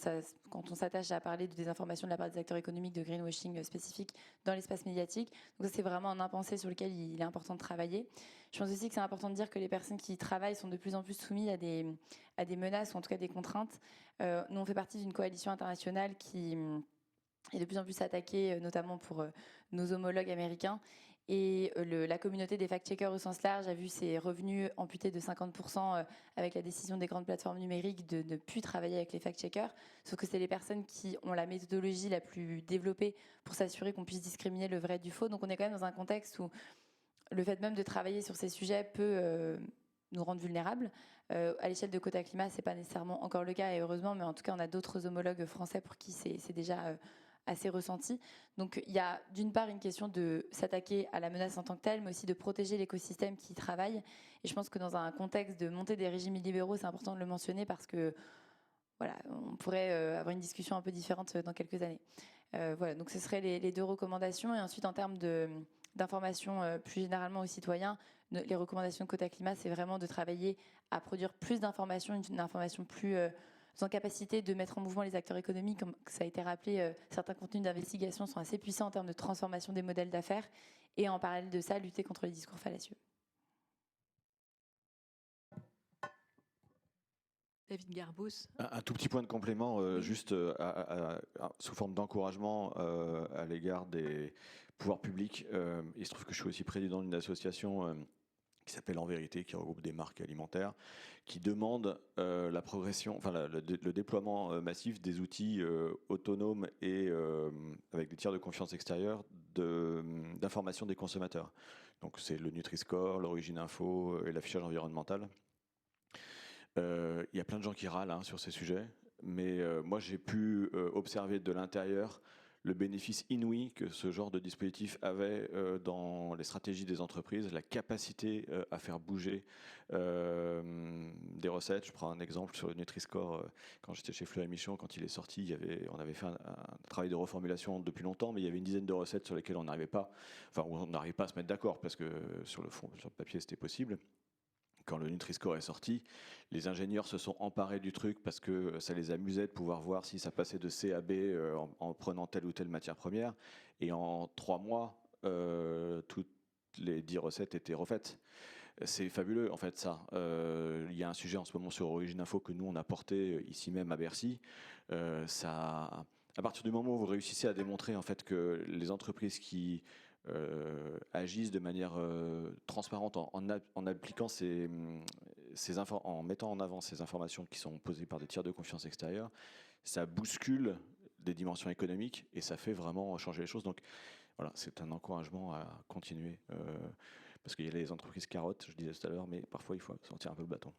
on s'attache à parler de désinformation de la part des acteurs économiques, de greenwashing spécifique dans l'espace médiatique. Donc ça, c'est vraiment un impensé sur lequel il est important de travailler. Je pense aussi que c'est important de dire que les personnes qui travaillent sont de plus en plus soumises à des menaces ou en tout cas des contraintes. Nous, on fait partie d'une coalition internationale qui est de plus en plus attaquée, notamment pour nos homologues américains. Et la communauté des fact-checkers au sens large a vu ses revenus amputés de 50% avec la décision des grandes plateformes numériques de ne plus travailler avec les fact-checkers. Sauf que c'est les personnes qui ont la méthodologie la plus développée pour s'assurer qu'on puisse discriminer le vrai du faux. Donc on est quand même dans un contexte où le fait même de travailler sur ces sujets peut nous rendre vulnérables. À l'échelle de Quota Climat, c'est pas nécessairement encore le cas, et heureusement, mais en tout cas, on a d'autres homologues français pour qui c'est déjà assez ressenti. Donc il y a d'une part une question de s'attaquer à la menace en tant que telle, mais aussi de protéger l'écosystème qui y travaille. Et je pense que dans un contexte de montée des régimes illibéraux, c'est important de le mentionner parce que voilà, on pourrait avoir une discussion un peu différente dans quelques années. Voilà, donc ce seraient les deux recommandations. Et ensuite, en termes d'information plus généralement aux citoyens, les recommandations de Quota Climat, c'est vraiment de travailler à produire plus d'informations, une information plus en capacité de mettre en mouvement les acteurs économiques. Comme ça a été rappelé, certains contenus d'investigation sont assez puissants en termes de transformation des modèles d'affaires et en parallèle de ça, lutter contre les discours fallacieux. David Garbous. Un tout petit point de complément, juste sous forme d'encouragement à l'égard des pouvoirs publics. Il se trouve que je suis aussi président d'une association qui s'appelle En Vérité, qui regroupe des marques alimentaires, qui demande la progression, enfin le déploiement massif des outils autonomes et avec des tiers de confiance extérieure d'information des consommateurs. Donc c'est le Nutri-Score, l'Origine Info et l'affichage environnemental. Il y a plein de gens qui râlent sur ces sujets, mais moi j'ai pu observer de l'intérieur le bénéfice inouï que ce genre de dispositif avait dans les stratégies des entreprises, la capacité à faire bouger des recettes. Je prends un exemple sur le Nutri-Score. Quand j'étais chez Fleury Michon, quand il est sorti, on avait fait un travail de reformulation depuis longtemps, mais il y avait une dizaine de recettes sur lesquelles on n'arrivait pas, on n'arrivait pas à se mettre d'accord, parce que sur le fond, sur le papier, c'était possible. Quand le Nutri-Score est sorti, les ingénieurs se sont emparés du truc parce que ça les amusait de pouvoir voir si ça passait de C à B en prenant telle ou telle matière première. Et en 3 mois, toutes les 10 recettes étaient refaites. C'est fabuleux, en fait, ça. Il y a un sujet en ce moment sur Origine Info que nous, on a porté ici même à Bercy. À partir du moment où vous réussissez à démontrer en fait, que les entreprises qui agissent de manière transparente en appliquant en mettant en avant ces informations qui sont posées par des tiers de confiance extérieurs, ça bouscule des dimensions économiques et ça fait vraiment changer les choses. Donc voilà, c'est un encouragement à continuer parce qu'il y a les entreprises carottes, je disais tout à l'heure, mais parfois il faut sortir un peu le bâton.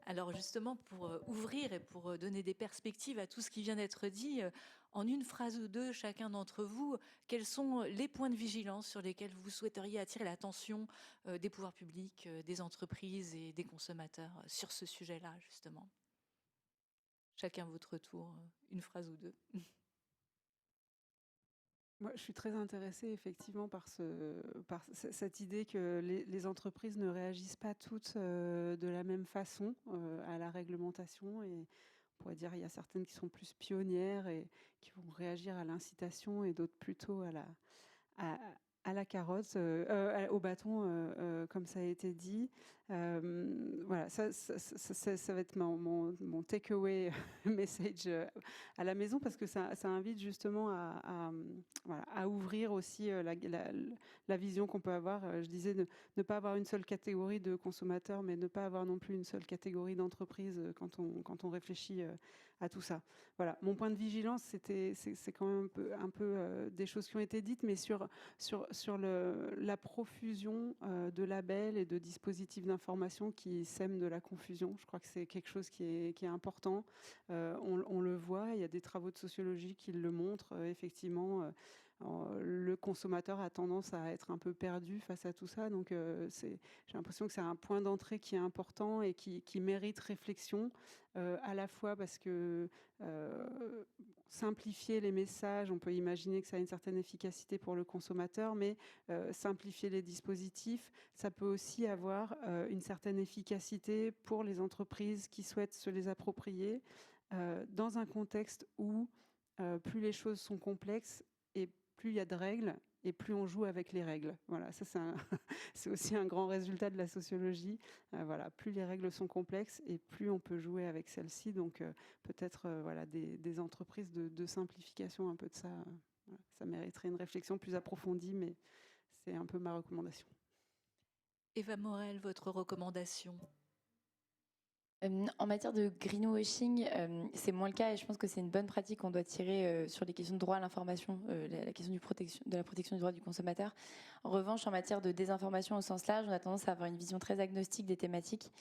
Alors justement, pour ouvrir et pour donner des perspectives à tout ce qui vient d'être dit, en une phrase ou deux, chacun d'entre vous, quels sont les points de vigilance sur lesquels vous souhaiteriez attirer l'attention des pouvoirs publics, des entreprises et des consommateurs sur ce sujet-là, justement? Chacun votre tour, une phrase ou deux. Moi, je suis très intéressée effectivement par cette idée que les entreprises ne réagissent pas toutes de la même façon à la réglementation. Et on pourrait dire qu'il y a certaines qui sont plus pionnières et qui vont réagir à l'incitation et d'autres plutôt à la carotte, au bâton, comme ça a été dit. Voilà, ça va être mon takeaway message à la maison, parce que ça invite justement à ouvrir aussi la vision qu'on peut avoir. Je disais ne pas avoir une seule catégorie de consommateurs, mais ne pas avoir non plus une seule catégorie d'entreprises quand on réfléchit à tout ça. Voilà, mon point de vigilance, c'est quand même un peu des choses qui ont été dites, mais sur la profusion de labels et de dispositifs d'information qui sèment de la confusion. Je crois que c'est quelque chose qui est important. On le voit, il y a des travaux de sociologie qui le montrent. Effectivement, le consommateur a tendance à être un peu perdu face à tout ça. Donc, j'ai l'impression que c'est un point d'entrée qui est important et qui mérite réflexion, à la fois parce que simplifier les messages, on peut imaginer que ça a une certaine efficacité pour le consommateur, mais simplifier les dispositifs, ça peut aussi avoir une certaine efficacité pour les entreprises qui souhaitent se les approprier dans un contexte où plus les choses sont complexes et plus il y a de règles et plus on joue avec les règles. Voilà, ça c'est aussi un grand résultat de la sociologie. Voilà, plus les règles sont complexes et plus on peut jouer avec celles-ci. Donc peut-être voilà, des entreprises de simplification un peu de ça. Voilà, ça mériterait une réflexion plus approfondie, mais c'est un peu ma recommandation. Eva Morel, votre recommandation? En matière de greenwashing, c'est moins le cas et je pense que c'est une bonne pratique qu'on doit tirer sur les questions de droit à l'information, la question de la protection du droit du consommateur. En revanche, en matière de désinformation au sens large, on a tendance à avoir une vision très agnostique des thématiques.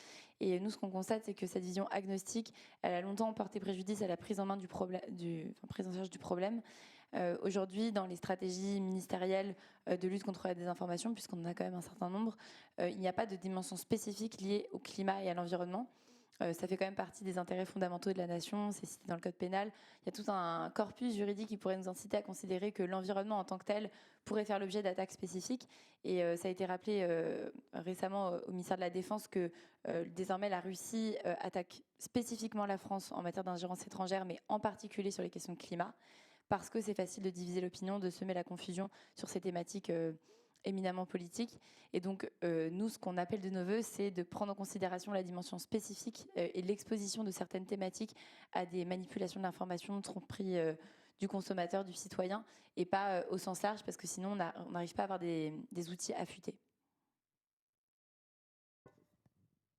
Et nous, ce qu'on constate, c'est que cette vision agnostique, elle a longtemps porté préjudice à la prise en main prise en charge du problème. Aujourd'hui, dans les stratégies ministérielles de lutte contre la désinformation, puisqu'on en a quand même un certain nombre, il n'y a pas de dimension spécifique liée au climat et à l'environnement. Ça fait quand même partie des intérêts fondamentaux de la nation, c'est cité dans le code pénal. Il y a tout un corpus juridique qui pourrait nous inciter à considérer que l'environnement en tant que tel pourrait faire l'objet d'attaques spécifiques. Et ça a été rappelé récemment au ministère de la Défense que désormais la Russie attaque spécifiquement la France en matière d'ingérence étrangère, mais en particulier sur les questions de climat, parce que c'est facile de diviser l'opinion, de semer la confusion sur ces thématiques éminemment politique. Et donc, nous, ce qu'on appelle de nos voeux, c'est de prendre en considération la dimension spécifique et l'exposition de certaines thématiques à des manipulations de l'information, tromperie du consommateur, du citoyen, et pas au sens large, parce que sinon, on n'arrive pas à avoir des outils affûtés.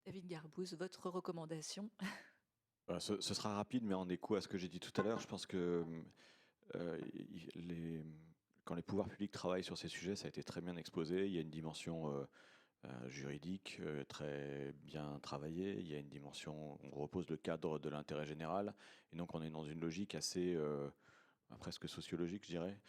David Garbous, votre recommandation? Ce sera rapide, mais en écho à ce que j'ai dit tout à l'heure, je pense que quand les pouvoirs publics travaillent sur ces sujets, ça a été très bien exposé. Il y a une dimension juridique très bien travaillée. Il y a une dimension, on repose le cadre de l'intérêt général, et donc on est dans une logique assez presque sociologique, je dirais.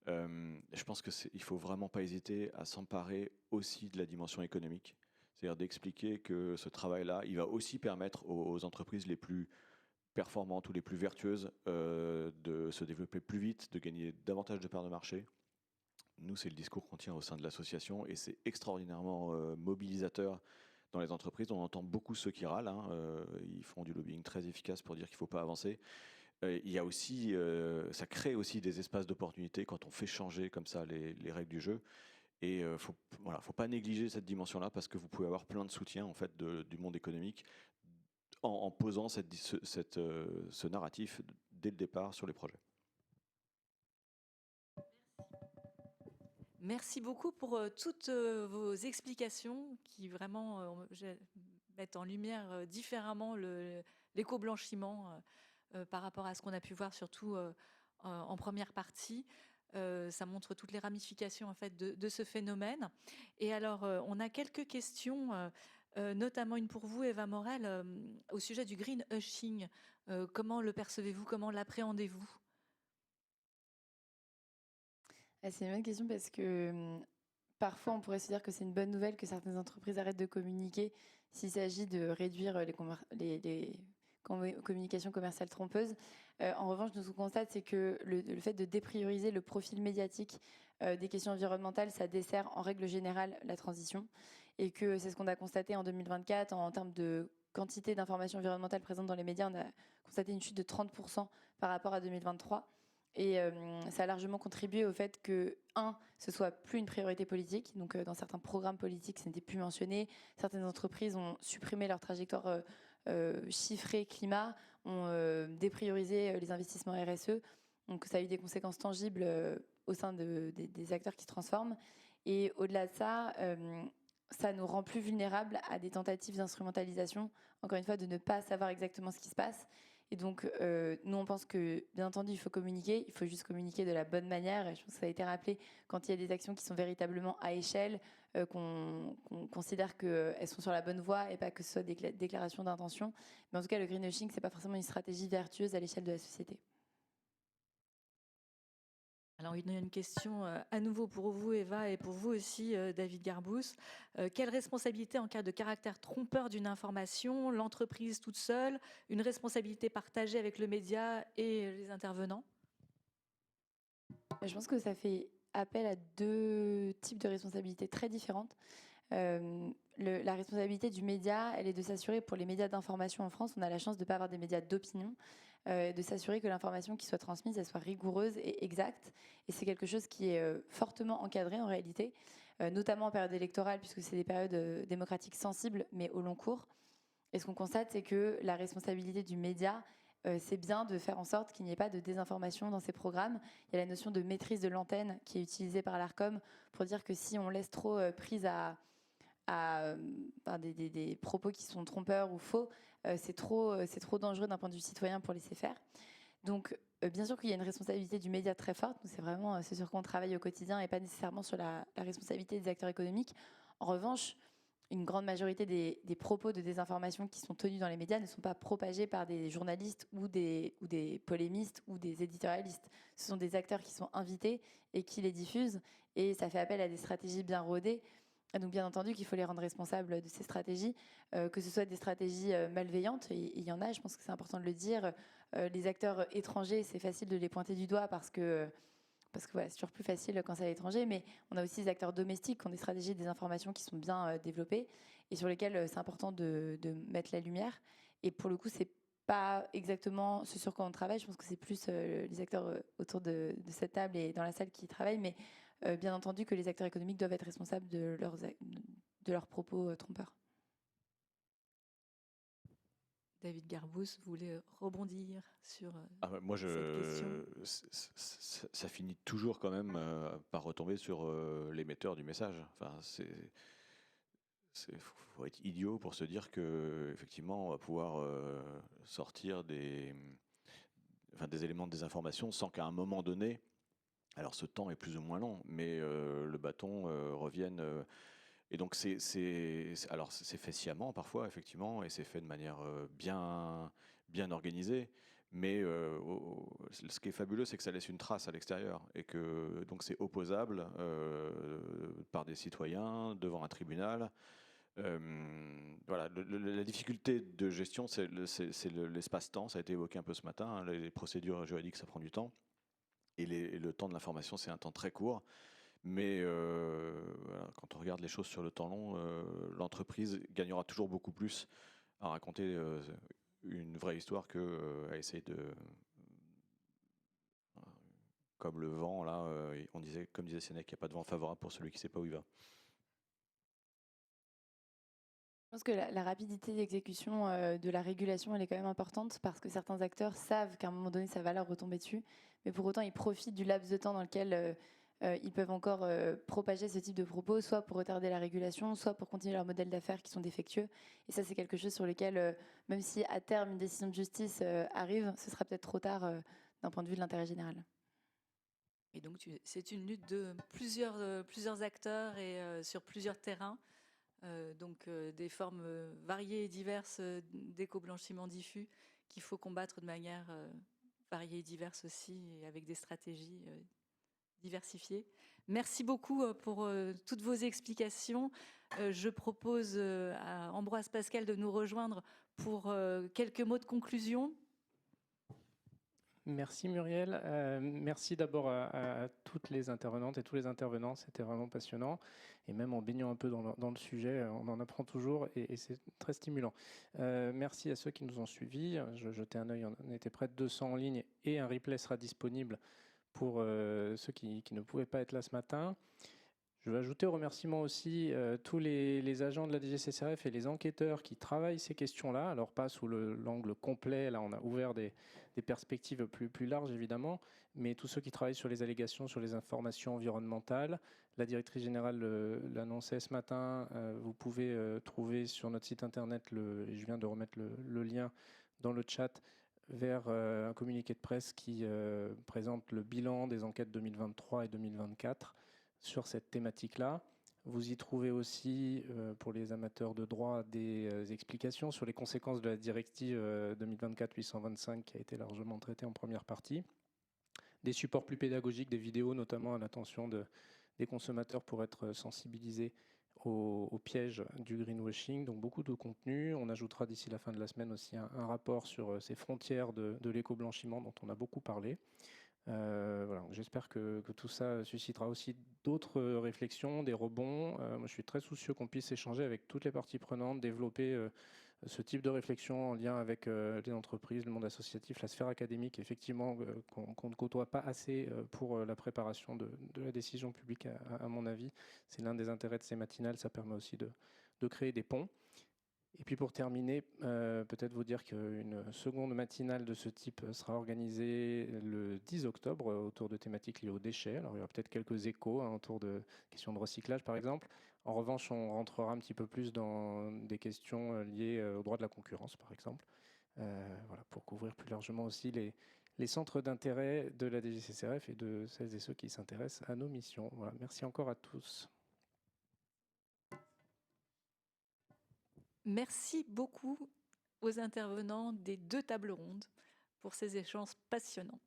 Je pense qu'il faut vraiment pas hésiter à s'emparer aussi de la dimension économique, c'est-à-dire d'expliquer que ce travail-là, il va aussi permettre aux entreprises les plus performantes ou les plus vertueuses de se développer plus vite, de gagner davantage de parts de marché. Nous, c'est le discours qu'on tient au sein de l'association, et c'est extraordinairement mobilisateur dans les entreprises. On entend beaucoup ceux qui râlent, ils font du lobbying très efficace pour dire qu'il ne faut pas avancer. Il y a aussi, ça crée aussi des espaces d'opportunité quand on fait changer comme ça les règles du jeu. Et faut pas négliger cette dimension-là, parce que vous pouvez avoir plein de soutien en fait du monde économique en posant ce narratif dès le départ sur les projets. Merci beaucoup pour toutes vos explications qui vraiment mettent en lumière différemment l'éco-blanchiment par rapport à ce qu'on a pu voir surtout en première partie. Ça montre toutes les ramifications en fait de ce phénomène. Et alors, on a quelques questions, notamment une pour vous, Eva Morel, au sujet du greenwashing. Comment le percevez-vous? Comment l'appréhendez-vous? C'est une bonne question parce que parfois on pourrait se dire que c'est une bonne nouvelle que certaines entreprises arrêtent de communiquer s'il s'agit de réduire les communications commerciales trompeuses. En revanche, nous, ce qu'on constate, c'est que le fait de déprioriser le profil médiatique des questions environnementales, ça dessert en règle générale la transition, et que c'est ce qu'on a constaté en 2024 en termes de quantité d'informations environnementales présentes dans les médias. On a constaté une chute de 30% par rapport à 2023. Et ça a largement contribué au fait que, ce soit plus une priorité politique. Donc, dans certains programmes politiques, ce n'était plus mentionné. Certaines entreprises ont supprimé leur trajectoire chiffrée climat, ont dépriorisé les investissements RSE. Donc, ça a eu des conséquences tangibles au sein des acteurs qui se transforment. Et au-delà de ça, ça nous rend plus vulnérables à des tentatives d'instrumentalisation, encore une fois, de ne pas savoir exactement ce qui se passe. Et donc, nous, on pense que, bien entendu, il faut communiquer. Il faut juste communiquer de la bonne manière. Et je pense que ça a été rappelé, quand il y a des actions qui sont véritablement à échelle, qu'on considère qu'elles sont sur la bonne voie et pas que ce soit des déclarations d'intention. Mais en tout cas, le greenwashing, ce n'est pas forcément une stratégie vertueuse à l'échelle de la société. Alors, il y a une question à nouveau pour vous, Eva, et pour vous aussi, David Garbous. Quelle responsabilité en cas de caractère trompeur d'une information? L'entreprise toute seule? Une responsabilité partagée avec le média et les intervenants? Je pense que ça fait appel à deux types de responsabilités très différentes. La responsabilité du média, elle est de s'assurer, pour les médias d'information en France, on a la chance de ne pas avoir des médias d'opinion, de s'assurer que l'information qui soit transmise, elle soit rigoureuse et exacte. Et c'est quelque chose qui est fortement encadré en réalité, notamment en période électorale, puisque c'est des périodes démocratiques sensibles, mais au long cours. Et ce qu'on constate, c'est que la responsabilité du média, c'est bien de faire en sorte qu'il n'y ait pas de désinformation dans ces programmes. Il y a la notion de maîtrise de l'antenne qui est utilisée par l'ARCOM pour dire que si on laisse trop prise à des propos qui sont trompeurs ou faux, c'est trop dangereux d'un point de vue citoyen pour laisser faire. Donc, bien sûr qu'il y a une responsabilité du média très forte. C'est vraiment ce sur quoi on travaille au quotidien et pas nécessairement sur la responsabilité des acteurs économiques. En revanche, une grande majorité des propos de désinformation qui sont tenus dans les médias ne sont pas propagés par des journalistes ou des polémistes ou des éditorialistes. Ce sont des acteurs qui sont invités et qui les diffusent, et ça fait appel à des stratégies bien rodées. Donc, bien entendu qu'il faut les rendre responsables de ces stratégies, que ce soit des stratégies malveillantes, et il y en a, je pense que c'est important de le dire. Les acteurs étrangers, c'est facile de les pointer du doigt parce que voilà, c'est toujours plus facile quand c'est à l'étranger, mais on a aussi des acteurs domestiques qui ont des stratégies de désinformation qui sont bien développées et sur lesquelles c'est important de mettre la lumière. Et pour le coup, c'est pas exactement ce sur quoi on travaille. Je pense que c'est plus les acteurs autour de cette table et dans la salle qui travaillent, mais bien entendu que les acteurs économiques doivent être responsables de leurs propos trompeurs. David Garbous, vous voulez rebondir sur moi, cette question? Ça finit toujours quand même par retomber sur l'émetteur du message. Enfin, faut être idiot pour se dire que effectivement, on va pouvoir sortir des éléments de désinformation sans qu'à un moment donné, alors ce temps est plus ou moins long, mais le bâton revienne Et donc alors c'est fait sciemment parfois effectivement, et c'est fait de manière bien organisée. Mais ce qui est fabuleux, c'est que ça laisse une trace à l'extérieur et que donc c'est opposable par des citoyens devant un tribunal. Voilà, la difficulté de gestion, c'est l'espace-temps. Ça a été évoqué un peu ce matin. Hein, les procédures juridiques, ça prend du temps, et le temps de l'information, c'est un temps très court. Mais voilà, quand on regarde les choses sur le temps long, l'entreprise gagnera toujours beaucoup plus à raconter une vraie histoire qu'à essayer de... Comme le vent, là, comme disait Sénèque, il n'y a pas de vent favorable pour celui qui ne sait pas où il va. Je pense que la rapidité d'exécution de la régulation, elle est quand même importante parce que certains acteurs savent qu'à un moment donné, ça va leur retomber dessus, mais pour autant, ils profitent du laps de temps dans lequel ils peuvent encore propager ce type de propos, soit pour retarder la régulation, soit pour continuer leur modèle d'affaires qui sont défectueux. Et ça, c'est quelque chose sur lequel, même si à terme une décision de justice arrive, ce sera peut-être trop tard d'un point de vue de l'intérêt général. Et donc, c'est une lutte de plusieurs acteurs et sur plusieurs terrains. Donc des formes variées et diverses d'éco-blanchiment diffus qu'il faut combattre de manière variée et diverse aussi, et avec des stratégies diversifiées. Merci beaucoup pour toutes vos explications. Je propose à Ambroise Pascal de nous rejoindre pour quelques mots de conclusion. Merci Muriel. Merci d'abord à toutes les intervenantes et tous les intervenants. C'était vraiment passionnant. Et même en baignant un peu dans le sujet, on en apprend toujours et c'est très stimulant. Merci à ceux qui nous ont suivis. Je jetais un œil, on était près de 200 en ligne et un replay sera disponible pour ceux qui ne pouvaient pas être là ce matin. Je vais ajouter au remerciement aussi tous les agents de la DGCCRF et les enquêteurs qui travaillent ces questions-là. Alors pas sous l'angle complet, là on a ouvert des perspectives plus larges évidemment, mais tous ceux qui travaillent sur les allégations, sur les informations environnementales. La directrice générale l'annonçait ce matin, vous pouvez trouver sur notre site internet, je viens de remettre le lien dans le chat, vers un communiqué de presse qui présente le bilan des enquêtes 2023 et 2024 sur cette thématique-là. Vous y trouvez aussi, pour les amateurs de droit, des explications sur les conséquences de la directive 2024-825 qui a été largement traitée en première partie. Des supports plus pédagogiques, des vidéos notamment à l'attention des consommateurs pour être sensibilisés au piège du greenwashing. Donc beaucoup de contenu. On ajoutera d'ici la fin de la semaine aussi un rapport sur ces frontières de l'éco-blanchiment dont on a beaucoup parlé. Voilà, j'espère que tout ça suscitera aussi d'autres réflexions, des rebonds. Moi, je suis très soucieux qu'on puisse échanger avec toutes les parties prenantes, développer ce type de réflexion en lien avec les entreprises, le monde associatif, la sphère académique, effectivement, qu'on ne côtoie pas assez pour la préparation de la décision publique, à mon avis. C'est l'un des intérêts de ces matinales, ça permet aussi de créer des ponts. Et puis pour terminer, peut-être vous dire qu'une seconde matinale de ce type sera organisée le 10 octobre autour de thématiques liées aux déchets. Alors il y aura peut-être quelques échos autour de questions de recyclage par exemple. En revanche, on rentrera un petit peu plus dans des questions liées au droit de la concurrence par exemple. Voilà, pour couvrir plus largement aussi les centres d'intérêt de la DGCCRF et de celles et ceux qui s'intéressent à nos missions. Voilà, merci encore à tous. Merci beaucoup aux intervenants des deux tables rondes pour ces échanges passionnants.